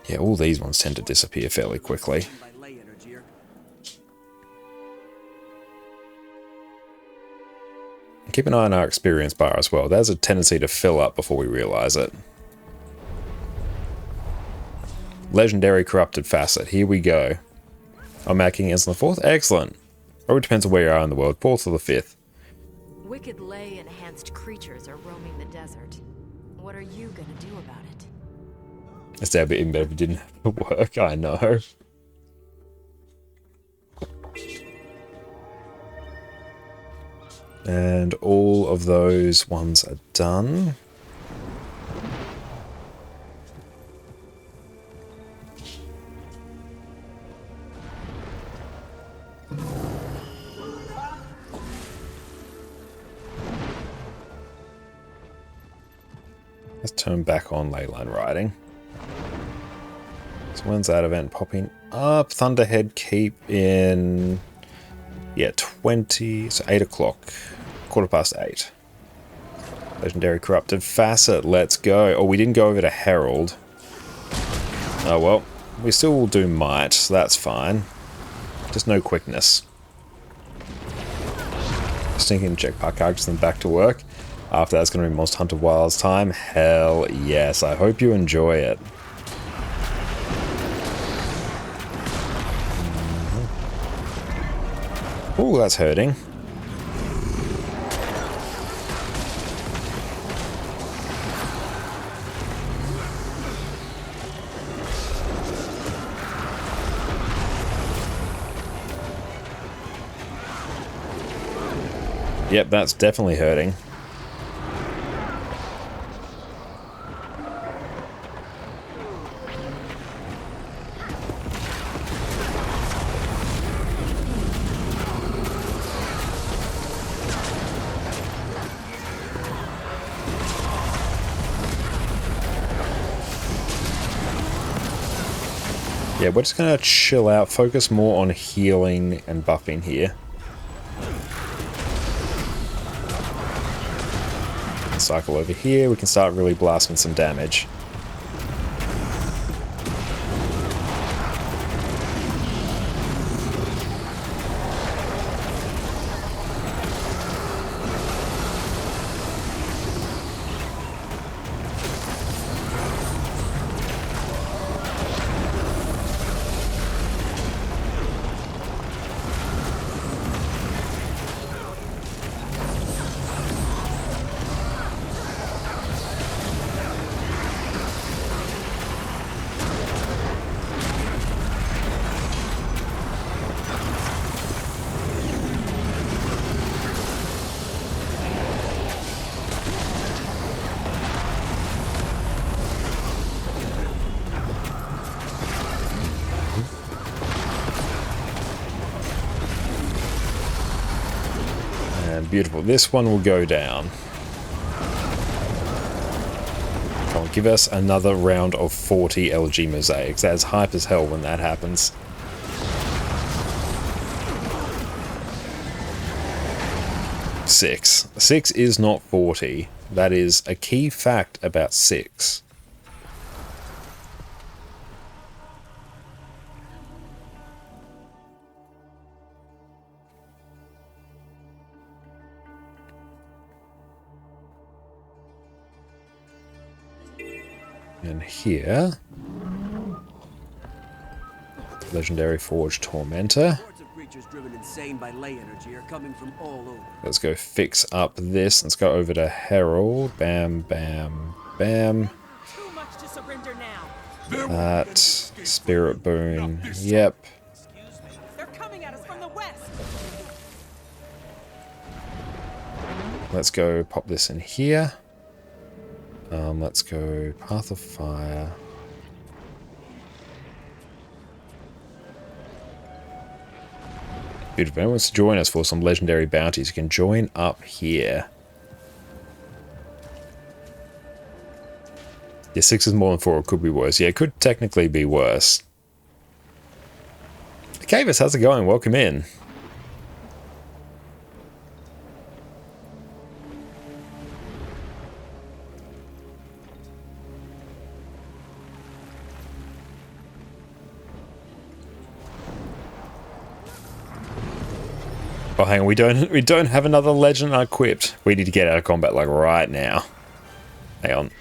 Yeah, all these ones tend to disappear fairly quickly. Keep an eye on our experience bar as well. There's a tendency to fill up before we realize it. Legendary Corrupted Facet. Here we go. I'm marking as on the 4th. Excellent. Or it depends on where you are in the world. 4th or the 5th. Wicked ley-enhanced creatures are roaming the desert. What are you gonna do about it? It's a bit even better if it didn't have to work, I know. And all of those ones are done. Let's turn back on leyline riding. So when's that event popping up? Thunderhead Keep in... yeah, 20... so 8 o'clock. 8:15. Legendary Corrupted Facet, let's go. Oh, we didn't go over to Herald. Oh well, we still will do Might, so that's fine. Just no quickness. Stinking check park arcs and back to work. After that's going to be Monster Hunter Wilds time. Hell yes, I hope you enjoy it. Ooh, that's hurting. Yep, that's definitely hurting. Yeah, we're just going to chill out, focus more on healing and buffing here. Cycle over here, we can start really blasting some damage. Beautiful. This one will go down. Come on, give us another round of 40 LG mosaics. That's hype as hell when that happens. Six. 6 is not 40. That is a key fact about 6. And here, Legendary Forge Tormentor. Reports of creatures driven insane by ley energy are coming from all over. Let's go fix up this. Let's go over to Herald. Bam, bam, bam. Too much to surrender now. That. Spirit Boon. Yep. They're coming at us from the west. Let's go pop this in here. Let's go Path of Fire. If anyone wants to join us for some legendary bounties, you can join up here. Yeah, 6 is more than 4. It could be worse. Yeah, it could technically be worse. Cavis, how's it going? Welcome in. Oh, hang on, we don't have another legend equipped. We need to get out of combat like right now. Hang on.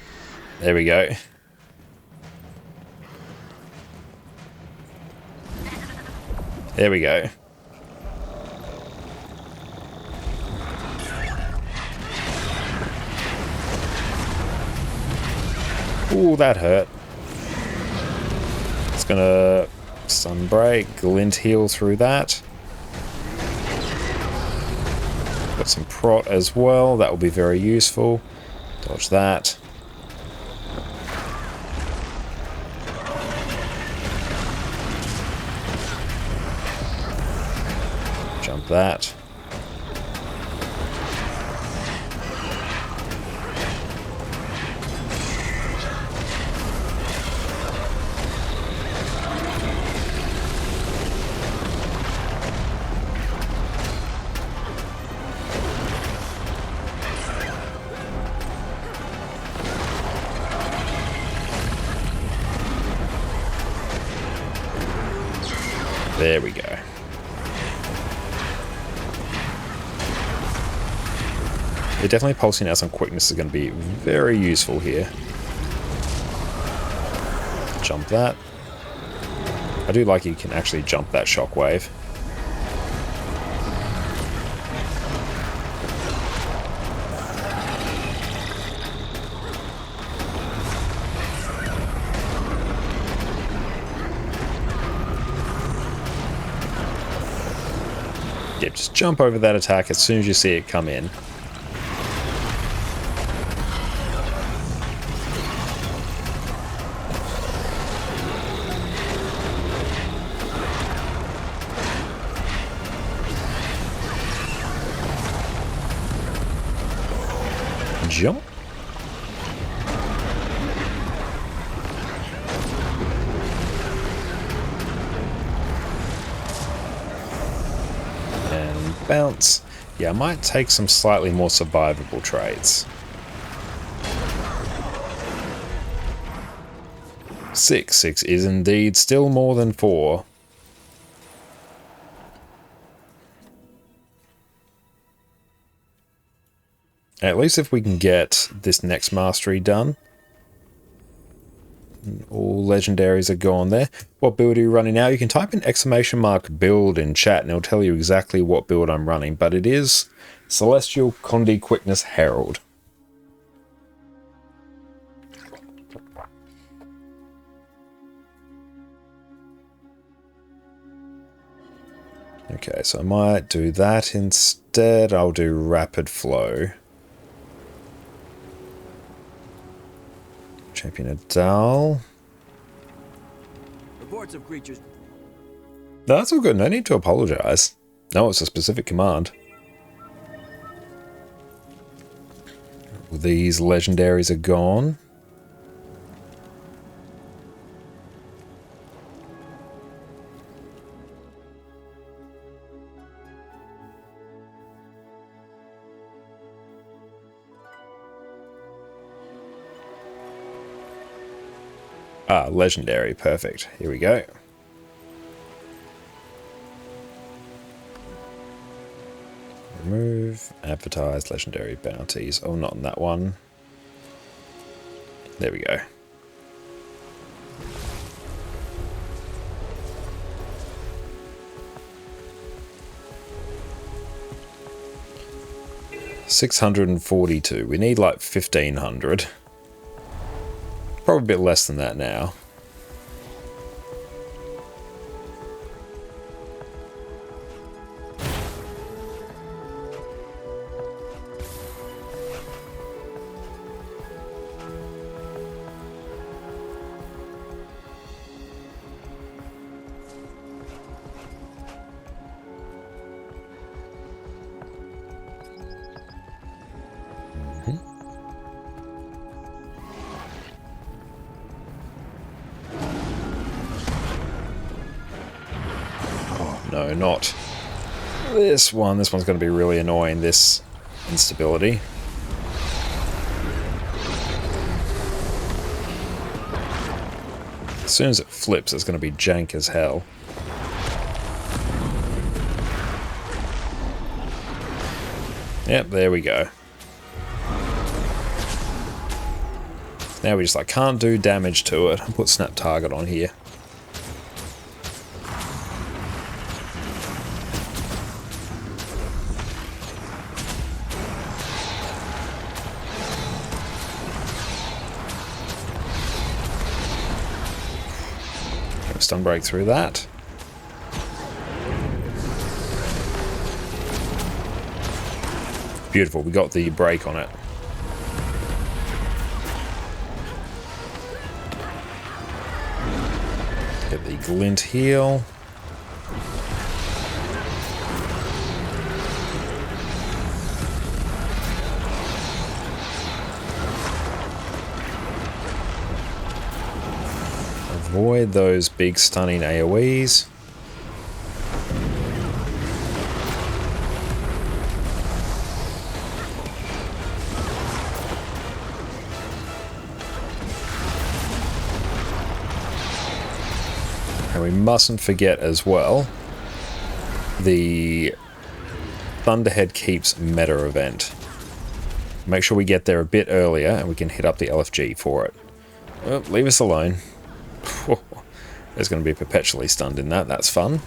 There we go. There we go. Ooh, that hurt. It's gonna Sunbreak, Glint heal through that. Got some prot as well, that will be very useful. Dodge that. Jump that. There we go. Yeah, definitely pulsing out some quickness is going to be very useful here. Jump that. I do like you can actually jump that shockwave. Yeah, just jump over that attack as soon as you see it come in. Jump. Bounce. Yeah, I might take some slightly more survivable traits. 6 is indeed still more than 4. At least if we can get this next mastery done. All legendaries are gone there. What build are you running now? You can type in !build in chat and it'll tell you exactly what build I'm running, but it is Celestial Condi Quickness Herald. Okay, so I might do that instead. I'll do Rapid Flow. Champion Adal. Reports of creatures. No, that's all good. No need to apologize. No, it's a specific command. These legendaries are gone. Ah, legendary. Perfect. Here we go. Remove, advertise legendary bounties. Oh, not on that one. There we go. 642. We need like 1,500. Probably a bit less than that now. No, not this one. This one's going to be really annoying, this instability. As soon as it flips, it's going to be jank as hell. Yep, there we go. Now we just like can't do damage to it. I'll put snap target on here. Stun break through that. Beautiful, we got the break on it. Get the glint heal. Avoid those big stunning AoEs. And we mustn't forget as well the Thunderhead Keeps meta event. Make sure we get there a bit earlier and we can hit up the LFG for it. Well, leave us alone. There's going to be perpetually stunned in that. That's fun.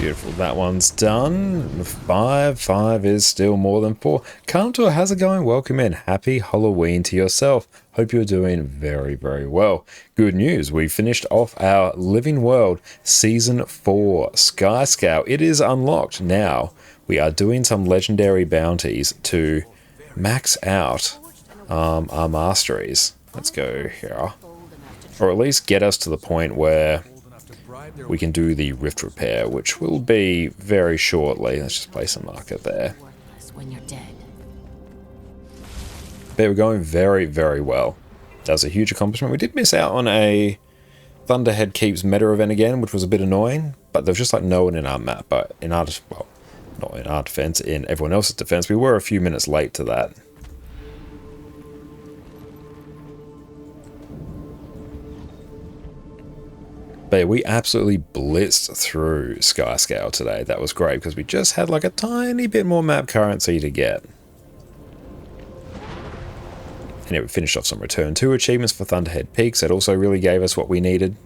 Beautiful, that one's done. 5 is still more than 4. Kantor, how's it going? Welcome in. Happy Halloween to yourself. Hope you're doing very, very well. Good news, we finished off our Living World Season 4 Skyscale. It is unlocked now. We are doing some legendary bounties to max out our masteries. Let's go here. Or at least get us to the point where we can do the rift repair, which will be very shortly. Let's just place a marker there. But we're going very, very well. That was a huge accomplishment. We did miss out on a Thunderhead Keeps meta event again, which was a bit annoying, but there was just like no one in our map. But in our, well, not in our defense, in everyone else's defense, we were a few minutes late to that. But we absolutely blitzed through Skyscale today. That was great because we just had like a tiny bit more map currency to get. And yeah, we finished off some Return 2 achievements for Thunderhead Peaks. That also really gave us what we needed.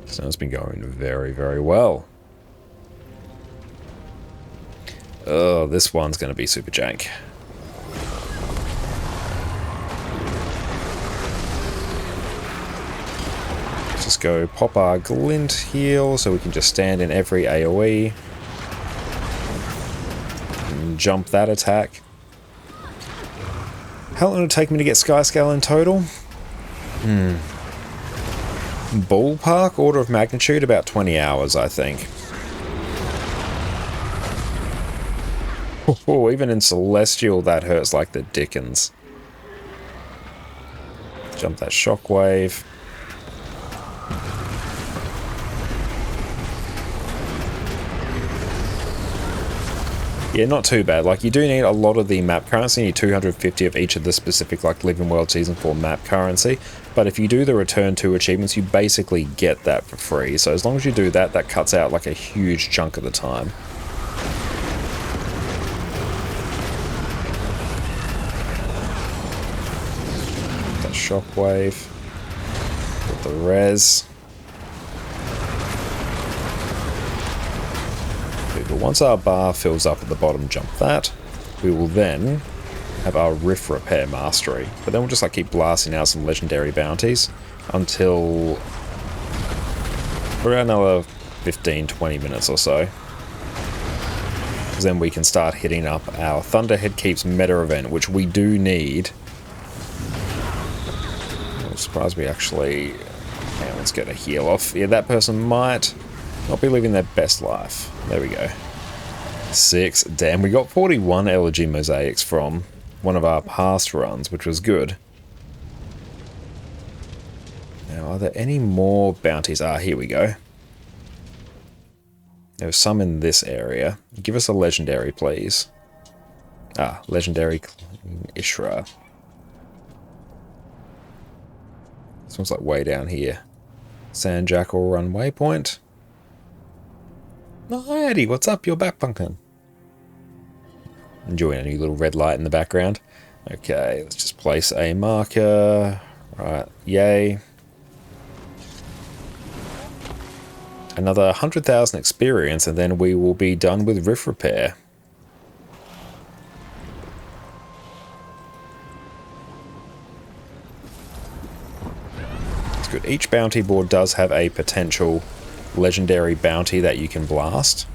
So it's been going very, very well. Oh, this one's going to be super jank. Let's just go pop our glint heal so we can just stand in every AoE. And jump that attack. How long did it take me to get Skyscale in total? Ballpark, order of magnitude, about 20 hours, I think. Oh, even in Celestial, that hurts like the dickens. Jump that shockwave. Yeah, not too bad. Like, you do need a lot of the map currency. You need 250 of each of the specific, like, Living World Season 4 map currency. But if you do the Return to achievements, you basically get that for free. So as long as you do that, that cuts out, like, a huge chunk of the time. That shockwave. With the res. But once our bar fills up at the bottom, jump that. We will then have our riff repair mastery. But then we'll just like keep blasting out some legendary bounties until around another 15-20 minutes or so. Then we can start hitting up our Thunderhead Keeps meta event, which we do need. I'm surprised we actually... Yeah, let's get a heal off. Yeah, that person might not be living their best life. There we go. 6. Damn, we got 41 elegy mosaics from one of our past runs, which was good. Now, are there any more bounties? Ah, here we go. There's some in this area. Give us a legendary, please. Ah, legendary Ishra. This one's like way down here. Sand Jackal Run Waypoint. Oh, Eddie, what's up? You're back, Pumpkin. Enjoying a new little red light in the background. Okay, let's just place a marker. Right, yay. Another 100,000 experience, and then we will be done with riff repair. It's good. Each bounty board does have a potential legendary bounty that you can blast.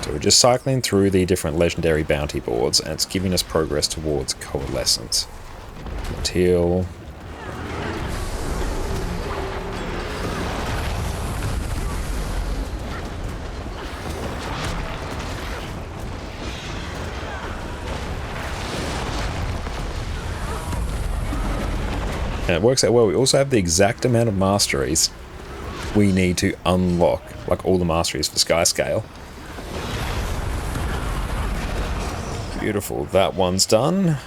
So we're just cycling through the different legendary bounty boards, and it's giving us progress towards Coalescence. Teal. And it works out well. We also have the exact amount of masteries we need to unlock, like all the masteries for Skyscale. Beautiful. That one's done.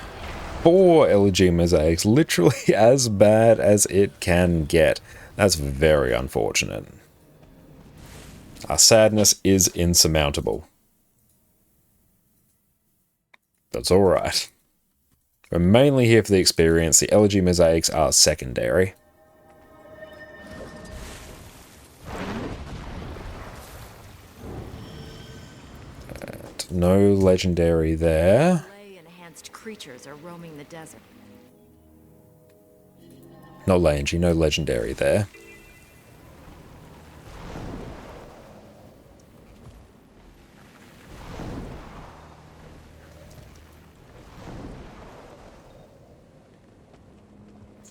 4 elegy mosaics. Literally as bad as it can get. That's very unfortunate. Our sadness is insurmountable. That's alright. We're mainly here for the experience. The elegy mosaics are secondary. And no legendary there. Enhanced creatures are roaming the desert. Not Langy, no legendary there.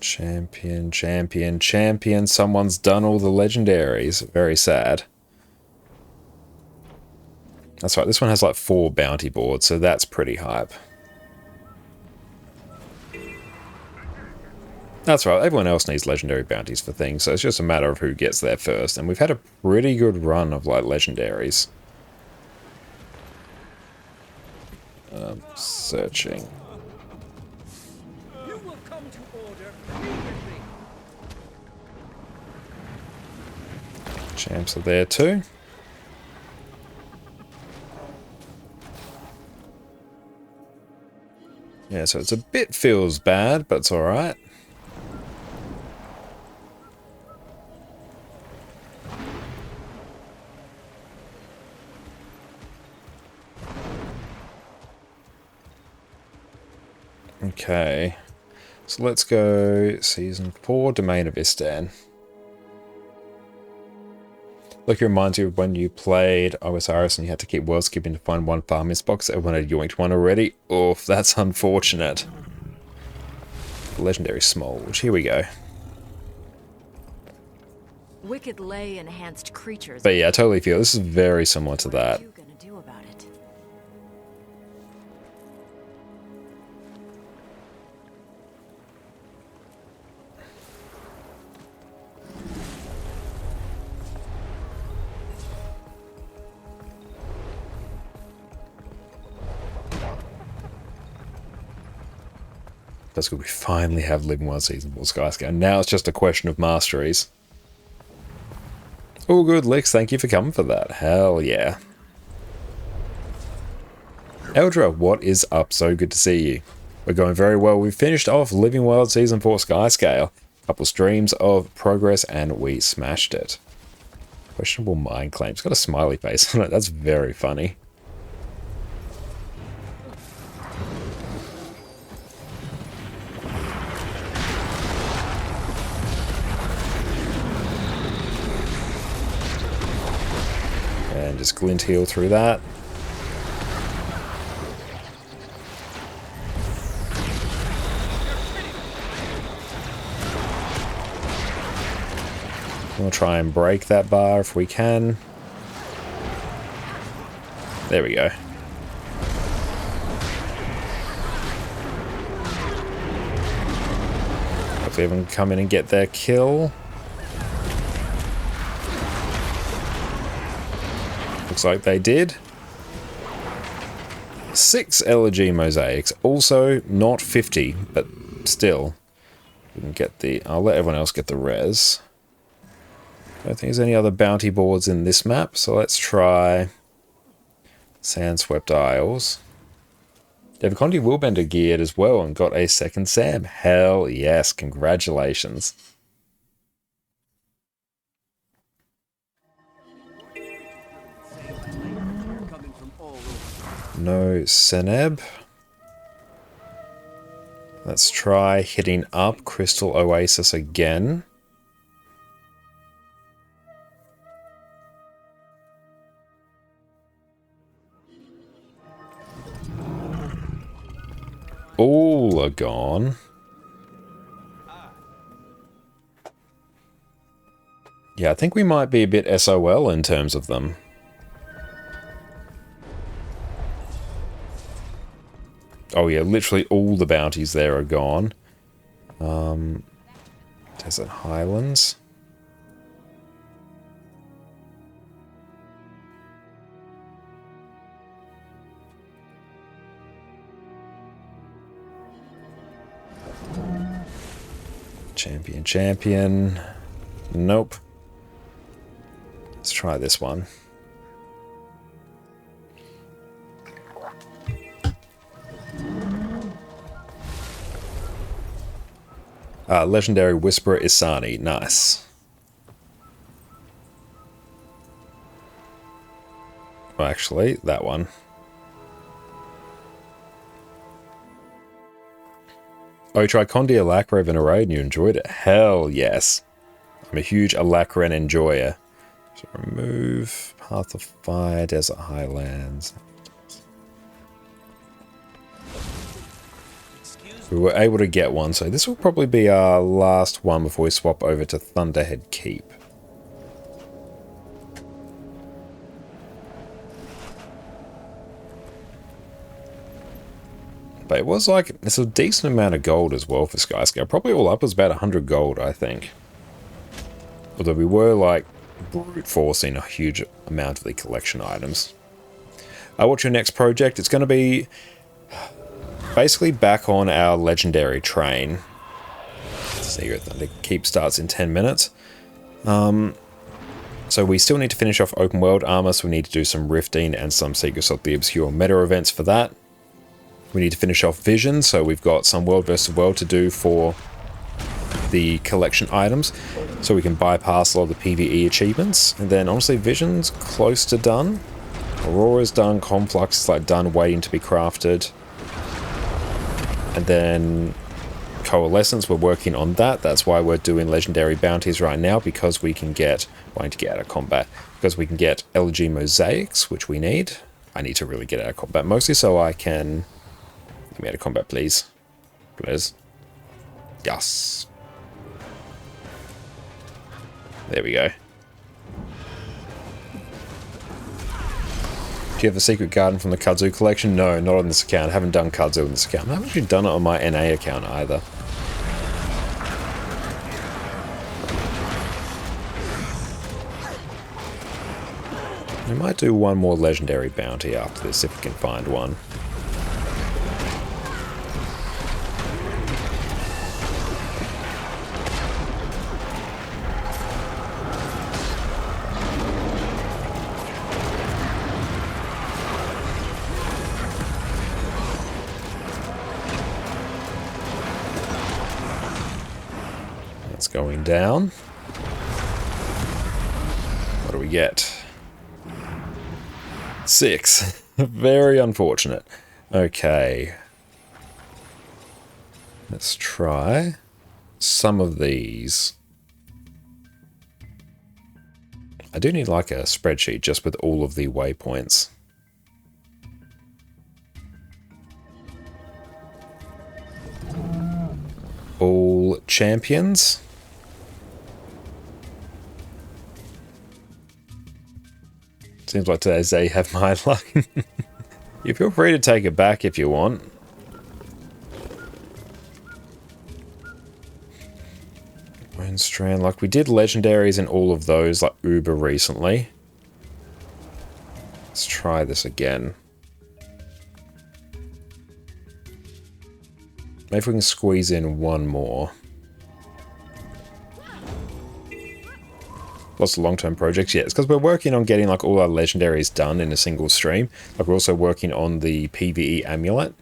Champion, champion, champion. Someone's done all the legendaries. Very sad. That's right, this one has like 4 bounty boards, so that's pretty hype. That's right, everyone else needs legendary bounties for things, so it's just a matter of who gets there first. And we've had a pretty good run of like legendaries. Searching. Champs are there too. Yeah, so it's a bit feels bad, but it's alright. Okay. So let's go Season 4, Domain of Istan. Look, it reminds you of when you played Osiris and you had to keep world skipping to find one farm box. Everyone had yoinked one already. Oof, that's unfortunate. Legendary Smolge, here we go. Wicked lay enhanced creatures. But yeah, I totally feel this is very similar to that. What are you gonna do about it? That's good. We finally have Living World Season 4 Skyscale. Now it's just a question of masteries. All good, Lex. Thank you for coming for that. Hell yeah. Eldra, what is up? So good to see you. We're going very well. We've finished off Living World Season 4 Skyscale. A couple streams of progress and we smashed it. Questionable mind claim. It's got a smiley face on it. That's very funny. And just glint heal through that. We'll try and break that bar if we can. There we go. Hopefully everyone can come in and get their kill. Looks like they did. 6 elegy mosaics. Also not 50, but still. We can get the... I'll let everyone else get the res. I don't think there's any other bounty boards in this map, so let's try Sandswept Isles. Devaconti Willbender geared as well and got a second Sam. Hell yes, congratulations. No Seneb. Let's try hitting up Crystal Oasis again. All are gone. Yeah, I think we might be a bit SOL in terms of them. Oh yeah, literally all the bounties there are gone. Desert Highlands. Champion. Nope. Let's try this one. Legendary Whisperer Isani. Nice. Well, actually, that one. Oh, you tried Condi Alacra in a raid and you enjoyed it? Hell yes. I'm a huge Alacran enjoyer. So remove Path of Fire, Desert Highlands. We were able to get one, so this will probably be our last one before we swap over to Thunderhead Keep. But it was like, it's a decent amount of gold as well for Skyscale. Probably all up was about 100 gold, I think. Although we were like brute forcing a huge amount of the collection items. What's your next project? It's going to be basically back on our legendary train. Secret Thunder Keep starts in 10 minutes. So we still need to finish off open world armor, so we need to do some rifting and some Secrets of the Obscure meta events for that. We need to finish off Vision, so we've got some World vs. World to do for the collection items, so we can bypass a lot of the PvE achievements. And then honestly, Vision's close to done. Aurora's done, Conflux is like done, waiting to be crafted. And then Coalescence, we're working on that. That's why we're doing legendary bounties right now, because we can get, wanting to get out of combat, because we can get LG Mosaics, which we need. I need to really get out of combat, mostly so I can... Get me out of combat, please. Please. Yes. There we go. Do you have a secret garden from the Kudzu collection? No, not on this account. I haven't done Kudzu on this account. I haven't actually done it on my NA account either. We might do one more legendary bounty after this if we can find one. That's going down. What do we get? 6. Very unfortunate. Okay. Let's try some of these. I do need like a spreadsheet just with all of the waypoints. All champions. Seems like today's day you have my luck. You feel free to take it back if you want. Strand, like we did legendaries in all of those, like Uber recently. Let's try this again. Maybe we can squeeze in one more. Lots of long-term projects. Yeah, it's because we're working on getting like all our legendaries done in a single stream. Like we're also working on the PvE amulet.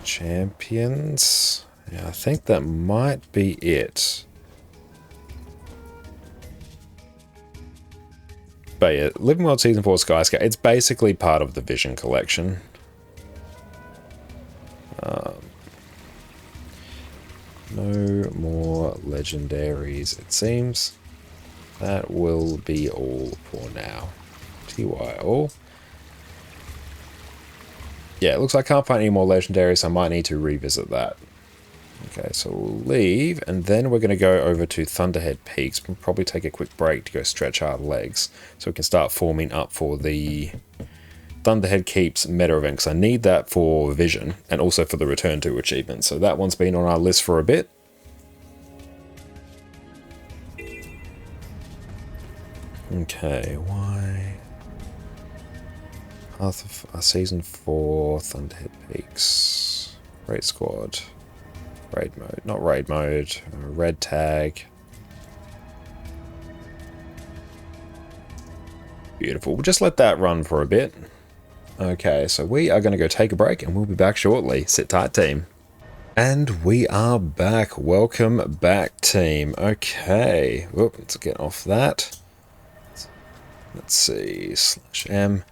Champions. Yeah, I think that might be it. But yeah, Living World Season 4 Skyscale, it's basically part of the Vision collection. No more legendaries, it seems. That will be all for now. TY all. Yeah, it looks like I can't find any more legendaries, so I might need to revisit that. Okay, so we'll leave, and then we're going to go over to Thunderhead Peaks. We'll probably take a quick break to go stretch our legs, so we can start forming up for the Thunderhead Keeps meta event, because I need that for Vision, and also for the Return to achievement. So that one's been on our list for a bit. Okay, why? Path of Season 4, Thunderhead Peaks, Raid Squad, Raid Mode, not Raid Mode, Red Tag. Beautiful, we'll just let that run for a bit. Okay, so we are going to go take a break and we'll be back shortly. Sit tight, team. And we are back. Welcome back, team. Okay, whoop, let's get off that. Let's see, /M.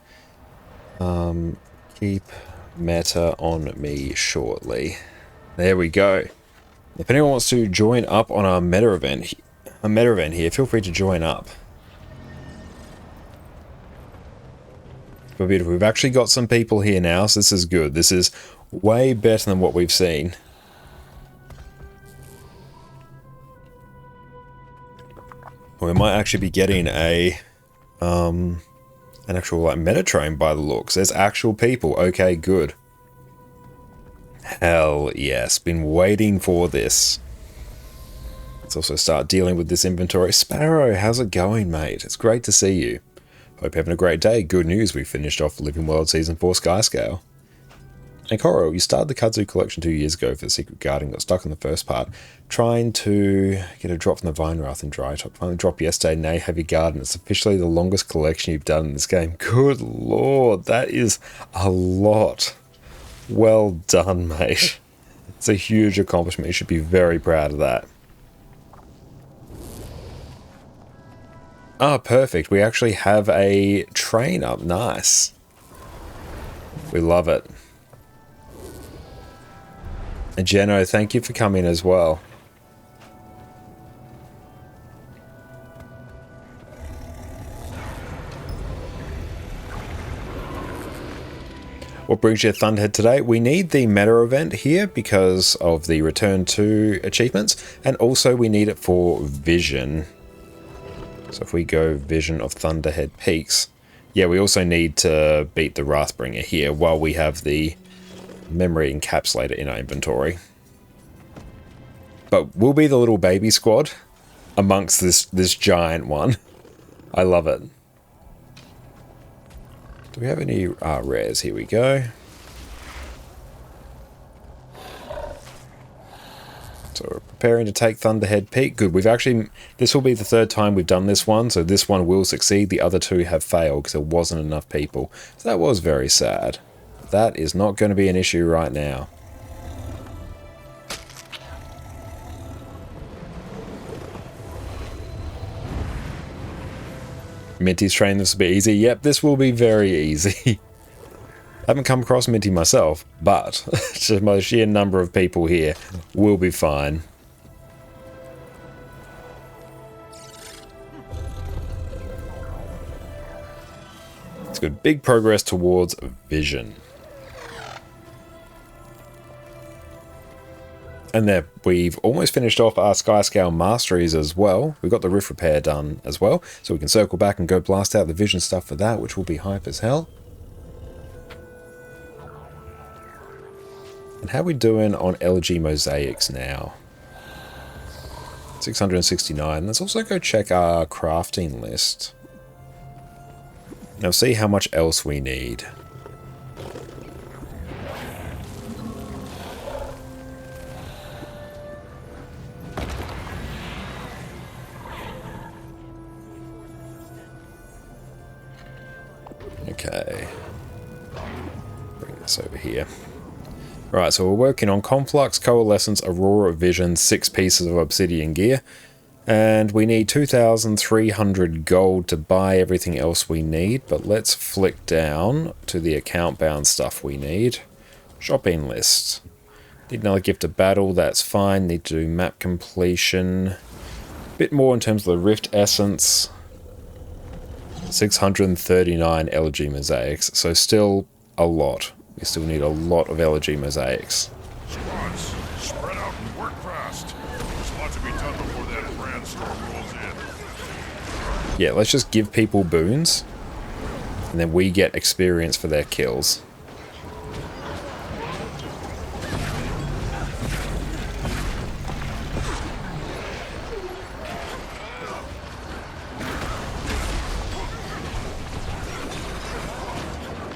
Keep meta on me shortly. There we go. If anyone wants to join up on our meta event here, feel free to join up. But beautiful. We've actually got some people here now, so this is good. This is way better than what we've seen. We might actually be getting an actual like meta train by the looks. There's actual people. Okay, good. Hell yes. Been waiting for this. Let's also start dealing with this inventory. Sparrow, how's it going, mate? It's great to see you. Hope you're having a great day. Good news, we finished off Living World Season 4 Skyscale. And Koro, you started the Kudzu collection 2 years ago for the Secret Garden, got stuck on the first part, trying to get a drop from the Vine Wrath and Dry Top. Finally dropped yesterday, now you have your garden. It's officially the longest collection you've done in this game. Good lord, that is a lot. Well done, mate. It's a huge accomplishment. You should be very proud of that. Ah, perfect. We actually have a train up. Nice. We love it. And Jeno, thank you for coming as well. What brings you to Thunderhead today? We need the meta event here because of the Return to achievements, and also we need it for Vision. So if we go Vision of Thunderhead Peaks, yeah, we also need to beat the Wrathbringer here while we have the memory encapsulator in our inventory. But we'll be the little baby squad amongst this giant one. I love it. Do we have any rares? Here we go. So we're preparing to take Thunderhead Peak. Good. We've actually, this will be the third time we've done this one, so this one will succeed. The other two have failed because there wasn't enough people. So that was very sad. that is not going to be an issue right now. Minty's trained this will be easy. Yep, this will be very easy. I haven't come across Minty myself, but just by the sheer number of people here, we'll be fine. It's good. Big progress towards vision. And there, we've almost finished off our Skyscale masteries as well. We've got the roof repair done as well, so we can circle back and go blast out the vision stuff for that, which will be hype as hell. And how are we doing on LG mosaics now? 669. Let's also go check our crafting list. Now see how much else we need. Okay. Bring this over here. Right, so we're working on Conflux, Coalescence, Aurora Vision, 6 pieces of obsidian gear. And we need 2,300 gold to buy everything else we need. But let's flick down to the account-bound stuff we need. Shopping list. Need another gift of battle, that's fine. Need to do map completion. Bit more in terms of the Rift Essence. 639 elegy mosaics, so still a lot. We still need a lot of elegy mosaics. Squads, spread out and work fast. There's a lot to be done before that brand storm rolls in. Yeah, let's just give people boons, and then we get experience for their kills.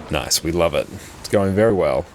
Nice, we love it. It's going very well.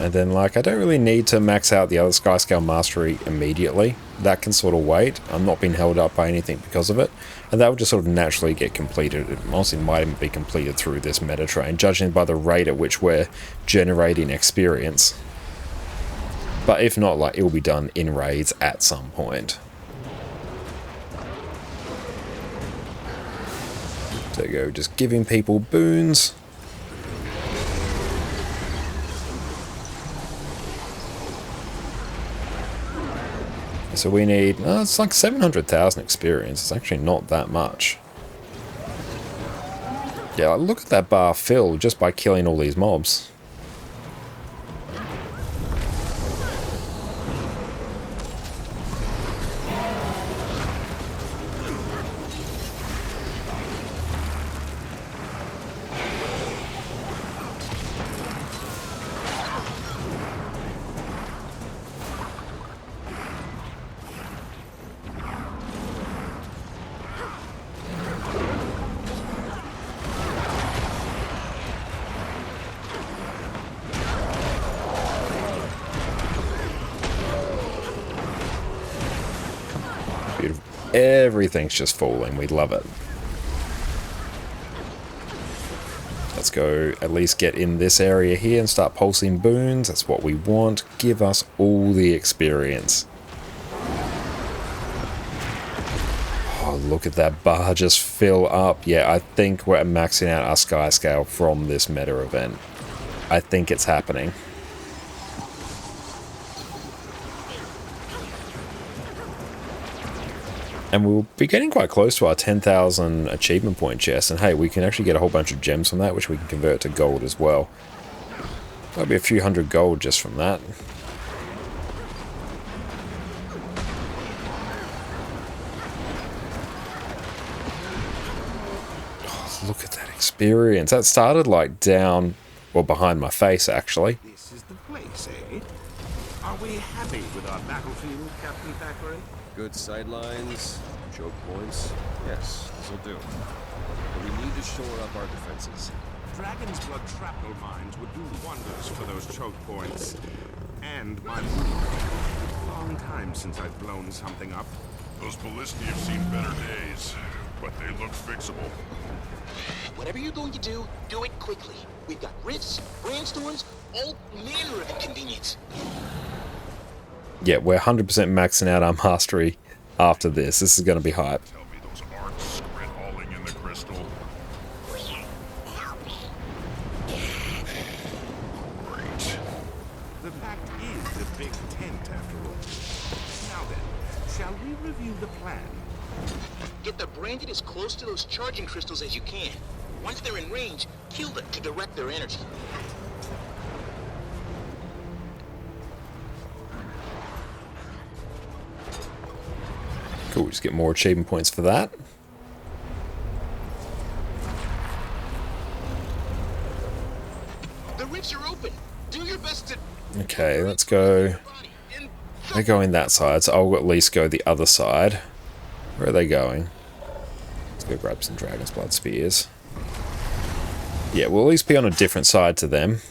And then, like, I don't really need to max out the other Skyscale Mastery immediately. That can sort of wait. I'm not being held up by anything because of it. And that will just sort of naturally get completed. It honestly might even be completed through this meta train, judging by the rate at which we're generating experience. But if not, like, it will be done in raids at some point. There you go, just giving people boons. So we need, it's like 700,000 experience. It's actually not that much. Yeah, like, look at that bar fill just by killing all these mobs. Everything's just falling. We love it. Let's go at least get in this area here and start pulsing boons. That's what we want. Give us all the experience. Oh, look at that bar just fill up. Yeah, I think we're maxing out our Skyscale from this meta event. I think it's happening. And we'll be getting quite close to our 10,000 achievement point chest. And hey, we can actually get a whole bunch of gems from that, which we can convert to gold as well. That'll be a few hundred gold just from that. Oh, look at that experience. That started like down, well, behind my face actually. This is the place, eh? Are we happy with our battlefield, Captain Thackeray? Good sightlines, choke points. Yes, this'll do. But we need to shore up our defenses. Dragon's blood shrapnel mines would do wonders for those choke points. And my mood. Long time since I've blown something up. Those ballistae have seen better days, but they look fixable. Whatever you're going to do, do it quickly. We've got rifts, brandstorms, all manner of inconvenience. Yeah, we're 100% maxing out our mastery after this. This is going to be hype. Tell me those aren't squid hauling in the crystal. Great. The pact is a big tent, after all. Now then, shall we review the plan? Get the branded as close to those charging crystals as you can. Once they're in range, kill them to direct their energy. Cool, just get more achievement points for that. The rifts are open. Do your best to... Okay, let's go. They're going that side, so I'll at least go the other side. Where are they going? Let's go grab some Dragon's Blood Spears. Yeah, we'll at least be on a different side to them.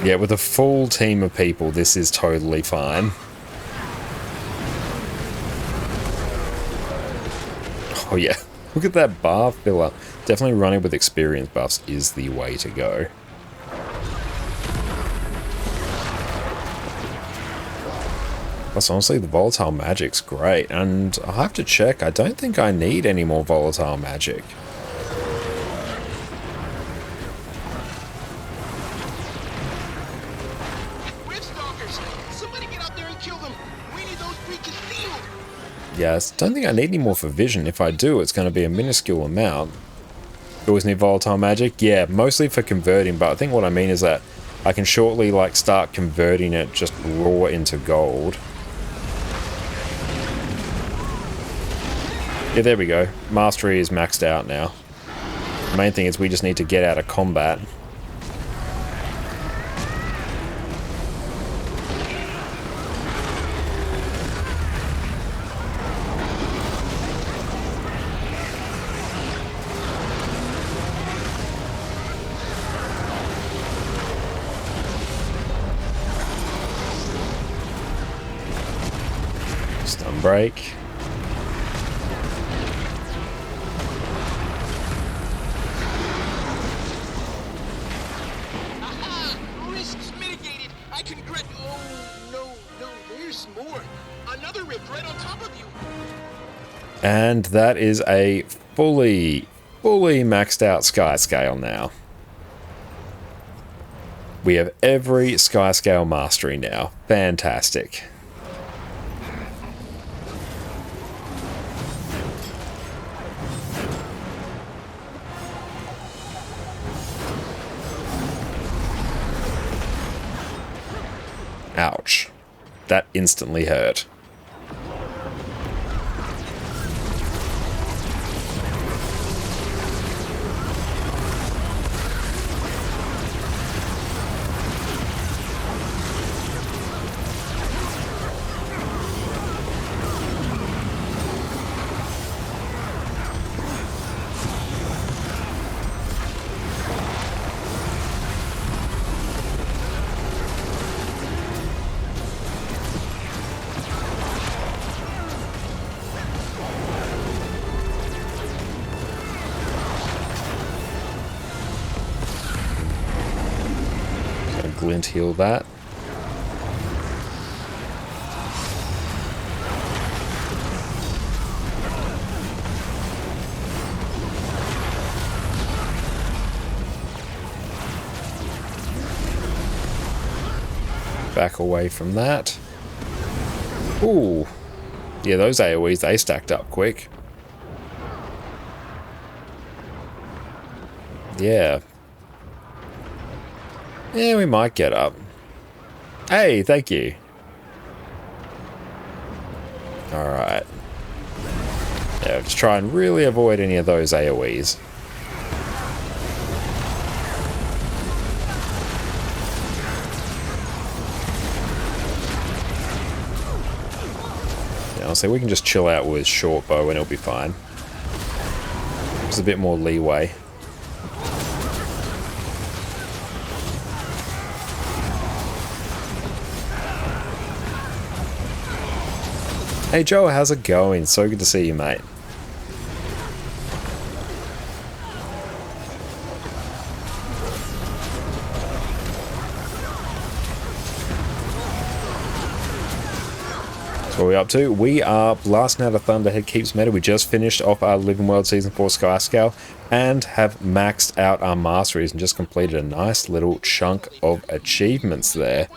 Yeah, with a full team of people, this is totally fine. Oh yeah, look at that bar filler. Definitely running with experience buffs is the way to go. Plus, honestly, the volatile magic's great, and I'll have to check. I don't think I need any more volatile magic. Yes, don't think I need any more for vision. If I do, it's going to be a minuscule amount. Always need volatile magic? Yeah, mostly for converting, but I think what I mean is that I can shortly like start converting it just raw into gold. Yeah, there we go. Mastery is maxed out now. The main thing is we just need to get out of combat. Stun break. And that is a fully maxed out Skyscale now. We have every Skyscale mastery now. Fantastic. Ouch. That instantly hurt. Glint heal that. Back away from that. Ooh. Yeah, those AoEs, they stacked up quick. Yeah. Yeah, we might get up. Hey, thank you. Alright. Yeah, just try and really avoid any of those AoEs. Yeah, I'll say we can just chill out with short bow and it'll be fine. There's a bit more leeway. Hey Joe, how's it going? So good to see you, mate. So what are we up to? We are blasting out a Thunderhead Keeps Meta. We just finished off our Living World Season 4 Skyscale and have maxed out our masteries and just completed a nice little chunk of achievements there.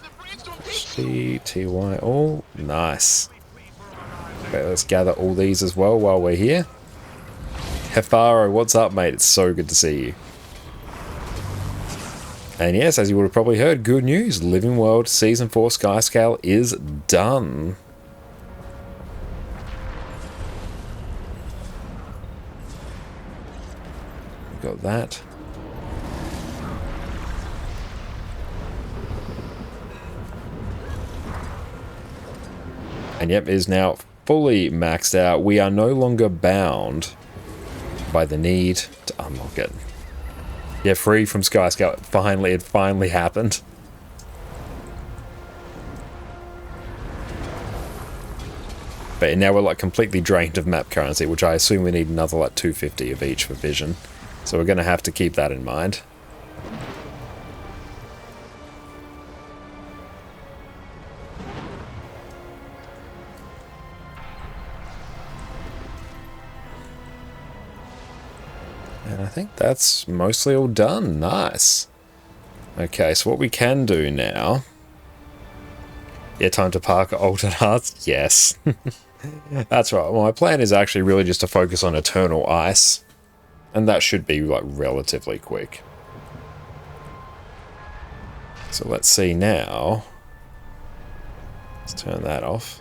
TY, oh, nice. Okay, let's gather all these as well while we're here. Hefaro, what's up, mate? It's so good to see you. And yes, as you would have probably heard, good news. Living World Season 4 Skyscale is done. Got that. And yep, is now fully maxed out. We are no longer bound by the need to unlock it. Yeah, free from Skyscale. It finally happened. But now we're like completely drained of map currency, which I assume we need another like 250 of each for vision. So we're going to have to keep that in mind. And I think that's mostly all done. Nice. Okay, so what we can do now... Yeah, time to park at Alternate Hearts? Yes. That's right. Well, my plan is actually really just to focus on Eternal Ice. And that should be, like, relatively quick. So let's see now. Let's turn that off.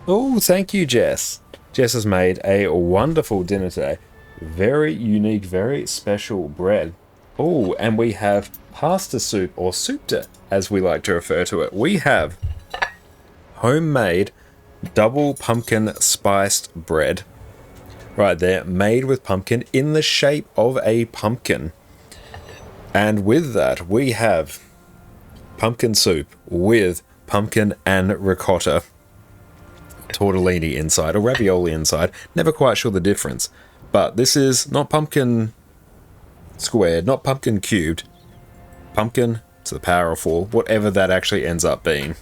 Oh, thank you, Jess. Jess has made a wonderful dinner today. Very unique, very special bread. Oh, and we have pasta soup, or soupta, as we like to refer to it. We have homemade double pumpkin spiced bread. Right there, made with pumpkin in the shape of a pumpkin. And with that, we have pumpkin soup with pumpkin and ricotta. Tortellini inside, or ravioli inside. Never quite sure the difference. But this is not pumpkin squared, not pumpkin cubed. Pumpkin to the power of 4, whatever that actually ends up being.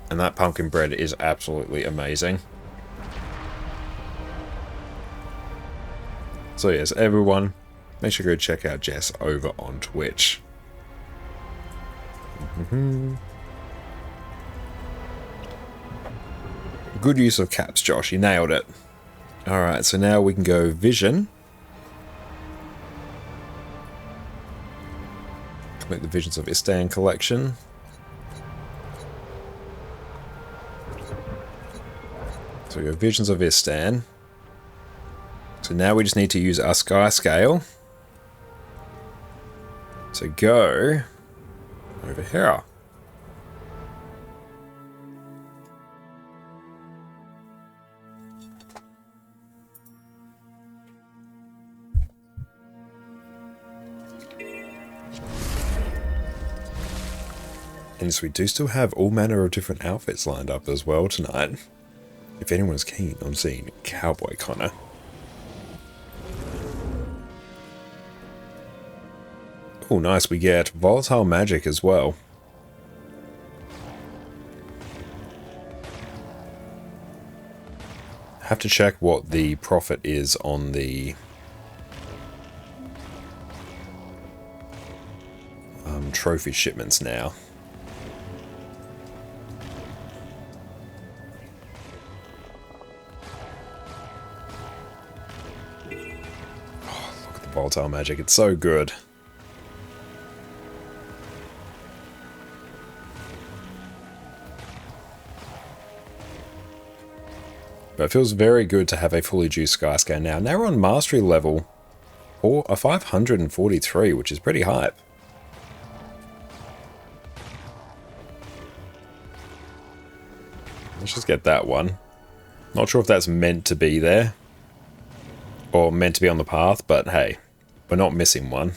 And that pumpkin bread is absolutely amazing. So yes, everyone, make sure to go check out Jess over on Twitch. Good use of caps, Josh. You nailed it. Alright, so now we can go Vision. Complete the Visions of Istan collection. So we go Visions of Istan. So now we just need to use our Skyscale. So go over here. And so we do still have all manner of different outfits lined up as well tonight. If anyone's keen on seeing Cowboy Connor. Oh, nice. We get Volatile Magic as well. Have to check what the profit is on the trophy shipments now. volatile magic. It's so good. But it feels very good to have a fully juiced Skyscale now. Now we're on mastery level or a 543, which is pretty hype. Let's just get that one. Not sure if that's meant to be there or meant to be on the path, but hey, we're not missing one.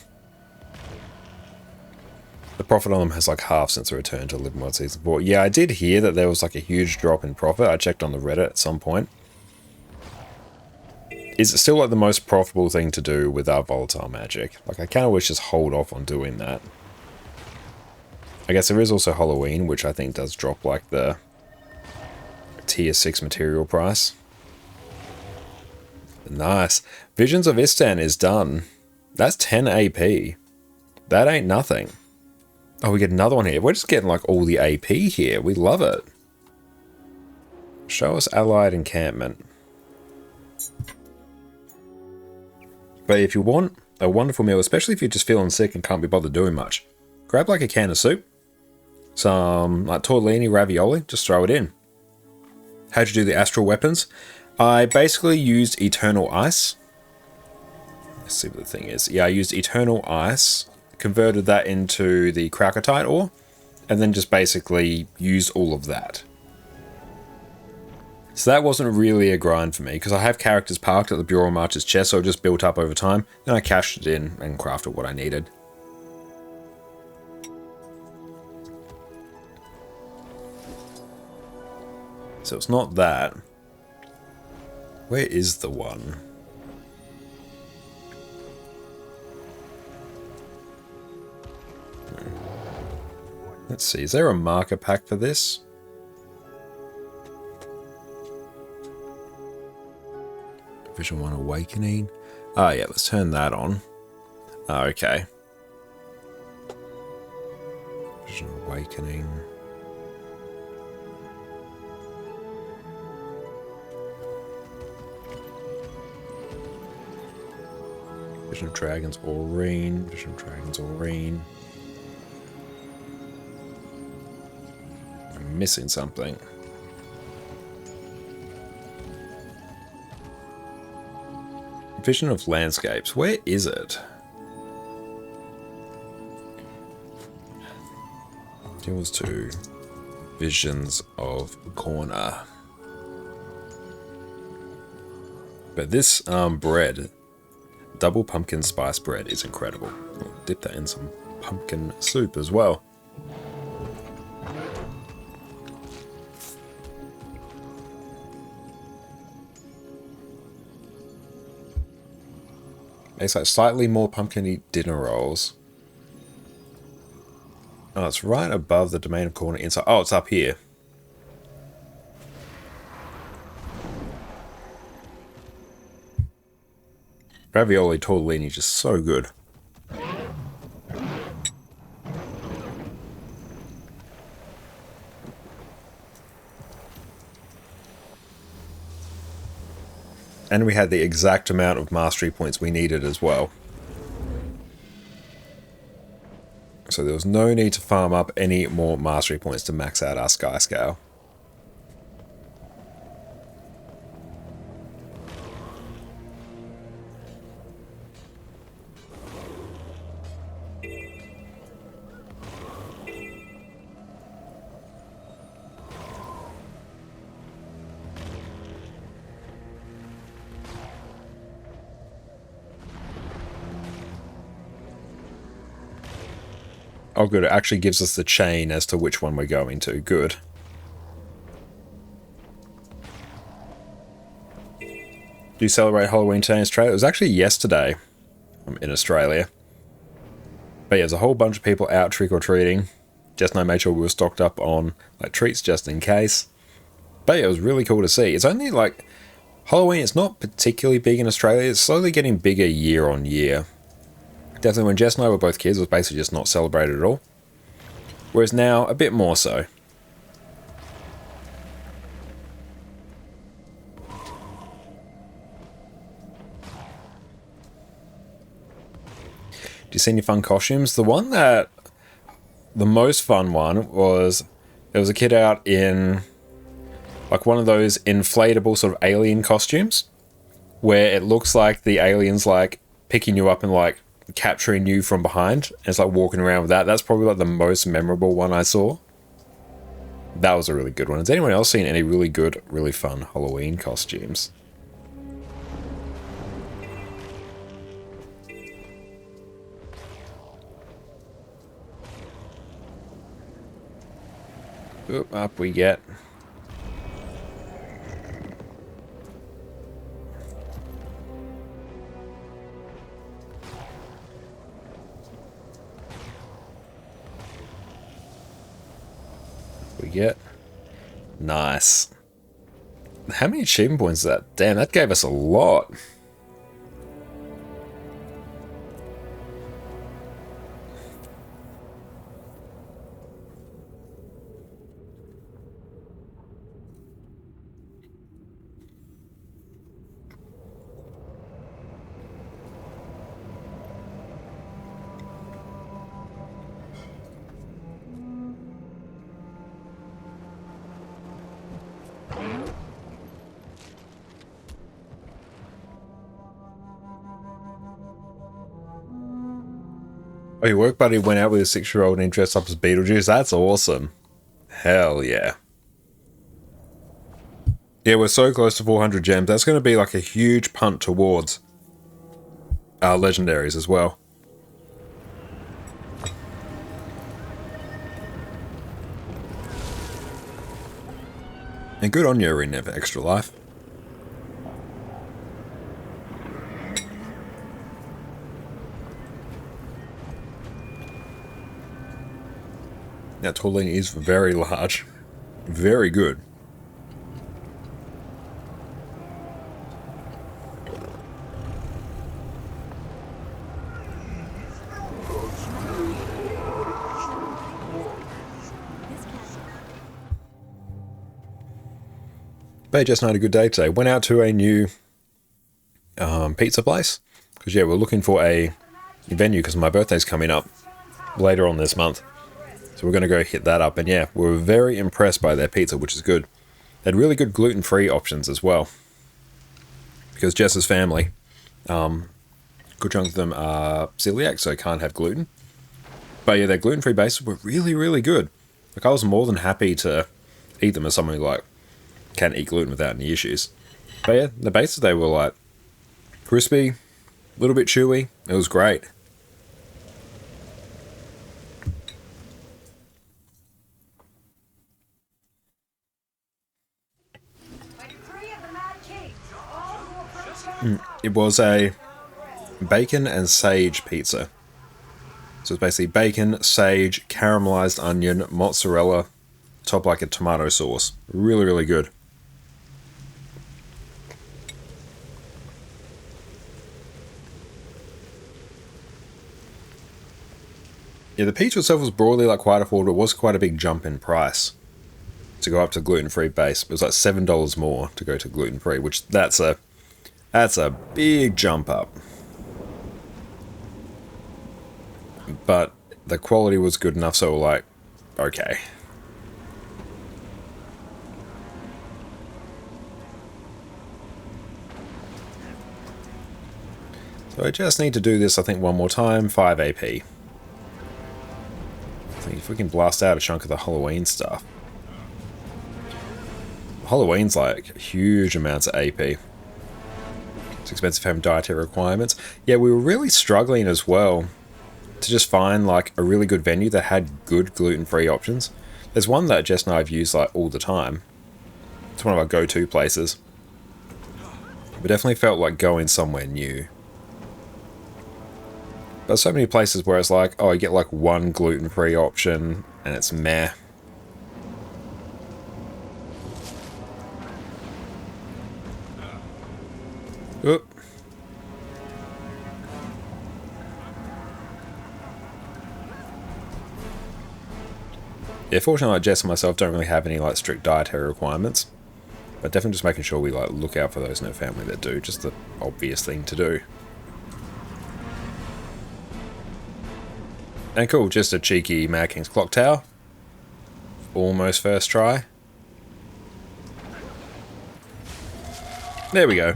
The profit on them has like half since the return to Living World Season 4. Yeah, I did hear that there was like a huge drop in profit. I checked on the Reddit at some point. Is it still like the most profitable thing to do with our volatile magic? Like I kind of wish just hold off on doing that. I guess there is also Halloween, which I think does drop like the tier 6 material price. Nice. Visions of Istan is done. That's 10 AP. That ain't nothing. Oh, we get another one here. We're just getting like all the AP here. We love it. Show us allied encampment. But if you want a wonderful meal, especially if you're just feeling sick and can't be bothered doing much, grab like a can of soup, some like tortellini, ravioli, just throw it in. How'd you do the astral weapons? I basically used Eternal Ice. Let's see what the thing is. Yeah, I used Eternal Ice, converted that into the Kralkatite ore, and then just basically used all of that. So that wasn't really a grind for me, because I have characters parked at the Bureau Marcher's chest, so it just built up over time. Then I cashed it in and crafted what I needed. So it's not that. Where is the one? Let's see, is there a marker pack for this? Vision 1 Awakening. Ah, yeah, let's turn that on. Ah, okay. Vision Awakening. Vision of Dragons Aurene. Vision of Dragons Aurene. I'm missing something. Vision of Landscapes. Where is it? It was to Visions of Corner. But this bread, double pumpkin spice bread, is incredible. I'll dip that in some pumpkin soup as well. Makes like slightly more pumpkin-y dinner rolls. Oh, it's right above the domain of corner inside. Oh, it's up here. Ravioli tortellini just so good. And we had the exact amount of mastery points we needed as well. So there was no need to farm up any more mastery points to max out our Skyscale. Oh good, it actually gives us the chain as to which one we're going to. Good. Do you celebrate Halloween today in Australia? It was actually yesterday in Australia. But yeah, there's a whole bunch of people out trick-or-treating. Just made sure we were stocked up on like treats just in case. But yeah, it was really cool to see. It's only like Halloween, it's not particularly big in Australia. It's slowly getting bigger year on year. Definitely when Jess and I were both kids, it was basically just not celebrated at all. Whereas now, a bit more so. seen any fun costumes? The one that, the most fun one was, there was a kid out in like one of those inflatable sort of alien costumes where it looks like the alien's like picking you up and like capturing you from behind. And it's like walking around with that. That's probably like the most memorable one I saw. That was a really good one. Has anyone else seen any really good, really fun Halloween costumes? Oop, up we get. We get. Nice. How many achievement points is that? Damn, that gave us a lot. Oh, your work buddy went out with a 6-year-old and he dressed up as Beetlejuice? That's awesome. Hell yeah. Yeah, we're so close to 400 gems. That's going to be like a huge punt towards our legendaries as well. And good on you, Arena for extra life. That Torlini is very large. Very good. But just had a good day today. Went out to a new pizza place. Because yeah, we're looking for a venue because my birthday's coming up later on this month. So we're going to go hit that up. And yeah, we were very impressed by their pizza, which is good. They had really good gluten-free options as well. Because Jess's family, good chunk of them are celiac, so can't have gluten. But yeah, their gluten-free bases were really, really good. Like, I was more than happy to eat them as someone who, like, can eat gluten without any issues. But yeah, the bases, they were, like, crispy, a little bit chewy. It was great. It was a bacon and sage pizza. So it's basically bacon, sage, caramelized onion, mozzarella, topped like a tomato sauce. Really, really good. Yeah, the pizza itself was broadly like quite affordable. It was quite a big jump in price to go up to gluten-free base. It was like $7 more to go to gluten-free, which that's a big jump up. But the quality was good enough, so we're like, okay. So I just need to do this, I think, one more time. 5 AP. I think if we can blast out a chunk of the Halloween stuff. Halloween's like huge amounts of AP. It's expensive having dietary requirements. Yeah, we were really struggling as well to just find like a really good venue that had good gluten-free options. There's one that Jess and I have used like all the time. It's one of our go-to places. We definitely felt like going somewhere new. But so many places where it's like, oh, you get like one gluten-free option and it's meh. Oop. Yeah, fortunately, like Jess and myself don't really have any like strict dietary requirements. But definitely just making sure we like look out for those in our family that do. Just the obvious thing to do. And cool, just a cheeky Mad King's Clock Tower. Almost first try. There we go.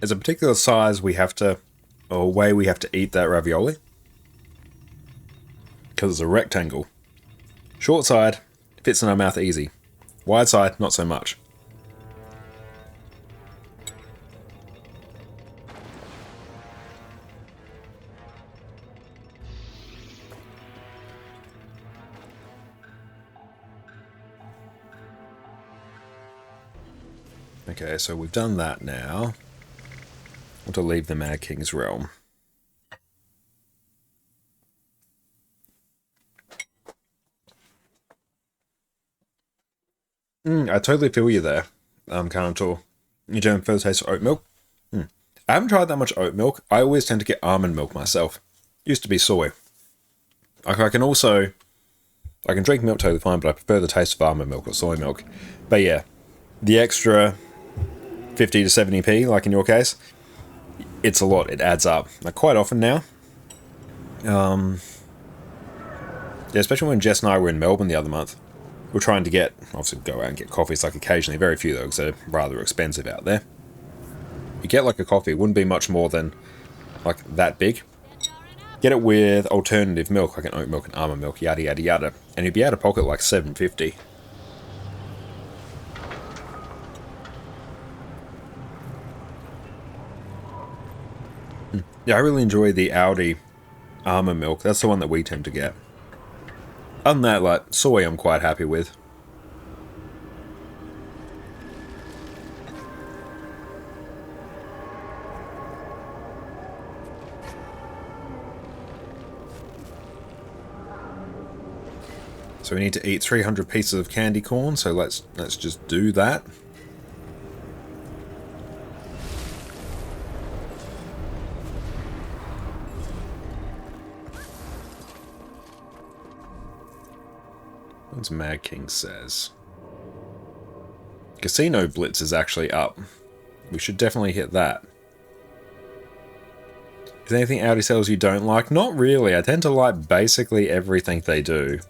There's a particular size we have to, or way we have to eat that ravioli. Because it's a rectangle. Short side, fits in our mouth easy. Wide side, not so much. Okay, so we've done that now. I want to leave the Mad King's realm. I totally feel you there, Carnotaur. You don't feel the taste of oat milk? I haven't tried that much oat milk. I always tend to get almond milk myself. Used to be soy. I can drink milk totally fine, but I prefer the taste of almond milk or soy milk. But yeah, the extra 50 to 70p, like in your case, it's a lot. It adds up. Like quite often now. Yeah, especially when Jess and I were in Melbourne the other month. We're trying to get, obviously go out and get coffees like occasionally, very few though, because they're rather expensive out there. You get like a coffee, it wouldn't be much more than like that big. Get it with alternative milk, like an oat milk and almond milk, yada yada yada, and you'd be out of pocket like $7.50. Yeah, I really enjoy the Aldi almond milk. That's the one that we tend to get. Other than that, like, soy I'm quite happy with. So we need to eat 300 pieces of candy corn, so let's just do that. What's Mad King says? Casino Blitz is actually up. We should definitely hit that. Is there anything Audi sells you don't like? Not really. I tend to like basically everything they do.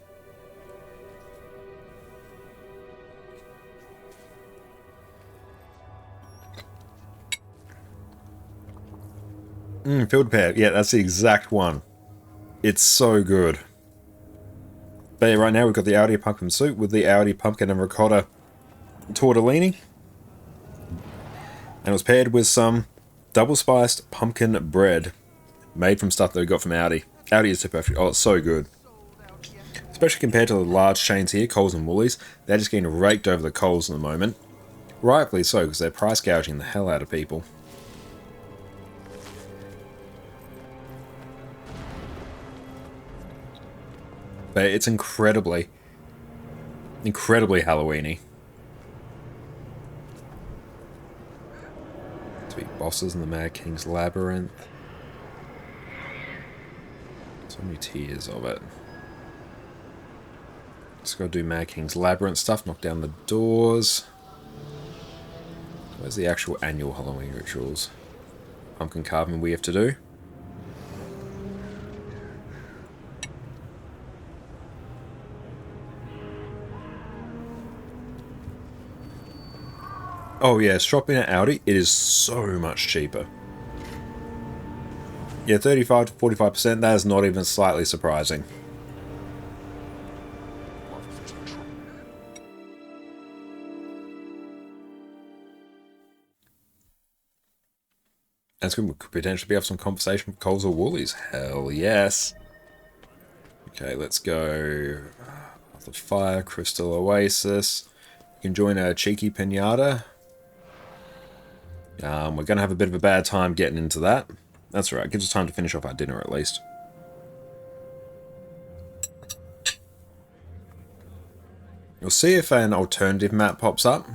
Field pear. Yeah, that's the exact one. It's so good. But yeah, right now we've got the Audi pumpkin soup with the Audi pumpkin and ricotta tortellini. And it was paired with some double spiced pumpkin bread made from stuff that we got from Audi. Audi is so perfect. Oh, it's so good. Especially compared to the large chains here, Coles and Woolies. They're just getting raked over the coals at the moment. Rightfully so, because they're price gouging the hell out of people. But it's incredibly Halloween-y. Sweet bosses in the Mad King's Labyrinth. So many tiers of it. Just gotta do Mad King's Labyrinth stuff, knock down the doors. Where's the actual annual Halloween rituals? Pumpkin carving we have to do. Oh yeah, shopping at Audi, it is so much cheaper. Yeah, 35 to 45%, that is not even slightly surprising. That's good, we could potentially have some conversation with Coles or Woolies. Hell yes. Okay, let's go. The Fire, Crystal Oasis. You can join a cheeky pinata. We're going to have a bit of a bad time getting into that. That's alright, gives us time to finish off our dinner at least. You'll see if an alternative map pops up.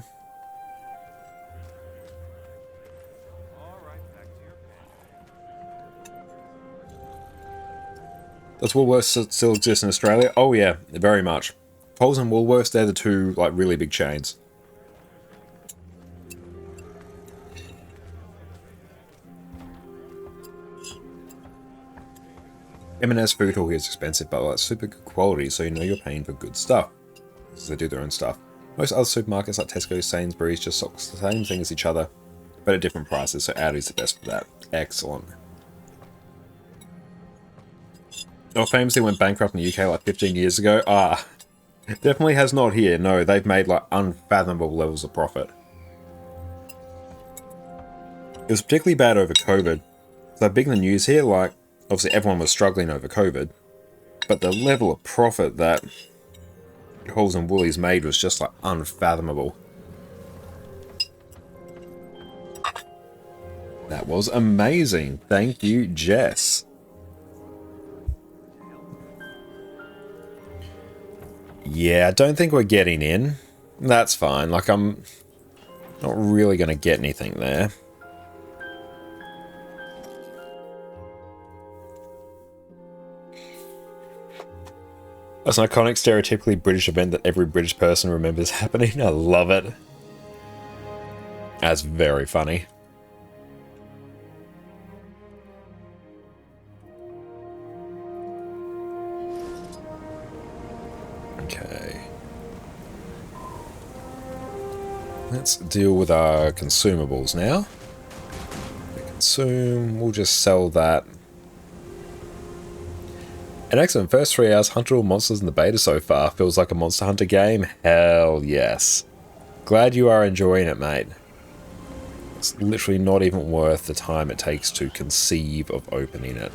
Does Woolworths still exist in Australia? Oh yeah, very much. Coles and Woolworths, they're the two like really big chains. M&S food hall here is expensive, but like super good quality, so you know you're paying for good stuff. Because they do their own stuff. Most other supermarkets like Tesco, Sainsbury's just stock the same thing as each other, but at different prices, so Aldi's the best for that. Excellent. Oh, famously went bankrupt in the UK like 15 years ago. Definitely has not here. No, they've made like unfathomable levels of profit. It was particularly bad over COVID. So big in the news here, like, obviously everyone was struggling over COVID, but the level of profit that Halls and Woolies made was just like unfathomable. That was amazing. Thank you, Jess. Yeah, I don't think we're getting in. That's fine. Like, I'm not really going to get anything there. That's an iconic, stereotypically British event that every British person remembers happening. I love it. That's very funny. Okay. Let's deal with our consumables now. Consume, we'll just sell that. An excellent first 3 hours, hunted all monsters in the beta so far. Feels like a Monster Hunter game? Hell yes. Glad you are enjoying it, mate. It's literally not even worth the time it takes to conceive of opening it.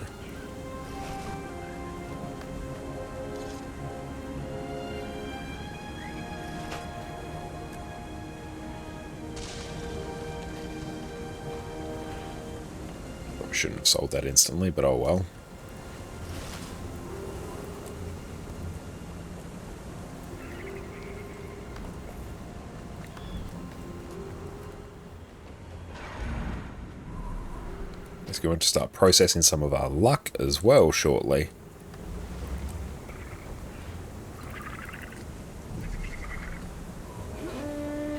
Probably shouldn't have sold that instantly, but oh well. It's going to start processing some of our luck as well shortly.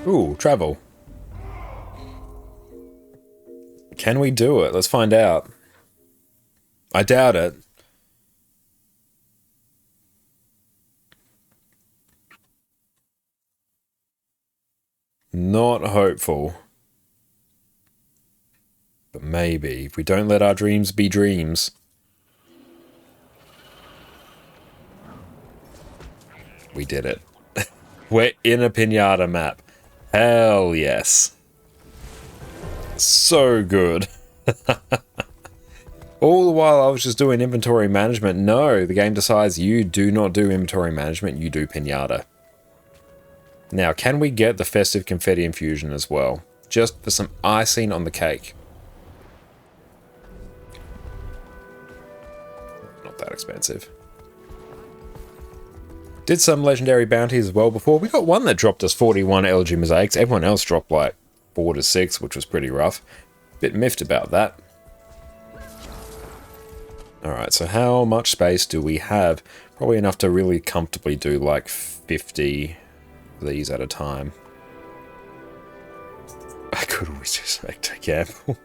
Ooh, travel. Can we do it? Let's find out. I doubt it. Not hopeful. But maybe, if we don't let our dreams be dreams. We did it. We're in a pinata map. Hell yes. So good. All the while I was just doing inventory management. No, the game decides you do not do inventory management, you do pinata. Now, can we get the festive confetti infusion as well? Just for some icing on the cake. That expensive. Did some legendary bounties as well before. We got one that dropped us 41 LG mosaics. Everyone else dropped like 4 to 6, which was pretty rough. Bit miffed about that. Alright, so how much space do we have? Probably enough to really comfortably do like 50 of these at a time. I could always just make a gamble.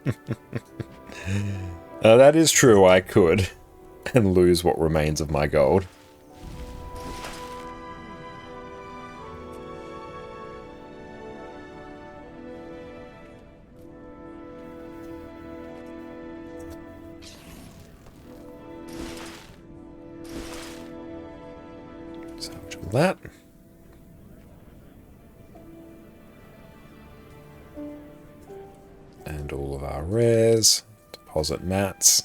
That is true, I could. And lose what remains of my gold. Salvage all that. And all of our rares. Deposit mats.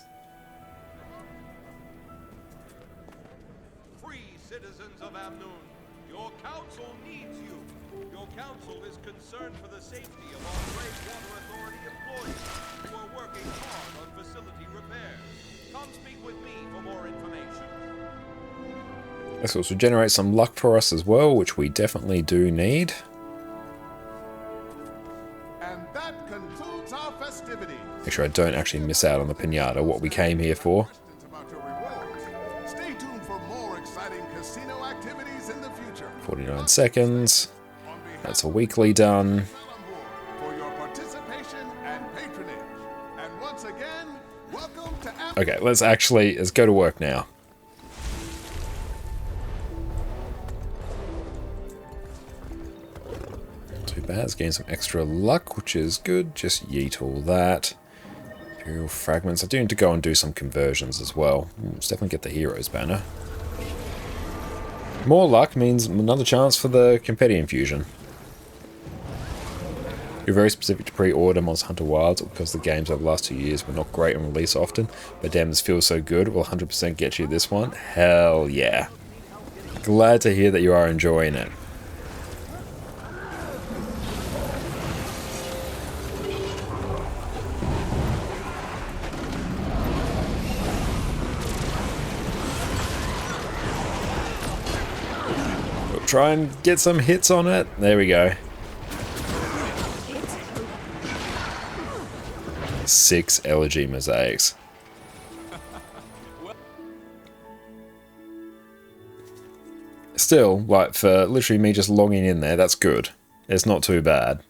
This will also generate some luck for us as well, which we definitely do need. And that concludes our festivities. Make sure I don't actually miss out on the pinata, what we came here for. Stay tuned for more exciting casino activities in the future. 49 seconds. That's a weekly done. For your participation and patronage. And once again, welcome to Okay, let's go to work now. Too bad. Let's gain some extra luck, which is good. Just yeet all that. Imperial fragments. I do need to go and do some conversions as well. Let's definitely get the heroes banner. More luck means another chance for the Competium fusion. You're very specific to pre-order Monster Hunter Wilds because the games over the last 2 years were not great and release often, but damn, this feels so good. Will 100% get you this one? Hell yeah. Glad to hear that you are enjoying it. We'll try and get some hits on it. There we go. 6 elegy mosaics. Still, like, for literally me just logging in there, that's good. It's not too bad.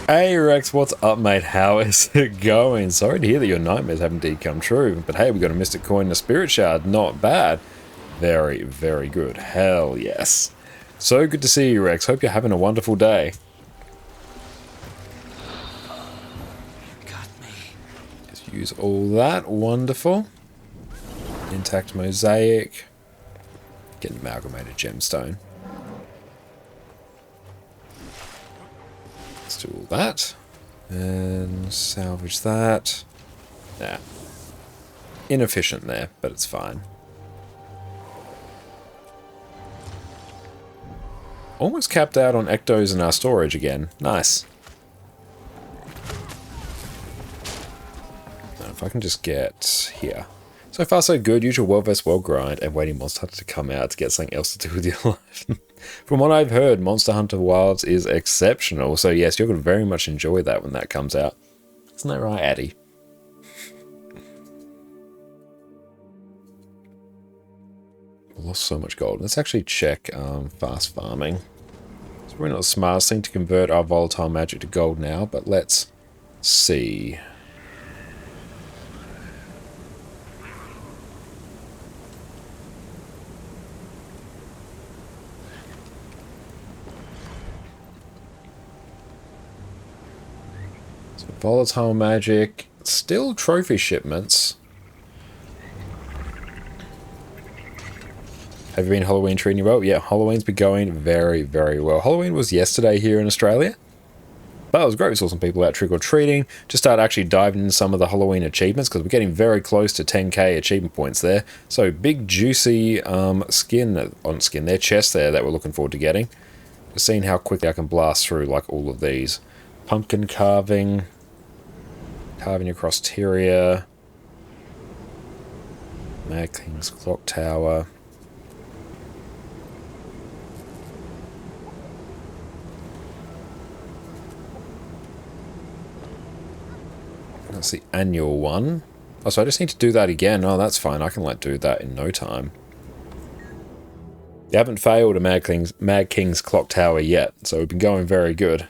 Hey Rex, what's up mate? How is it going? Sorry to hear that your nightmares have indeed come true, but hey, we got a Mystic Coin and a Spirit Shard, not bad. Very, very good. Hell yes. So good to see you Rex, hope you're having a wonderful day. Got me. Just use all that, wonderful. Intact mosaic. Get an amalgamated gemstone. Let's do all that. And salvage that. Yeah. Inefficient there, but it's fine. Almost capped out on ectos in our storage again. Nice. Now, if I can just get here. So far so good. Usual well vest, well grind, and waiting Monster Hunter to come out to get something else to do with your life. From what I've heard, Monster Hunter Wilds is exceptional. So yes, you're going to very much enjoy that when that comes out. Isn't that right, Addy? Lost so much gold. Let's actually check fast farming. It's probably not the smartest thing to convert our volatile magic to gold now, but let's see. So volatile magic, still trophy shipments. Have you been Halloween treating you well? Yeah, Halloween's been going very, very well. Halloween was yesterday here in Australia. But it was great. We saw some people out trick-or-treating. Just started actually diving into some of the Halloween achievements because we're getting very close to 10k achievement points there. So big juicy their chest there that we're looking forward to getting. Just seeing how quickly I can blast through like all of these. Pumpkin carving. Carving across Tyria. Mad King's Clock Tower. That's the annual one. Oh, so I just need to do that again. Oh, that's fine. I can like do that in no time. You haven't failed a Mad King's Clock Tower yet, so we've been going very good.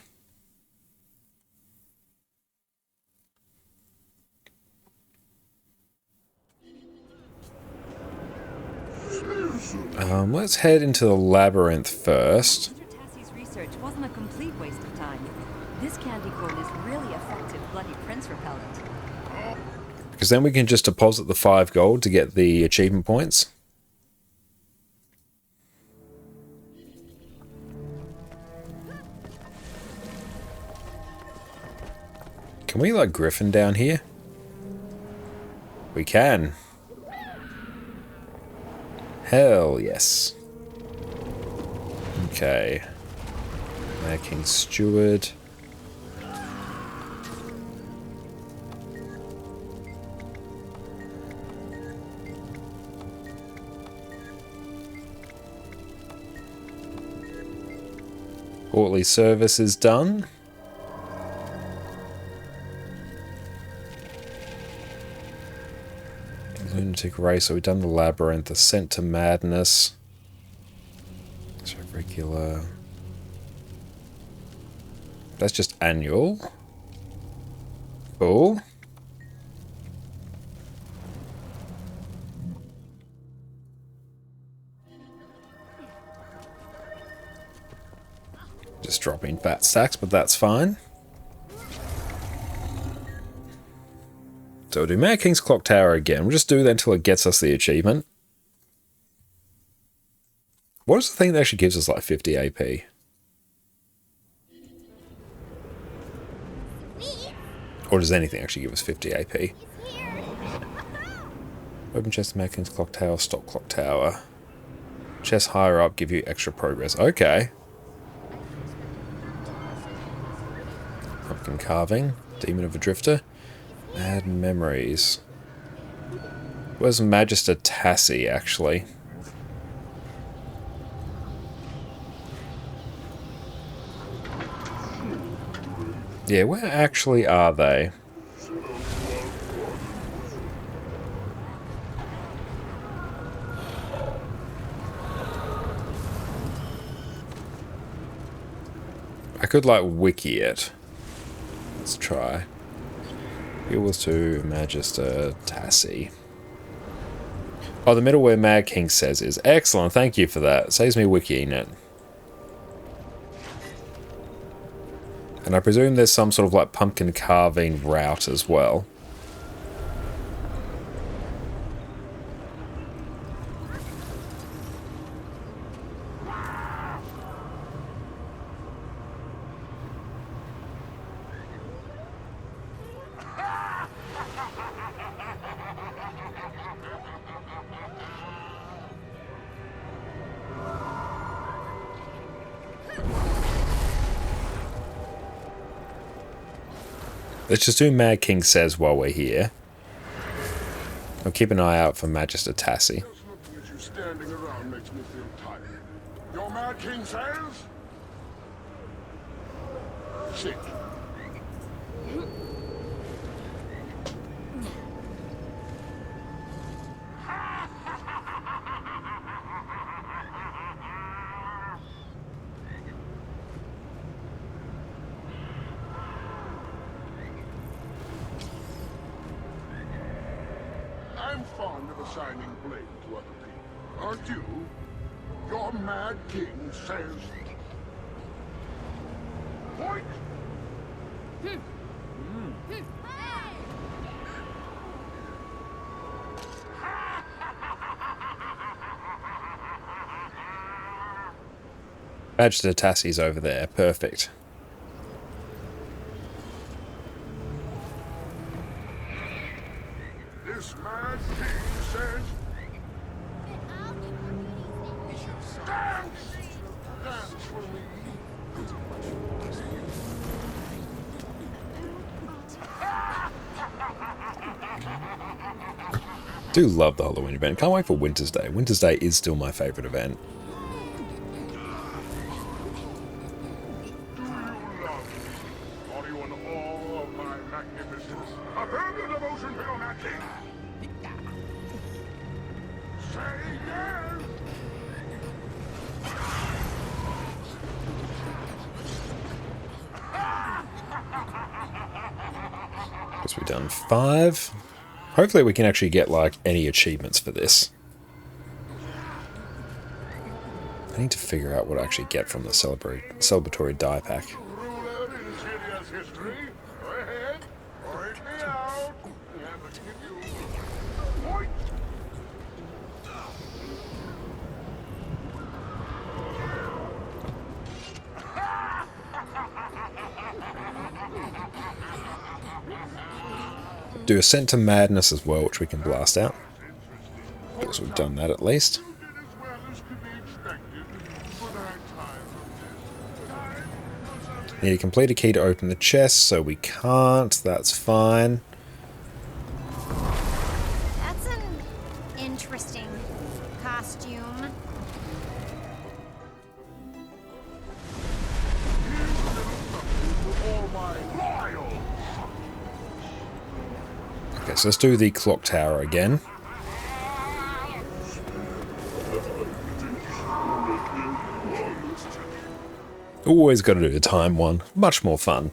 Let's head into the labyrinth first. Tassie's research wasn't a complete waste of time. This candy corn is really effective bloody prince repellent. Because then we can just deposit the 5 gold to get the achievement points. Can we like Griffin down here? We can. Hell yes. Okay. Mad King Steward. Courtly service is done. Lunatic race, so we've done the labyrinth, ascent to madness. So regular. That's just annual. Cool. Just dropping fat stacks, but that's fine. So we'll do Mad King's Clock Tower again. We'll just do that until it gets us the achievement. What is the thing that actually gives us like 50 AP? Or does anything actually give us 50 AP? Open chest, Mad King's Clock Tower, stop Clock Tower. Chests higher up give you extra progress. Okay. Pumpkin carving, Demon of a Drifter. Add memories. Where's Magister Tassie, actually? Yeah, where actually are they? I could, like, wiki it. Let's try. Equals to Magister Tassie. Oh, the middle where Mad King says is excellent. Thank you for that. Saves me wikiing it. And I presume there's some sort of like pumpkin carving route as well. Let's just do Mad King Says while we're here. I'll keep an eye out for Magister Tassie. Standing around makes me feel tired. Your Mad King says? Sit. I'm fond of assigning blame to other people. Aren't you? Your Mad King says... Point! Magister Tassie's over there. Perfect. This Mad King says... Dance! Dance for me. Do love the Halloween event. Can't wait for Winter's Day. Winter's Day is still my favourite event. Guess we've done 5. Hopefully we can actually get like any achievements for this. I need to figure out what I actually get from the celebratory die pack. Do Ascent to Madness as well, which we can blast out. Because we've done that at least. Need to complete a key to open the chest, so we can't. That's fine. That's an interesting costume. so let's do the clock tower again. Always got to do the time one. Much more fun.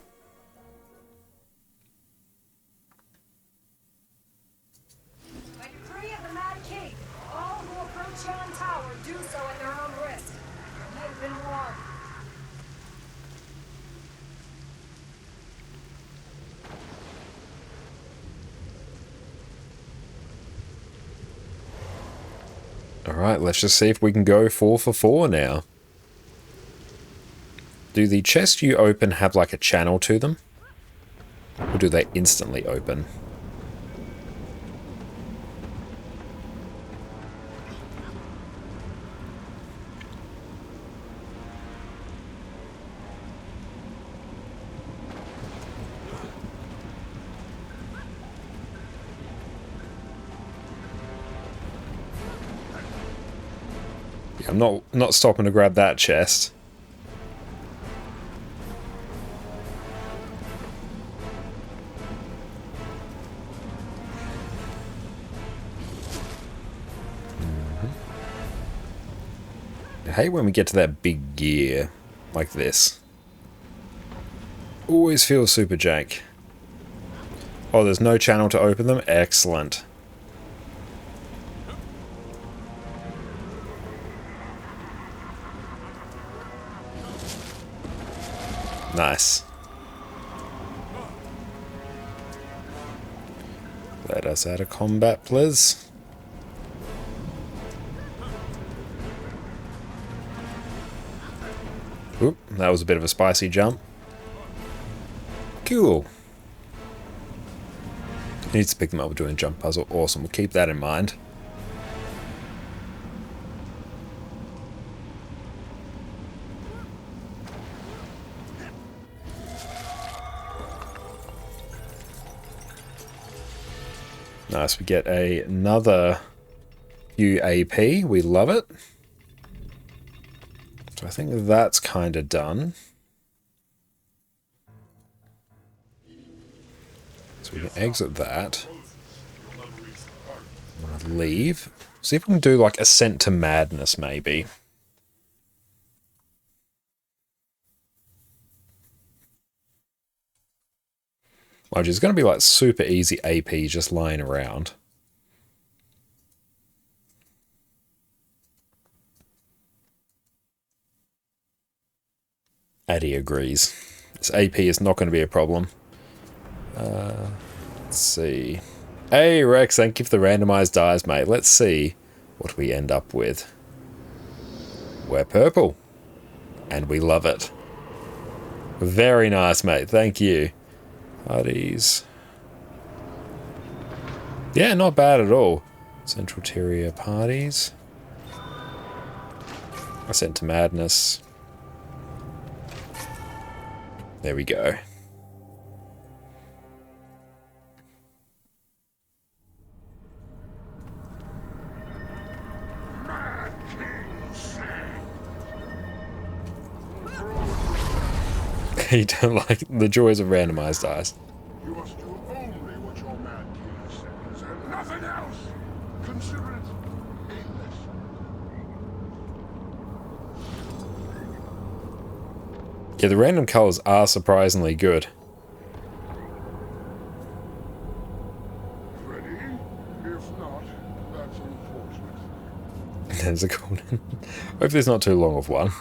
Alright, let's just see if we can go 4 for 4 now. Do the chests you open have like a channel to them? Or do they instantly open? Yeah, I'm not stopping to grab that chest. I hate when we get to that big gear like this. Always feels super jank. Oh, there's no channel to open them? Excellent. Nice. Let us out of combat, please. Oop, that was a bit of a spicy jump. Cool. Needs to pick them up with doing a jump puzzle. Awesome, we'll keep that in mind. Nice, we get another UAP. We love it. So I think that's kind of done. So we can exit that. I'm gonna leave. See if we can do like Ascent to Madness, maybe. Which is going to be like super easy AP just lying around. Addy agrees. This AP is not going to be a problem. Let's see. Hey Rex, thank you for the randomized dies, mate. Let's see what we end up with. We're purple. And we love it. Very nice, mate. Thank you. Parties. Yeah, not bad at all. Central Terrier parties. Ascent to Madness. There we go. You don't like the joys of randomized dice. You must do only what your mad king says, and nothing else. Consider it painless. Yeah, the random colors are surprisingly good. Ready? If not, that's unfortunate. There's a golden. Hope there's not too long of one.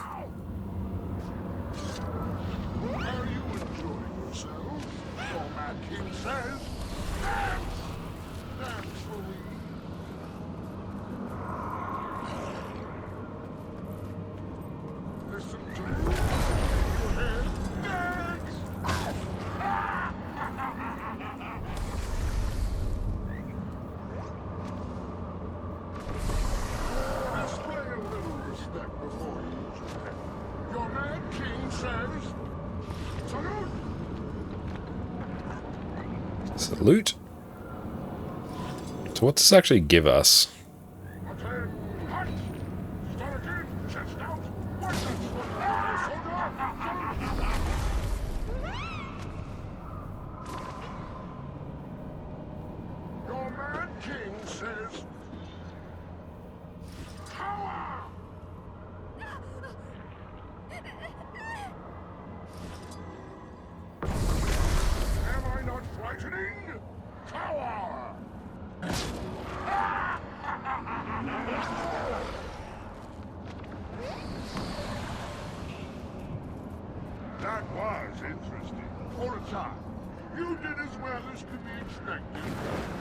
Salute. So what does this actually give us? That was interesting. All the time. You did as well as could be expected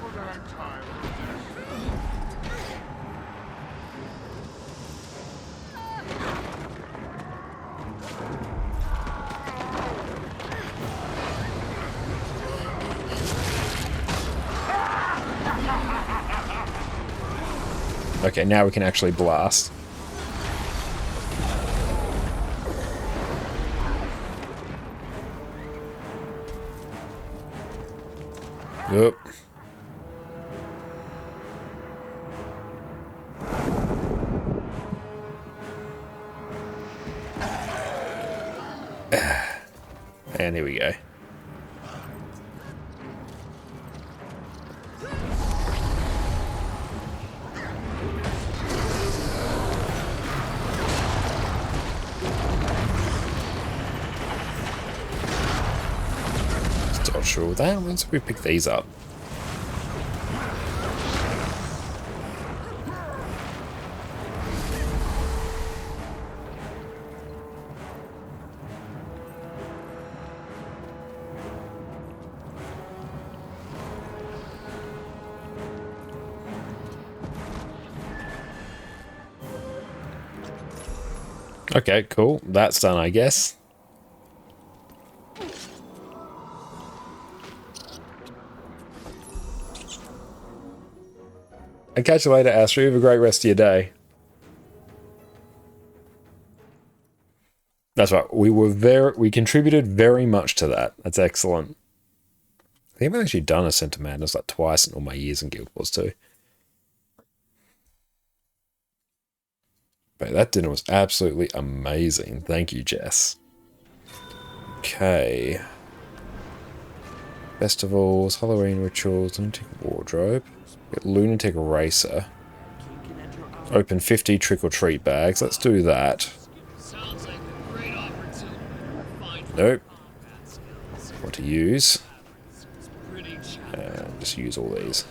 for that time of this. Okay, now we can actually blast. Yep. And here we go. Not sure that. Once we pick these up. Okay, cool. That's done, I guess. I'll catch you later, Astro. Have a great rest of your day. That's right. We contributed very much to that. That's excellent. I think I've actually done a Scent of Madness like twice in all my years in Guild Wars 2. But that dinner was absolutely amazing. Thank you, Jess. Okay. Festivals, Halloween rituals, lunatic wardrobe. Get lunatic racer. Open 50 trick-or-treat bags. Let's do that. Nope. What to use? Just use all these.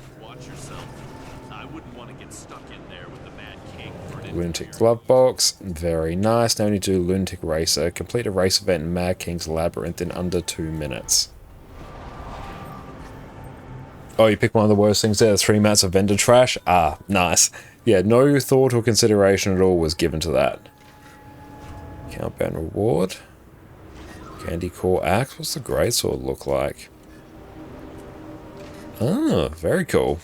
Lunatic glove box. Very nice. Now we need to do lunatic racer. Complete a race event in Mad King's Labyrinth in under 2 minutes. Oh, you picked one of the worst things there. 3 mats of vendor trash. Ah, nice. Yeah, no thought or consideration at all was given to that. Countdown reward. Candy core axe. What's the greatsword look like? Ah, very cool.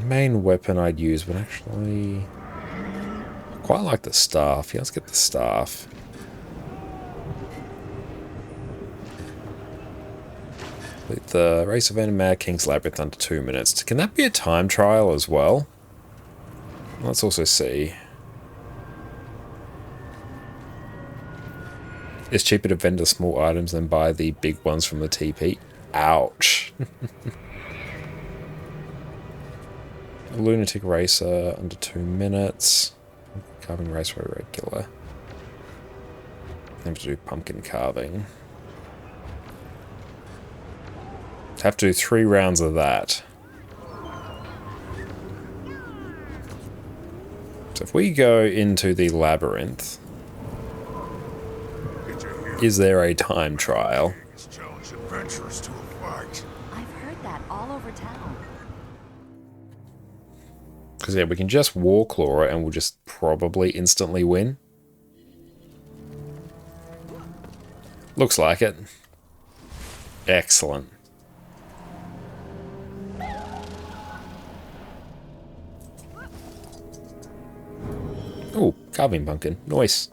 Main weapon I'd use, but actually I quite like the staff. Yeah, let's get the staff. With the race event in Mad King's Labyrinth under 2 minutes. Can that be a time trial as well? Let's also see. It's cheaper to vendor small items than buy the big ones from the TP. Ouch. Lunatic Racer under 2 minutes. Carving Raceway regular. Have to do pumpkin carving. Have to do 3 rounds of that. So if we go into the labyrinth, is there a time trial? I've heard that all over town. Because yeah, we can just Warclaw it and we'll just probably instantly win. Looks like it. Excellent. Oh, carving pumpkin. Nice.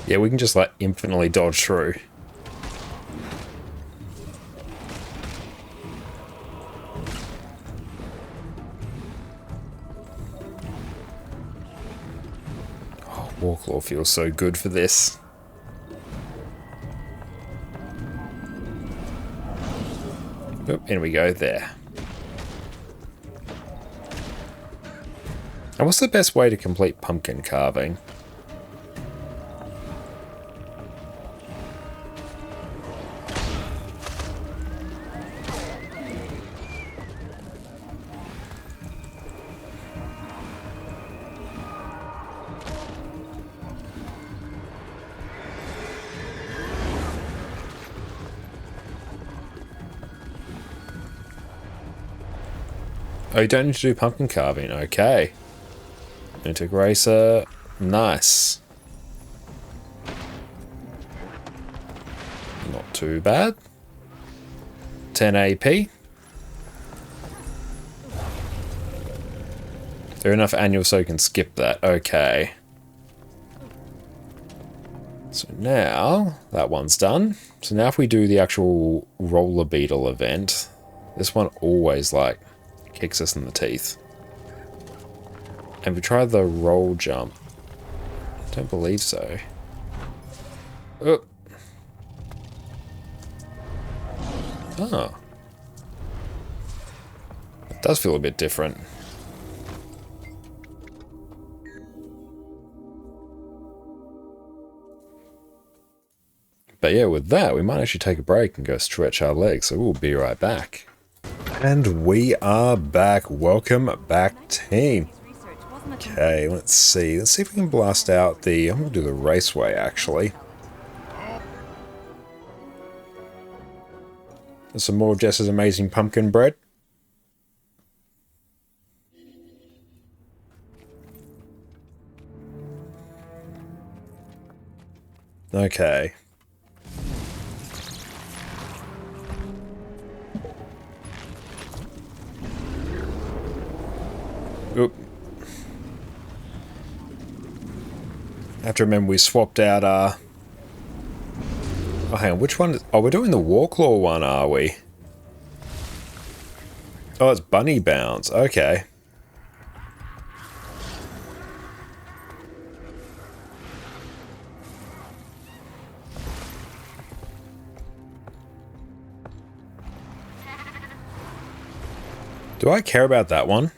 Yeah, we can just like infinitely dodge through. Warclaw feels so good for this. Oop, in we go there. And what's the best way to complete pumpkin carving? Oh, you don't need to do pumpkin carving. Okay. Integrator. Nice. Not too bad. 10 AP. They're enough annual so you can skip that. Okay. So now, that one's done. So now if we do the actual roller beetle event, this one always, like, kicks us in the teeth. And we try the roll jump. Don't believe so. Oh. Oh. It does feel a bit different. But yeah, with that, we might actually take a break and go stretch our legs, so we'll be right back. And we are back. Welcome back, team. Okay, let's see. Let's see if we can blast out the... I'm going to do the raceway, actually. There's some more of Jess's amazing pumpkin bread. Okay. Oop. I have to remember we swapped out, oh, hang on, which one? Oh, we're doing the Warclaw one, are we? Oh, it's Bunny Bounce. Okay. Do I care about that one?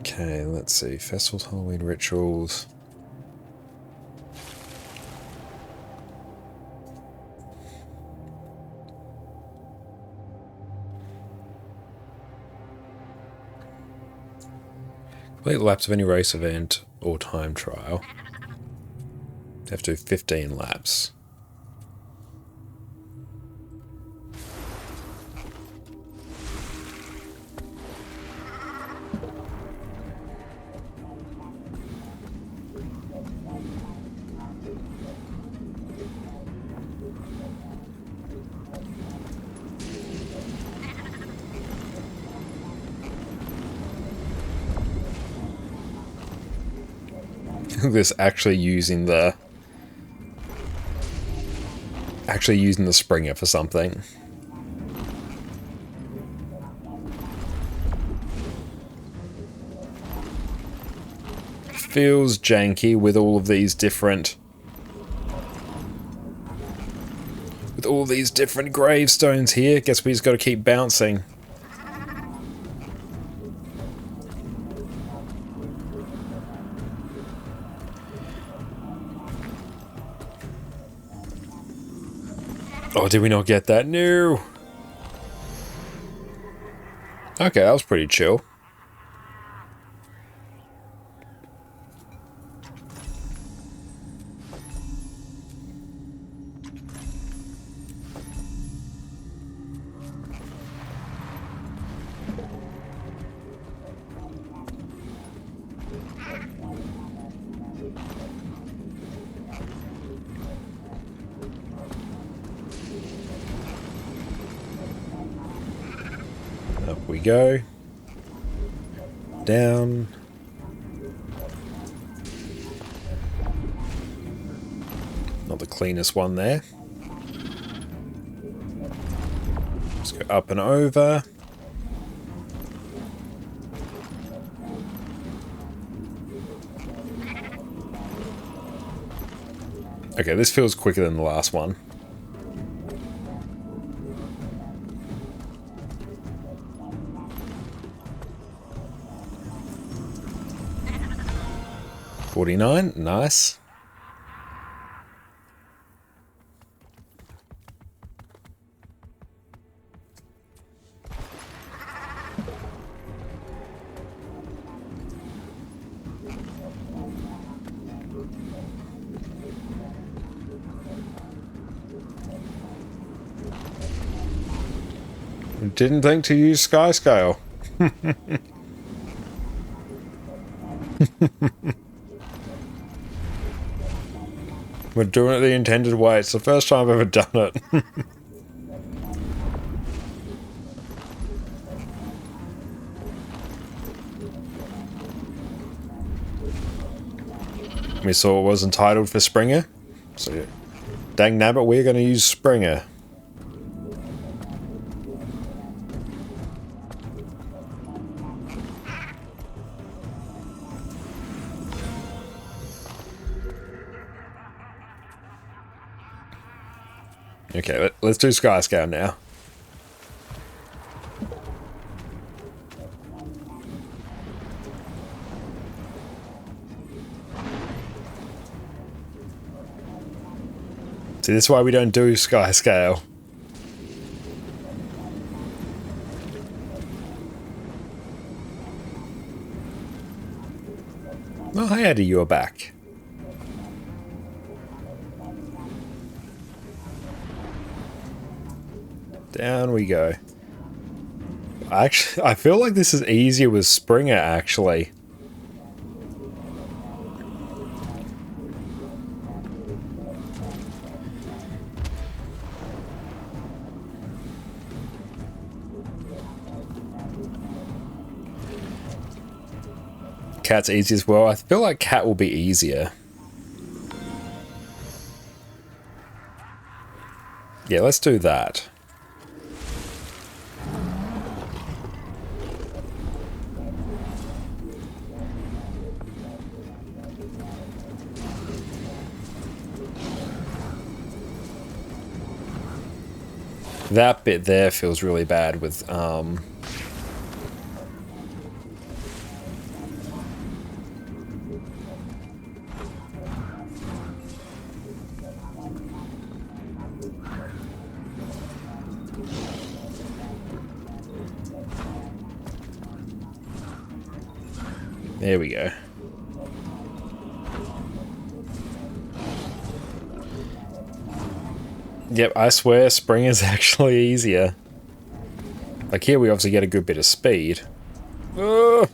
Okay, let's see. Festivals, Halloween rituals. Complete laps of any race event or time trial. You have to do 15 laps. This actually using the Springer for something. Feels janky with all of these different gravestones here. Guess we just got to keep bouncing. Oh, did we not get that? No! Okay, that was pretty chill. Up we go. Down. Not the cleanest one there. Let's go up and over. Okay, this feels quicker than the last one. $49, nice. Didn't think to use Skyscale. We're doing it the intended way. It's the first time I've ever done it. We saw it was entitled for Springer. So, dang nabbit, we're going to use Springer. Okay, let's do Skyscale now. See, this is why we don't do Skyscale. Oh, hey Eddie, you're back. Down we go. Actually, I feel like this is easier with Springer, actually. Cat's easy as well. I feel like Cat will be easier. Yeah, let's do that. That bit there feels really bad with, there we go. Yep, I swear Spring is actually easier. Like here we obviously get a good bit of speed. You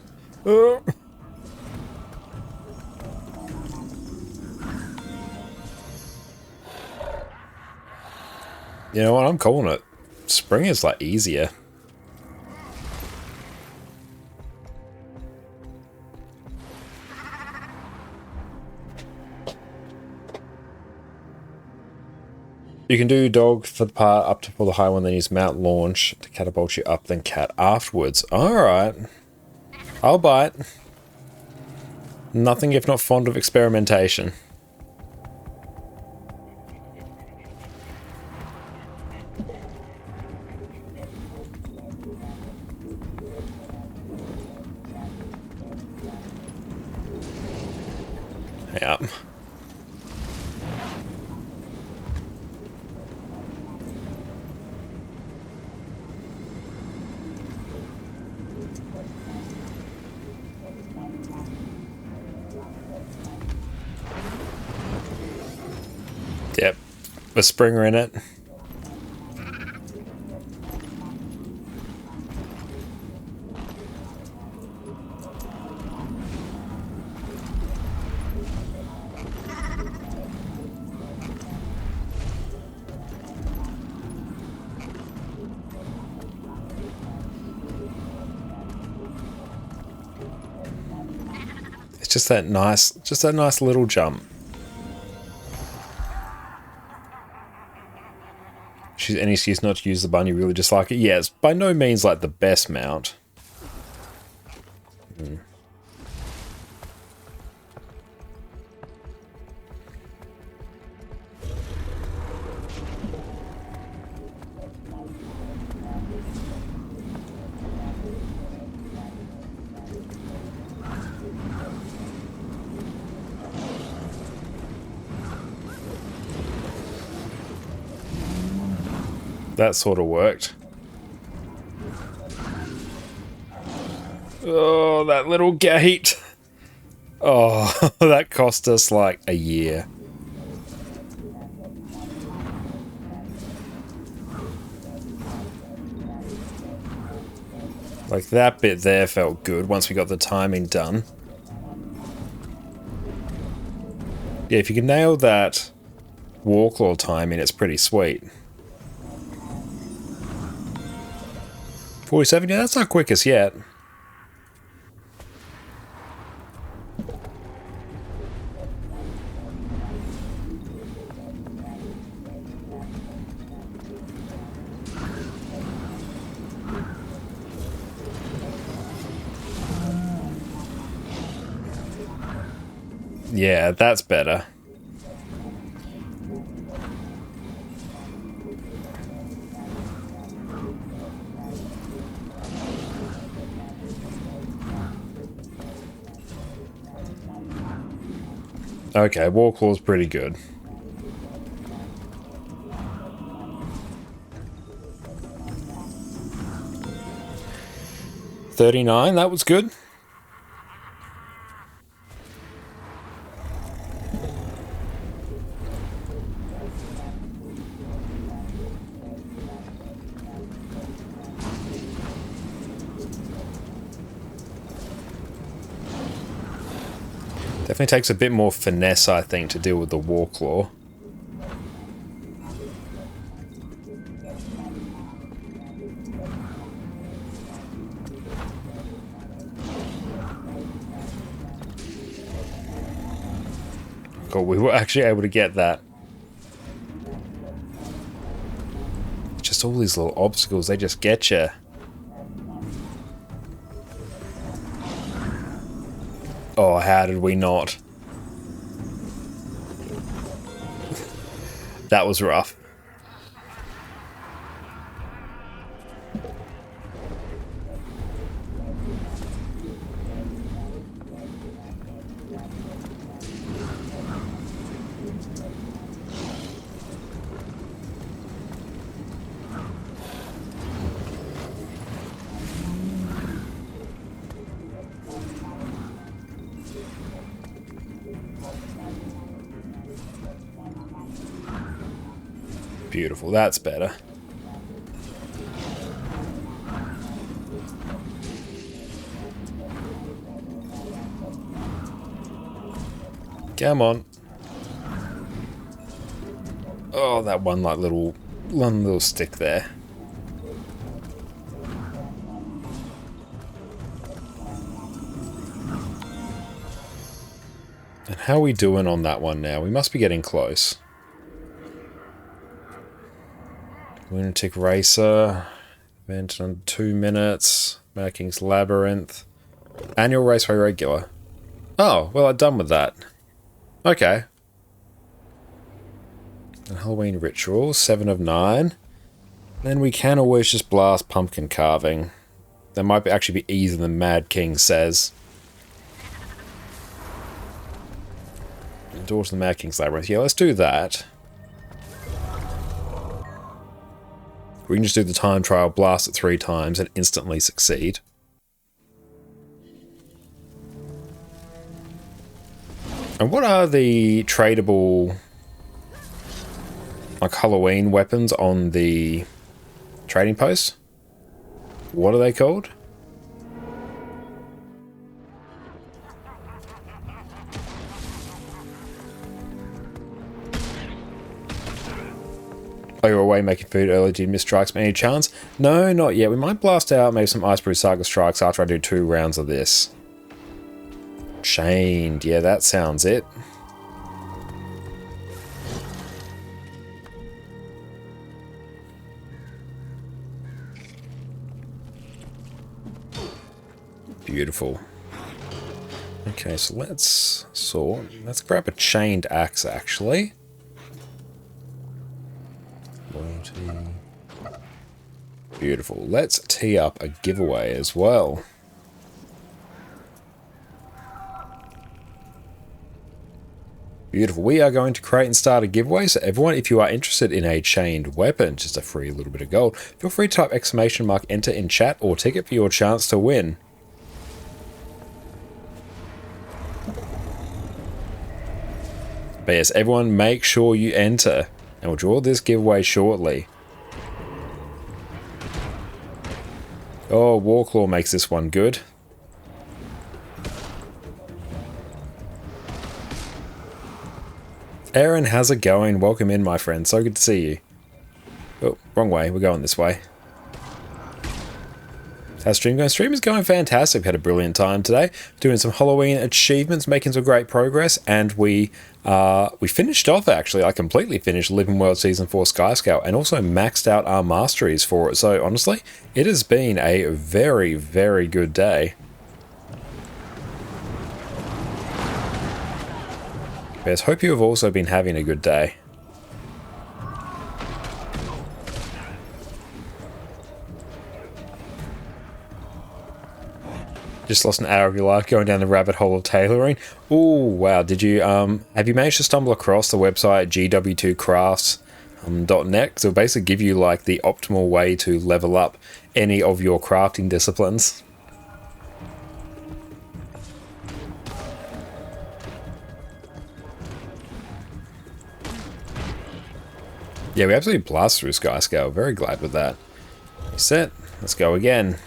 know what, I'm calling it. Spring is like easier. You can do dog for the part up to for the high one, then use mount launch to catapult you up, then cat afterwards. Alright. I'll bite. Nothing if not fond of experimentation. Yep. Yep, a Springer in it. It's just that nice little jump. Choose any excuse not to use the bun, you really dislike it. Yeah, it's by no means like the best mount. That sort of worked. Oh, that little gate. Oh, that cost us like a year. Like that bit there felt good once we got the timing done. Yeah, if you can nail that Warclaw timing, it's pretty sweet. 47, yeah, that's not quickest yet. Yeah, that's better. Okay, Warclaw's pretty good. $39, that was good. Definitely takes a bit more finesse, I think, to deal with the Warclaw. Cool, we were actually able to get that. Just all these little obstacles, they just get you. Oh, how did we not? That was rough. Beautiful, that's better. Come on. Oh, that one little stick there. And how are we doing on that one now? We must be getting close. Lunatic Racer. Event on 2 minutes. Markings Labyrinth. Annual Raceway Regular. Oh, well, I'm done with that. Okay. And Halloween Ritual, 7 of 9. Then we can always just blast Pumpkin Carving. That might actually be easier than Mad King says. Doors to the Mad King's Labyrinth. Yeah, let's do that. We can just do the time trial, blast it 3 times, and instantly succeed. And what are the tradable, like, Halloween weapons on the trading post? What are they called? Oh, you're away making food early. Did you miss strikes? Any chance? No, not yet. We might blast out maybe some Ice Brew Saga strikes after I do 2 rounds of this. Chained. Yeah, that sounds it. Beautiful. Okay, so let's grab a chained axe actually. Loyalty. Beautiful. Let's tee up a giveaway as well. Beautiful. We are going to create and start a giveaway. So everyone, if you are interested in a chained weapon, just a free little bit of gold, feel free to type exclamation mark enter in chat or ticket for your chance to win. But yes, everyone make sure you enter and we'll draw this giveaway shortly. Oh, Warclaw makes this one good. Aaron, how's it going? Welcome in, my friend. So good to see you. Oh, wrong way. We're going this way. How's stream going? Stream is going fantastic. We had a brilliant time today. Doing some Halloween achievements, making some great progress, and we finished off, actually. I completely finished Living World Season 4 Skyscale and also maxed out our masteries for it. So honestly, it has been a very, very good day. Yes, hope you have also been having a good day. Just lost an hour of your life going down the rabbit hole of tailoring. Oh wow, did you have you managed to stumble across the website gw2crafts.net? So it'll basically give you like the optimal way to level up any of your crafting disciplines. Yeah, we absolutely blast through Skyscale. Very glad with that. Set. Let's go again.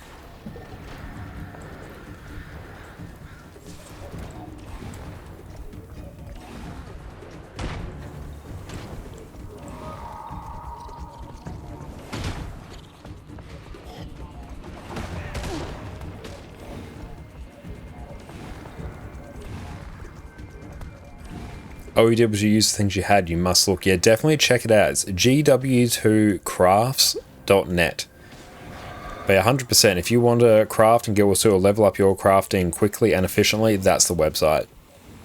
All you did was you used the things you had. You must look. Yeah, definitely check it out. It's gw2crafts.net. But 100%, if you want to craft and Guild Wars 2 or level up your crafting quickly and efficiently, that's the website.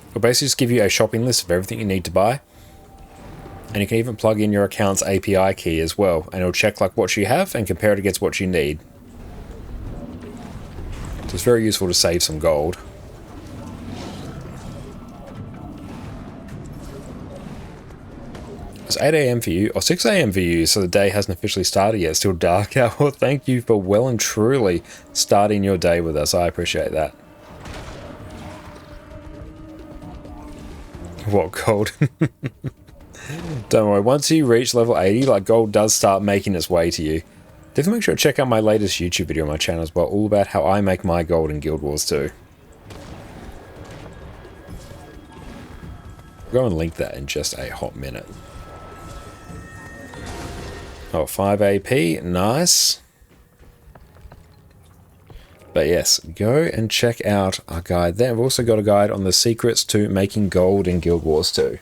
It'll basically just give you a shopping list of everything you need to buy. And you can even plug in your account's API key as well. And it'll check like what you have and compare it against what you need. So it's very useful to save some gold. It's 8 AM for you, or 6 AM for you, so the day hasn't officially started yet. It's still dark out. Well, thank you for well and truly starting your day with us. I appreciate that. What, gold? Don't worry, once you reach level 80, like gold does start making its way to you. Definitely make sure to check out my latest YouTube video on my channel as well, all about how I make my gold in Guild Wars 2. I'll go and link that in just a hot minute. Oh, 5 AP, nice. But yes, go and check out our guide there. We've also got a guide on the secrets to making gold in Guild Wars 2.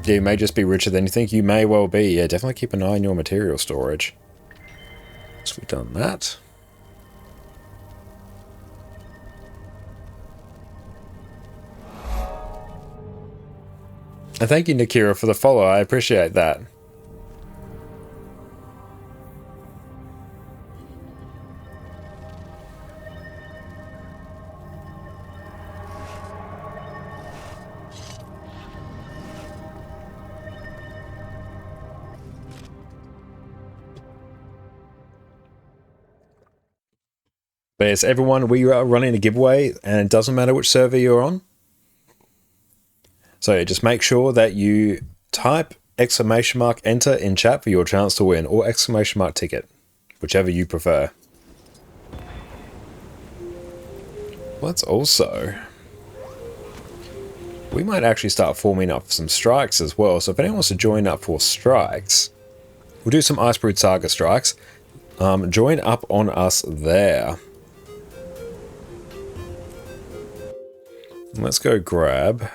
Yeah, you may just be richer than you think. You may well be. Yeah, definitely keep an eye on your material storage. So we've done that. And thank you, Nakira, for the follow. I appreciate that. But yes, everyone, we are running a giveaway, and it doesn't matter which server you're on. So just make sure that you type exclamation mark enter in chat for your chance to win, or exclamation mark ticket, whichever you prefer. Let's also... we might actually start forming up some strikes as well. So if anyone wants to join up for strikes, we'll do some Icebrood Saga strikes. Join up on us there. Let's go grab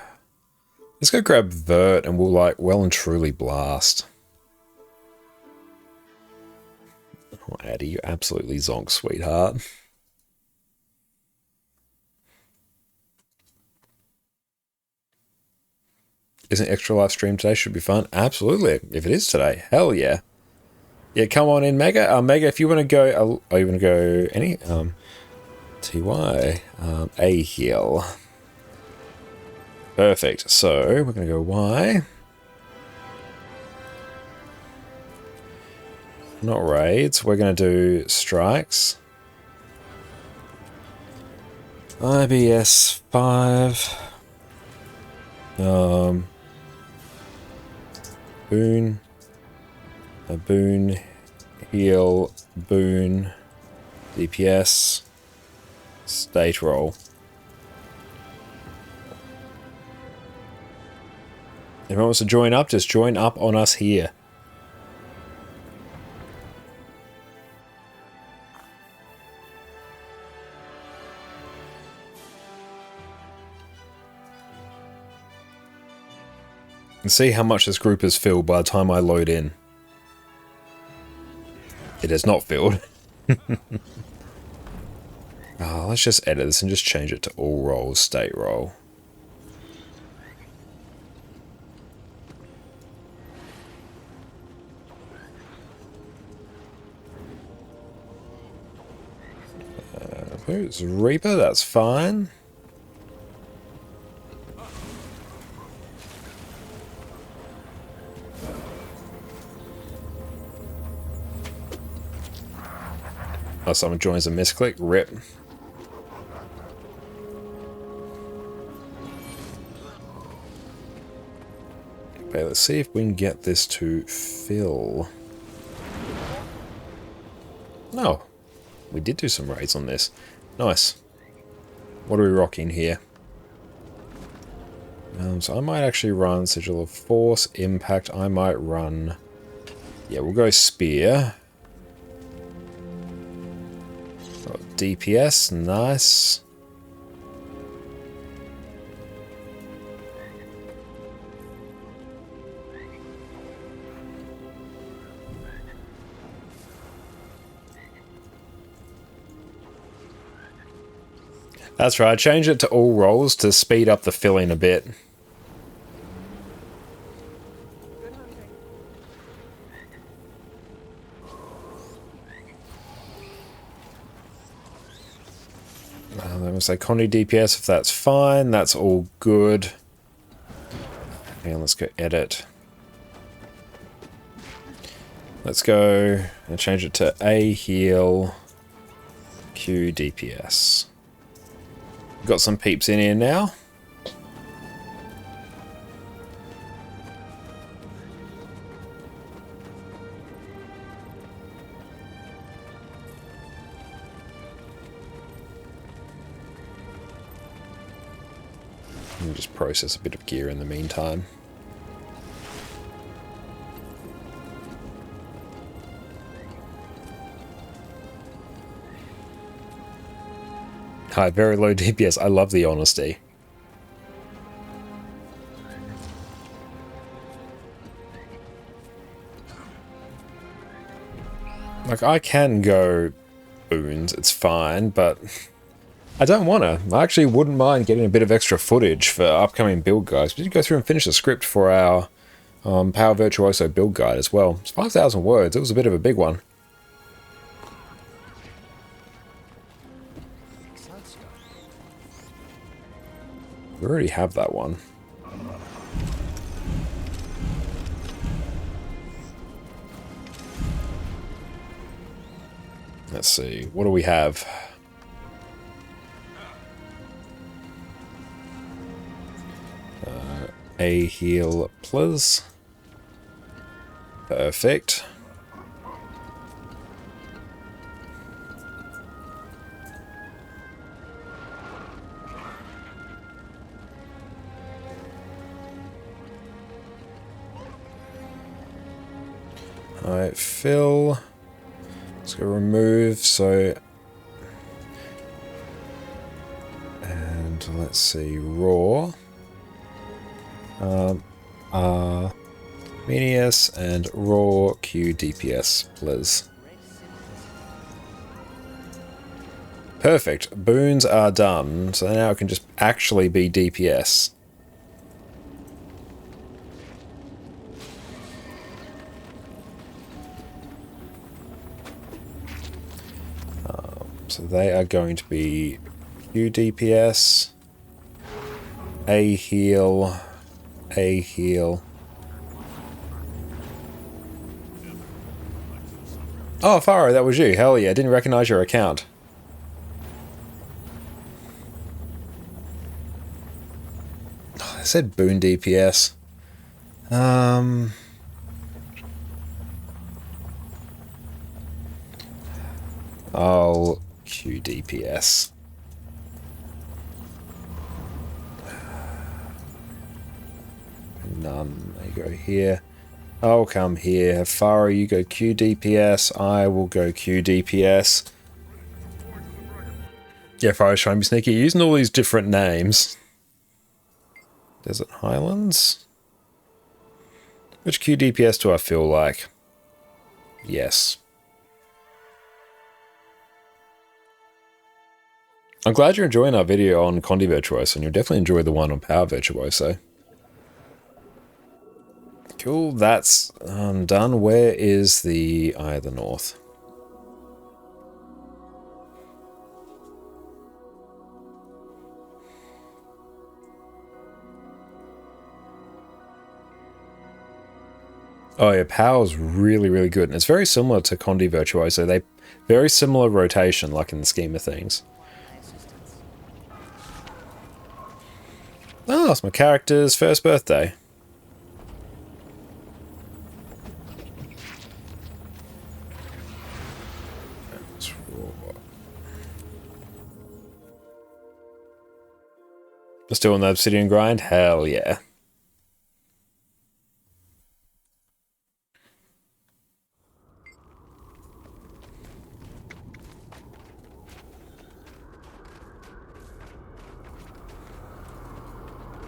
Vert and we'll like well and truly blast. Oh, Addie, you absolutely zonk, sweetheart. Isn't extra live stream today? Should be fun. Absolutely. If it is today, hell yeah. Yeah, come on in, Mega. Mega, if you want to go, you want to go any? TY, A heal. Perfect. So we're going to go Y. Not raids. We're going to do strikes. IBS 5. Boon. A boon. Heal. Boon. DPS. State roll. Everyone wants to join up, just join up on us here. And see how much this group is filled by the time I load in. It is not filled. Let's just edit this and just change it to all roles, state roll. Who's Reaper? That's fine. Oh, someone joins a misclick. Rip. Okay, let's see if we can get this to fill. No. We did do some raids on this. Nice. What are we rocking here? So I might actually run Sigil of Force, Impact. I might run... Yeah, we'll go Spear. Oh, DPS, nice. That's right, change it to all roles to speed up the filling a bit. Then we'll say Connie DPS if that's fine, that's all good. Okay, let's go edit. Let's go and change it to A heal, Q DPS. Got some peeps in here now. Let me just process a bit of gear in the meantime. Hi, very low DPS. I love the honesty. Like, I can go boons, it's fine, but I don't want to. I actually wouldn't mind getting a bit of extra footage for upcoming build guides. We did go through and finish the script for our Power Virtuoso build guide as well. It's 5,000 words. It was a bit of a big one. We already have that one. Let's see. What do we have? A heal plus. Perfect. Alright, fill. Let's go remove, so... And let's see, raw. Menius and raw Q DPS, please. Perfect. Boons are done, so now it can just actually be DPS. So they are going to be Q DPS, A heal, A heal. Oh, Faro, that was you. Hell yeah, I didn't recognize your account. Oh, I said Boon DPS. I'll Q DPS. None. There you go here. I'll come here. Faro, you go Q DPS. I will go Q DPS. Yeah, Faro's trying to be sneaky. Using all these different names. Desert Highlands? Which Q DPS do I feel like? Yes. I'm glad you're enjoying our video on Condi Virtuoso, and you'll definitely enjoy the one on Power Virtuoso. Cool, that's done. Where is the Eye of the North? Oh yeah, Power's really, really good. And it's very similar to Condi Virtuoso. They very similar rotation, like in the scheme of things. Oh, it's my character's first birthday. Still on the obsidian grind? Hell yeah.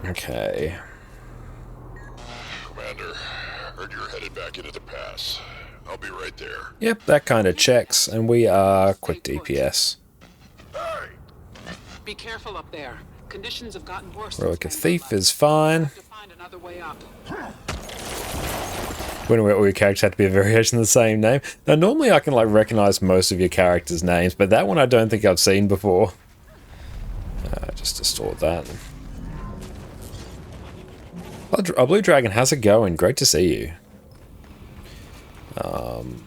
Okay. Commander, heard you're headed back into the pass. I'll be right there. Yep, that kind of checks, and we are quick DPS. Be careful up there. Conditions have gotten worse. Relic of Thief is fine. When all your characters have to be a variation of the same name. Now, normally I can like recognize most of your characters' names, but that one I don't think I've seen before. Just to store that. Oh, Blue Dragon, how's it going? Great to see you.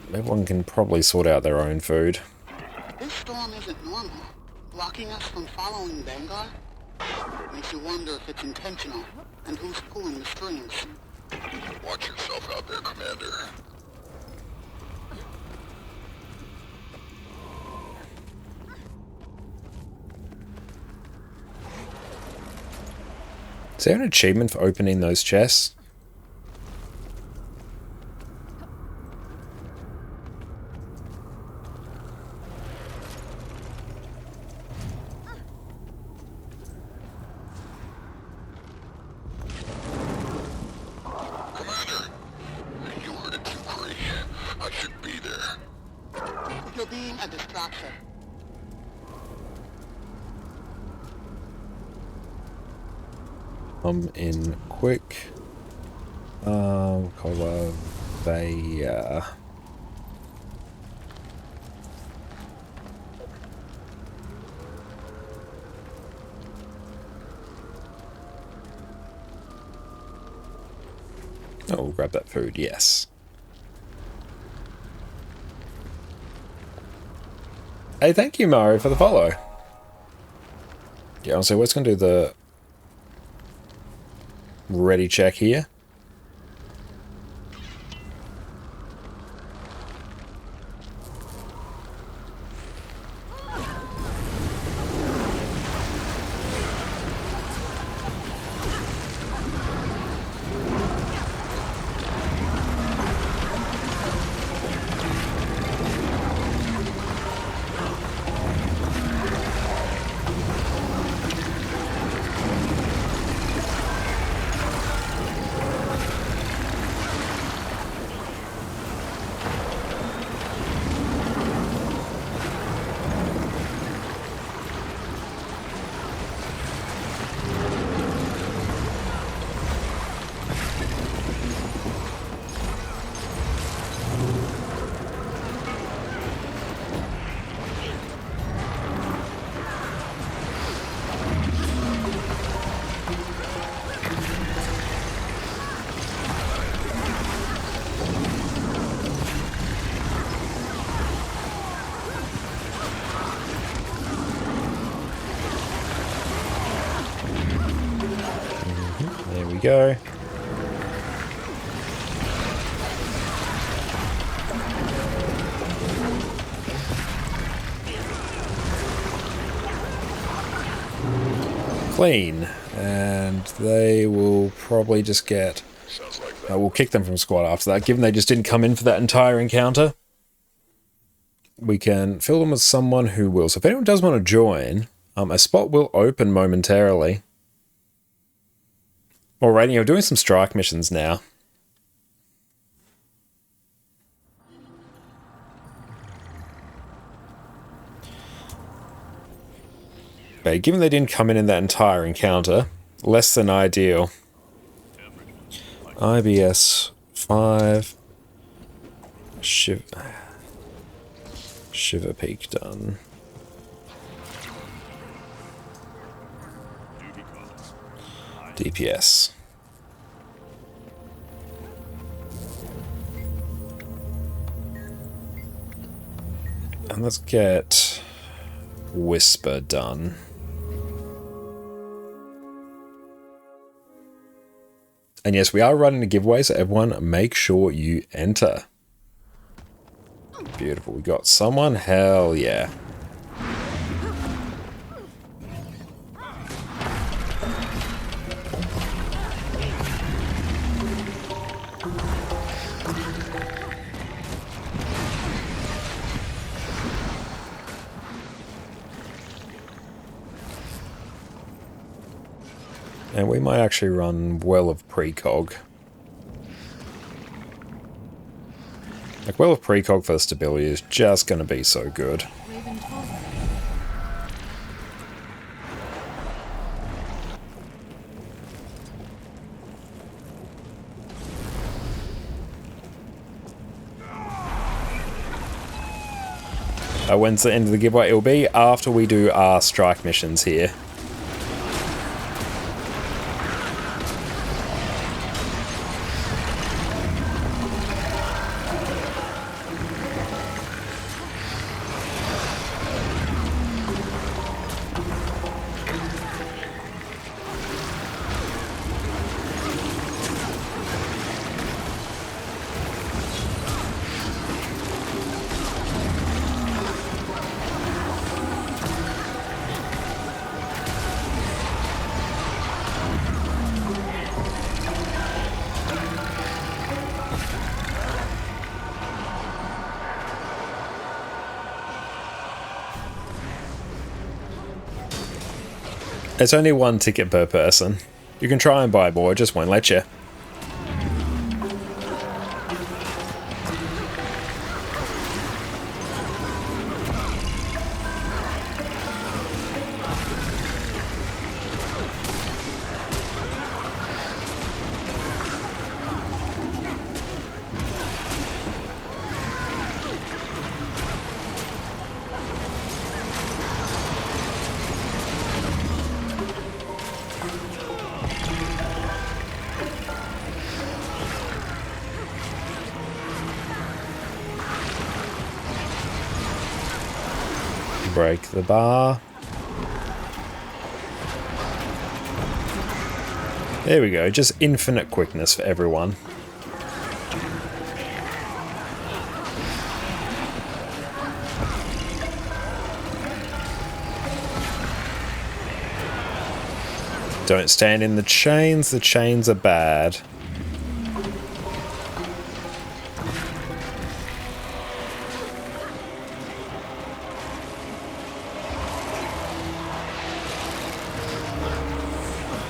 Everyone can probably sort out their own food. This storm isn't normal. Blocking us from following Vanguard? Makes you wonder if it's intentional, and who's pulling the strings. Watch yourself out there, Commander. Is there an achievement for opening those chests? In quick. Cover Bay. Oh, we'll grab that food, yes. Hey, thank you, Mario, for the follow. Yeah, I'll say, what's going to do the ready check here. we go. Clean. And they will probably just get... we'll kick them from squad after that, given they just didn't come in for that entire encounter. We can fill them with someone who will. So if anyone does want to join, a spot will open momentarily. Alrighty, we're doing some strike missions now. Okay, given they didn't come in that entire encounter, less than ideal. IBS 5. Shiver Peak done. DPS. And let's get Whisper done. And yes, we are running a giveaway, so everyone make sure you enter. Beautiful. We got someone. Hell yeah. And we might actually run Well of Precog. Like, Well of Precog for the stability is just going to be so good. When's the end of the giveaway? It will be after we do our strike missions here. It's only one ticket per person. You can try and buy more, it just won't let you. Break the bar. There we go, just infinite quickness for everyone. Don't stand in the chains are bad.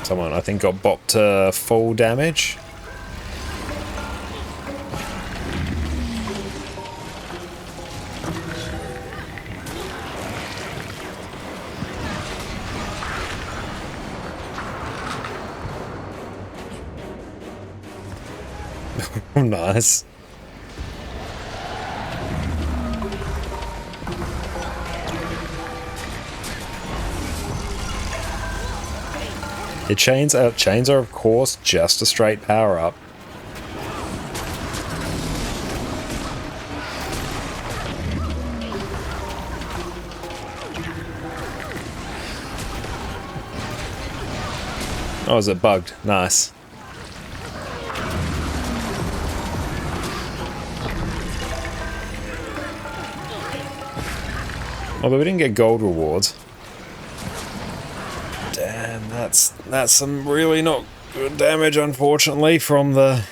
Someone, I think, got bopped to full damage. Nice. The chains are of course just a straight power up. Oh, is it bugged? Nice. Although we didn't get gold rewards. Damn, that's some really not good damage, unfortunately, from the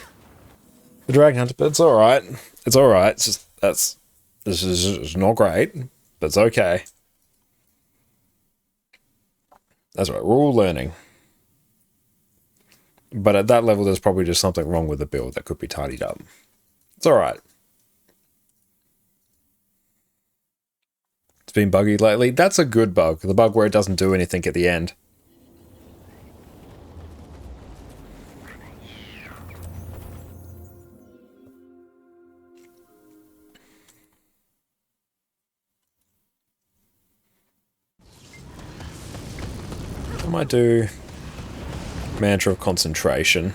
Dragon Hunter, but it's alright. It's alright. It's just, this is not great, but it's okay. That's right, we're all learning. But at that level, there's probably just something wrong with the build that could be tidied up. It's alright. It's been buggy lately. That's a good bug. The bug where it doesn't do anything at the end. I might do Mantra of Concentration.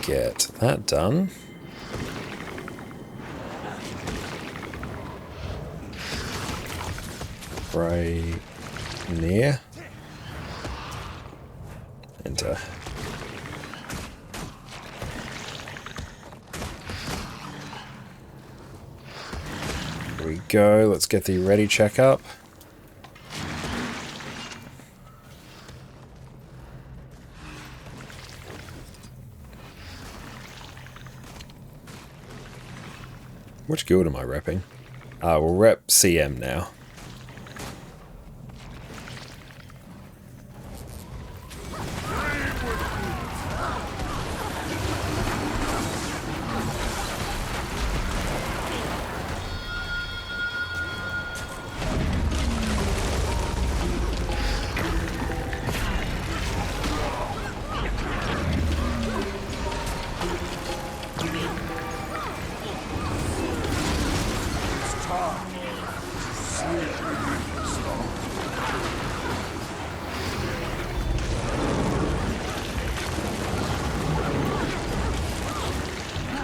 Get that done. Right near. Enter. Here we go. Let's get the ready checkup. Which guild am I repping? We'll rep CM now.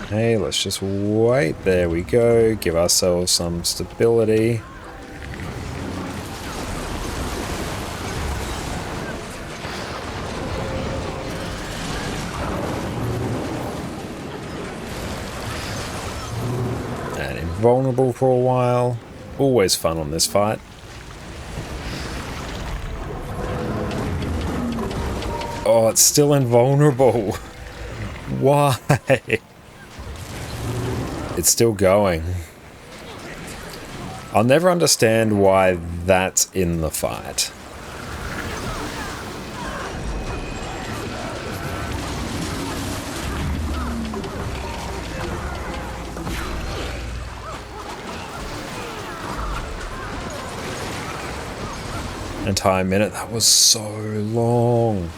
Hey, let's just wait. There we go. Give ourselves some stability. And invulnerable for a while. Always fun on this fight. Oh, it's still invulnerable. Why? It's still going. I'll never understand why that's in the fight. Entire minute, that was so long.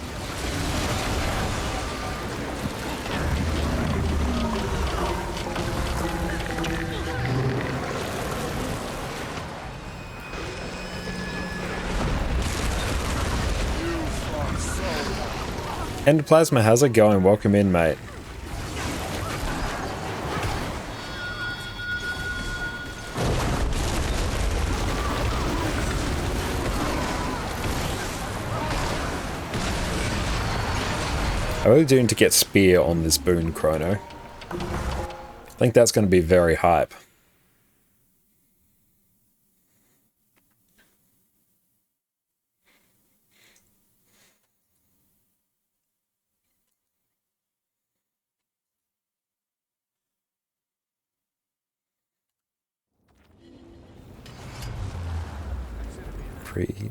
Endoplasma, how's it going? Welcome in, mate. I really do need to get Spear on this boon chrono. I think that's going to be very hype.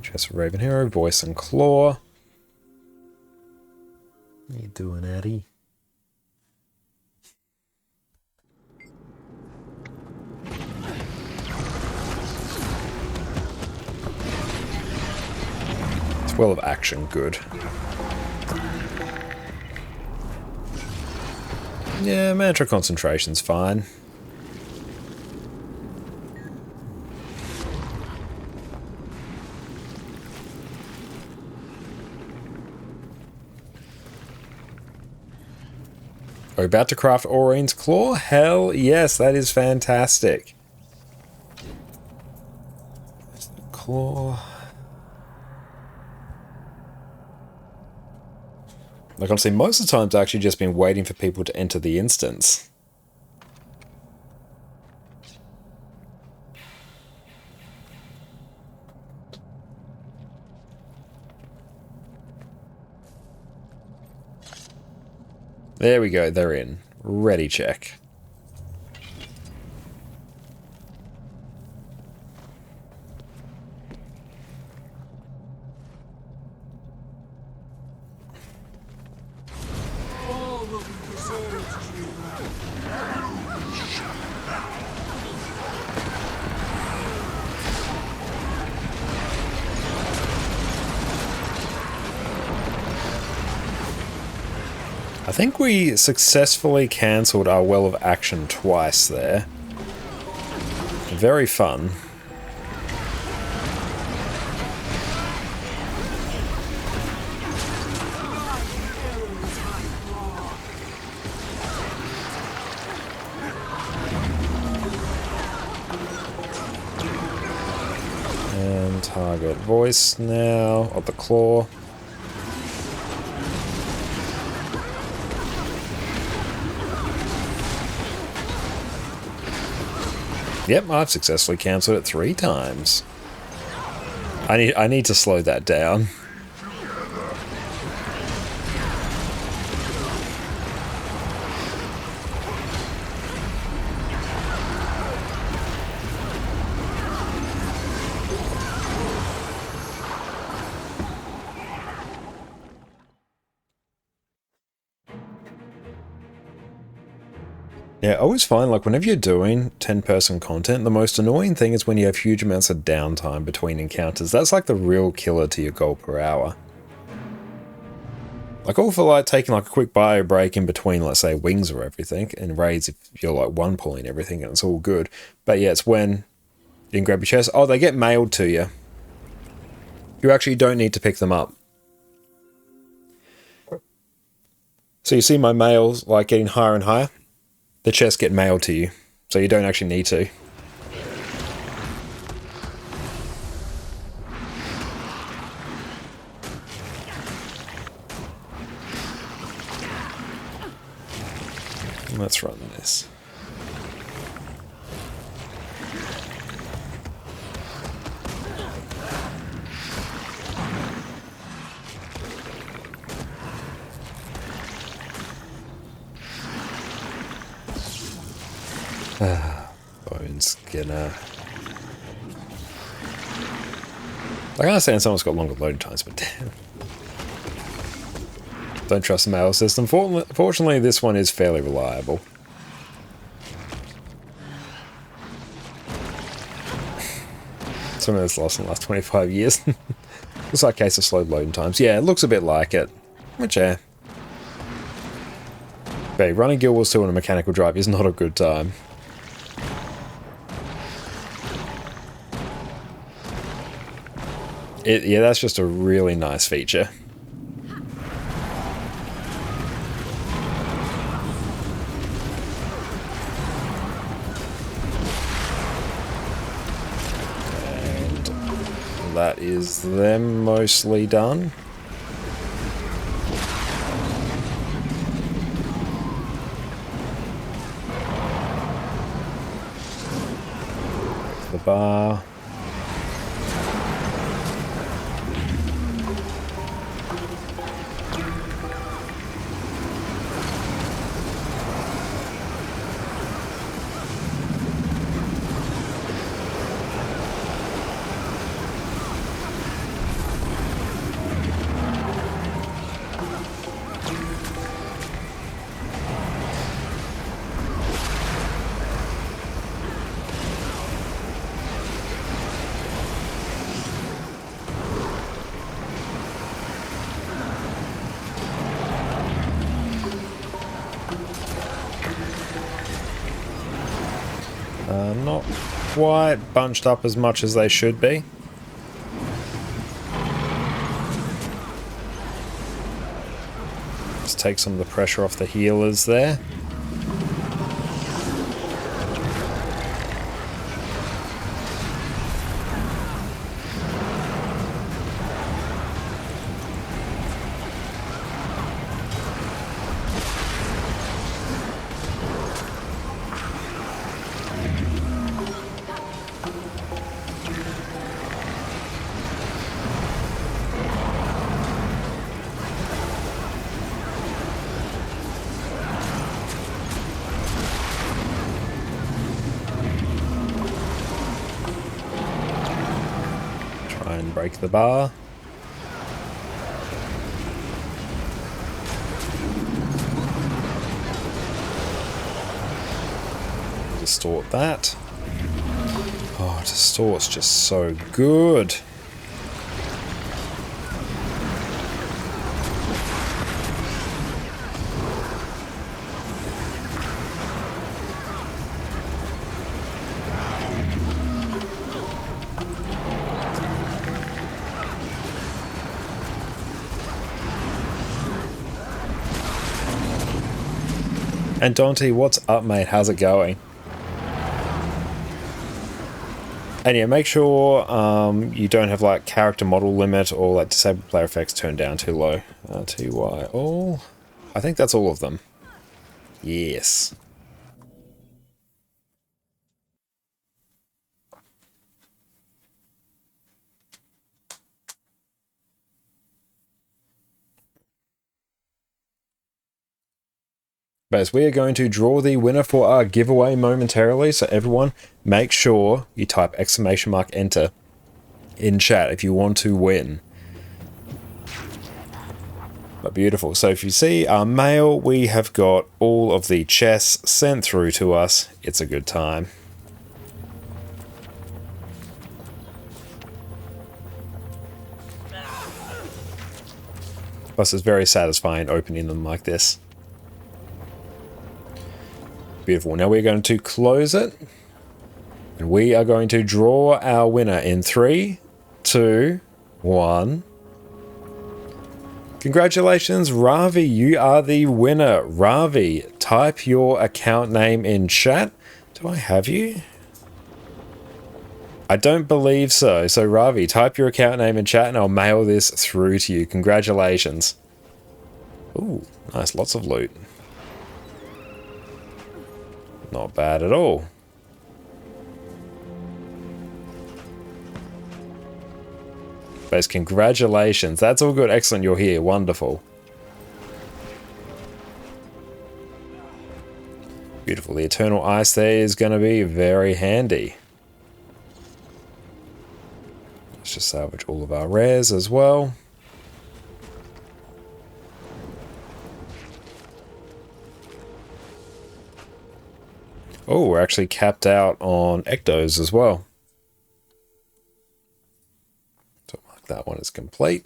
Just Raven Hero, Voice and Claw. What are you doing, Addy? It's well of action, good. Yeah, Mantra Concentration's fine. Are we about to craft Aurine's Claw? Hell yes, that is fantastic. Claw. Like, honestly, most of the times I've actually just been waiting for people to enter the instance. There we go, they're in. Ready check. I think we successfully cancelled our well of action twice there. Very fun. And target voice now of the claw. Yep, I've successfully cancelled it 3 times. I need to slow that down. Yeah, I always find, like, whenever you're doing 10-person content, the most annoying thing is when you have huge amounts of downtime between encounters. That's like the real killer to your goal per hour. Like, all for, like, taking, like, a quick bio break in between, let's say, wings or everything, and raids if you're, like, one-pulling everything and it's all good. But yeah, it's when you can grab your chest. Oh, they get mailed to you. You actually don't need to pick them up. So you see my mails, like, getting higher and higher? The chests get mailed to you, so you don't actually need to. Let's run this. Bone Skinner. I understand someone's got longer loading times, but damn. Don't trust the mail system. Fortunately, this one is fairly reliable. Some of this lost in the last 25 years. Looks like a case of slow loading times. Yeah, it looks a bit like it. Which, yeah. But running Guild Wars 2 on a mechanical drive is not a good time. Yeah, that's just a really nice feature. And that is them mostly done. The bar. Not quite bunched up as much as they should be. Let's take some of the pressure off the healers there. break the bar. Distort that. Oh, distort's just so good. And Dante, what's up, mate? How's it going? And yeah, make sure you don't have like character model limit or like disabled player effects turned down too low. TY all. I think that's all of them. Yes. But as we are going to draw the winner for our giveaway momentarily, so everyone make sure you type !enter in chat if you want to win. But beautiful. So if you see our mail, we have got all of the chests sent through to us. It's a good time. Plus it's very satisfying opening them like this. Beautiful. Now we're going to close it. And we are going to draw our winner in 3, 2, 1. Congratulations, Ravi. You are the winner. Ravi, type your account name in chat. Do I have you? I don't believe so. So Ravi, type your account name in chat and I'll mail this through to you. Congratulations. Ooh, nice. Lots of loot. Not bad at all. Base, congratulations. That's all good. Excellent, you're here. Wonderful. Beautiful. The Eternal Ice there is going to be very handy. Let's just salvage all of our rares as well. Oh, we're actually capped out on Ectos as well. So mark that one as complete.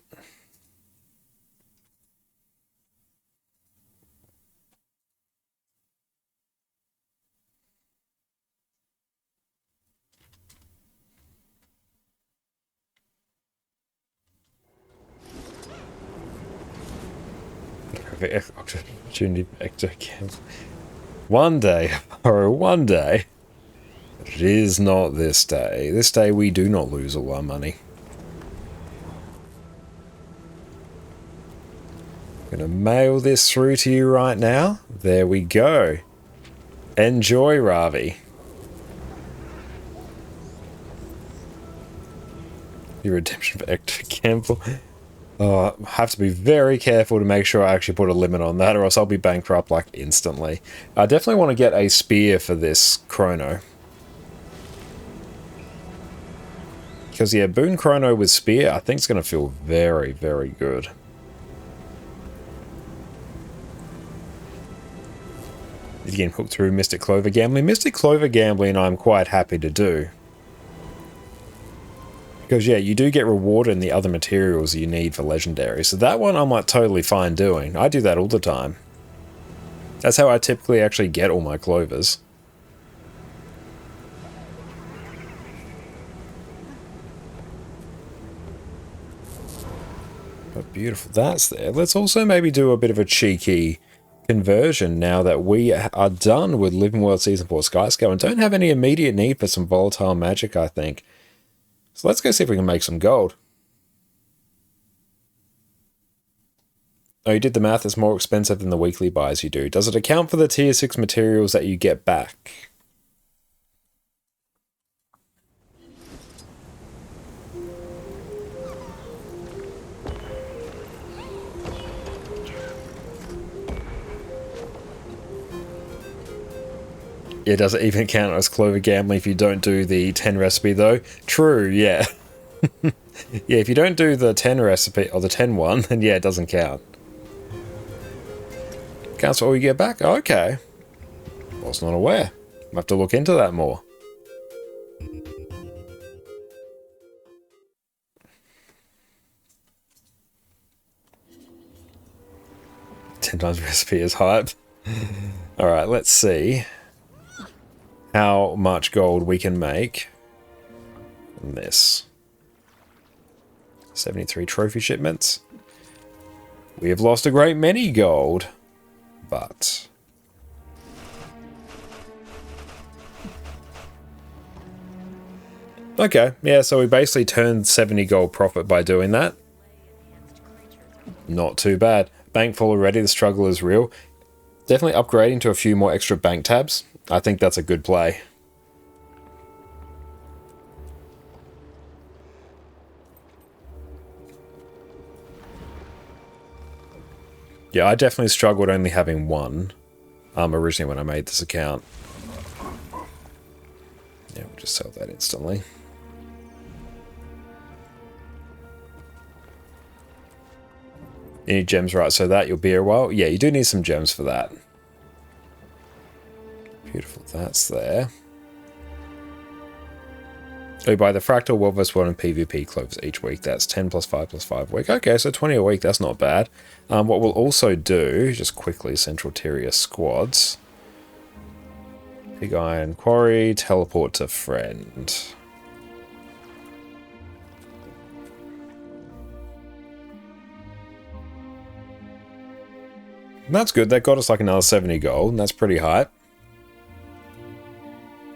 Opportunity Ecto Camp. One day, or one day. It is not this day. This day we do not lose all our money. I'm going to mail this through to you right now. There we go. Enjoy, Ravi. Your redemption for Ecto Campbell. Oh, I have to be very careful to make sure I actually put a limit on that, or else I'll be bankrupt like instantly. I definitely want to get a spear for this chrono. Because yeah, Boon Chrono with spear, I think it's going to feel very, very good. Again, hooked through Mystic Clover Gambling. Mystic Clover Gambling I'm quite happy to do. Because, yeah, you do get rewarded in the other materials you need for Legendary. So that one I'm, like, totally fine doing. I do that all the time. That's how I typically actually get all my Clovers. But beautiful, that's there. Let's also maybe do a bit of a cheeky conversion now that we are done with Living World Season 4 Skyscale and don't have any immediate need for some volatile magic, I think. So let's go see if we can make some gold. Oh, you did the math. It's more expensive than the weekly buys you do. Does it account for the tier 6 materials that you get back? Yeah, does it even count as Clover Gambling if you don't do the 10 recipe though? True, yeah. Yeah, if you don't do the 10 recipe, or the 10 one, then yeah, it doesn't count. Counts for all you get back? Oh, okay. I was not aware. I'll have to look into that more. Ten times recipe is hype. Alright, let's see how much gold we can make from this. 73 trophy shipments. We have lost a great many gold, but... Okay, yeah, so we basically turned 70 gold profit by doing that. Not too bad. Bank full already, the struggle is real. Definitely upgrading to a few more extra bank tabs. I think that's a good play. Yeah, I definitely struggled only having one originally when I made this account. Yeah, we'll just sell that instantly. You need gems, right? So that you'll be a while. Yeah, you do need some gems for that. Beautiful, that's there. Oh, you buy the Fractal World vs. World and PvP cloves each week. That's 10 plus 5 plus 5 a week. Okay, so 20 a week, that's not bad. What we'll also do, just quickly, Central Terrier squads. Big Iron Quarry, teleport to friend. That's good, that got us like another 70 gold, and that's pretty hype.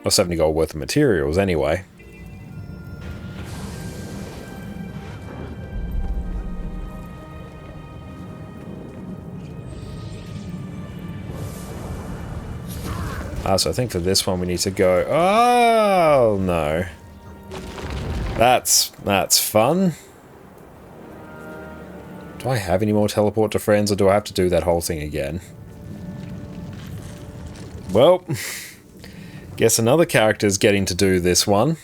Or 70 gold worth of materials, anyway. So I think for this one we need to go... Oh, no. That's fun. Do I have any more teleport to friends, or do I have to do that whole thing again? Well, guess another character's getting to do this one.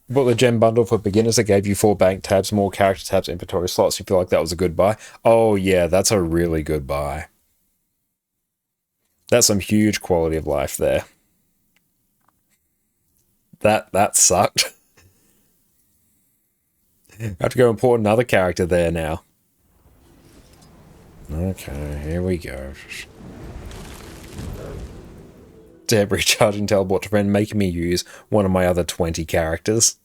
Bought the gem bundle for beginners that gave you 4 bank tabs, more character tabs, inventory slots. You feel like that was a good buy? Oh yeah, that's a really good buy. That's some huge quality of life there. That sucked. I have to go import another character there now. Okay, here we go. Deb recharging teleport to friend, making me use one of my other 20 characters.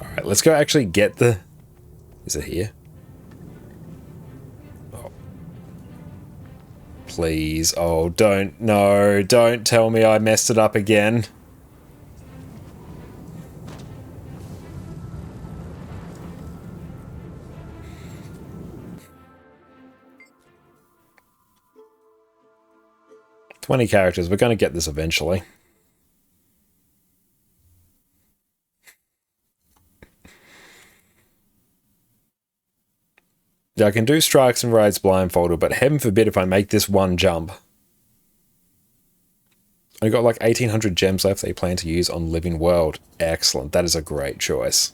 Alright, let's go actually get the... Is it here? Oh. Please. Oh, don't. No, don't tell me I messed it up again. "20 characters. We're going to get this eventually." Yeah, I can do strikes and raids blindfolded, but heaven forbid if I make this one jump. I got like 1800 gems left that you plan to use on Living World. Excellent. That is a great choice.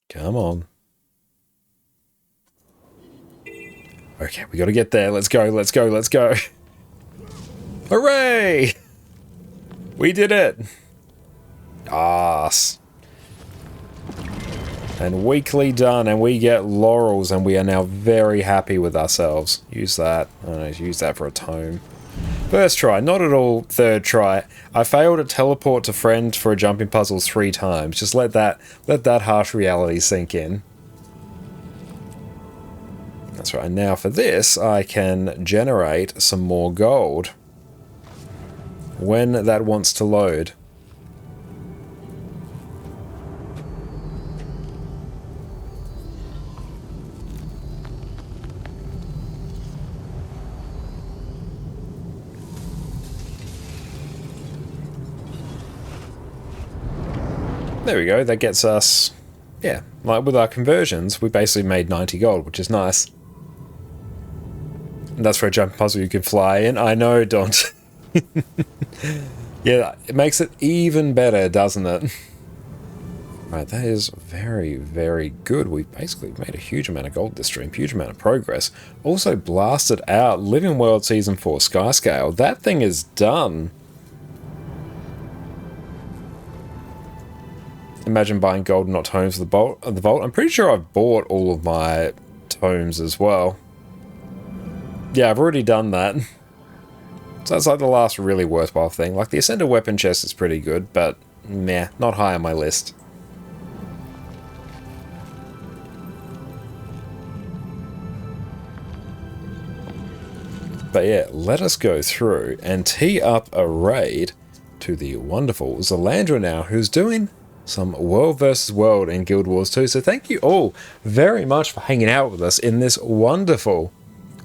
Come on. Okay, we gotta get there. Let's go, let's go, let's go. Hooray! We did it! Arse. And weekly done, and we get laurels, and we are now very happy with ourselves. Use that. I don't know, use that for a tome. First try, not at all third try. I failed to teleport to friend for a jumping puzzle 3 times. Just let that harsh reality sink in. That's right, now for this, I can generate some more gold when that wants to load. There we go, that gets us, yeah, Like with our conversions, we basically made 90 gold, which is nice. And that's for a jumping puzzle you can fly in. I know, don't. Yeah, it makes it even better, doesn't it? Right, that is very, very good. We've basically made a huge amount of gold this stream, huge amount of progress. Also blasted out Living World Season 4 Skyscale. That thing is done. Imagine buying gold and not tomes for the vault. I'm pretty sure I've bought all of my tomes as well. Yeah, I've already done that. So that's like the last really worthwhile thing. Like the Ascender weapon chest is pretty good, but meh, not high on my list. But yeah, let us go through and tee up a raid to the wonderful Zalandra now, who's doing some World vs. World in Guild Wars 2. So thank you all very much for hanging out with us in this wonderful,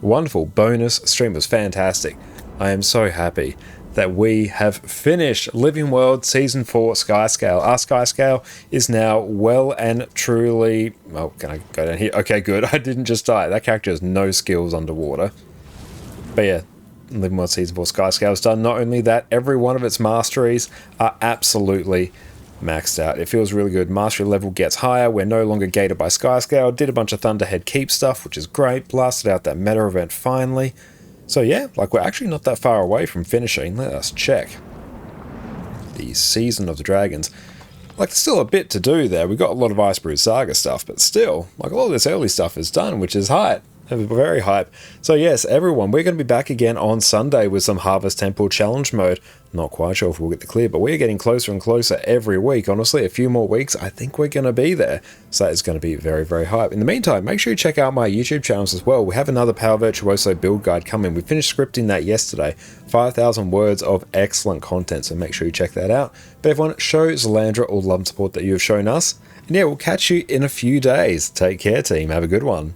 wonderful bonus stream. It was fantastic. I am so happy that we have finished Living World Season 4 Skyscale. Our Skyscale is now well and truly... Oh, can I go down here? Okay, good. I didn't just die. That character has no skills underwater. But yeah, Living World Season 4 Skyscale is done. Not only that, every one of its masteries are absolutely maxed out. It feels really good. Mastery level gets higher. We're no longer gated by Skyscale. Did a bunch of Thunderhead Keep stuff, which is great. Blasted out that meta event finally. So yeah, like we're actually not that far away from finishing. Let us check the Season of the Dragons. Like there's still a bit to do there. We've got a lot of Icebrew Saga stuff, but still, like all this early stuff is done, which is hype. Very hype. So yes, everyone, we're going to be back again on Sunday with some Harvest Temple Challenge mode. Not quite sure if we'll get the clear, but we're getting closer and closer every week. Honestly, a few more weeks, I think we're going to be there. So that is going to be very, very hype. In the meantime, make sure you check out my YouTube channels as well. We have another Power Virtuoso build guide coming. We finished scripting that yesterday. 5,000 words of excellent content, so make sure you check that out. But everyone, show Zalandra all the love and support that you have shown us. And yeah, we'll catch you in a few days. Take care, team. Have a good one.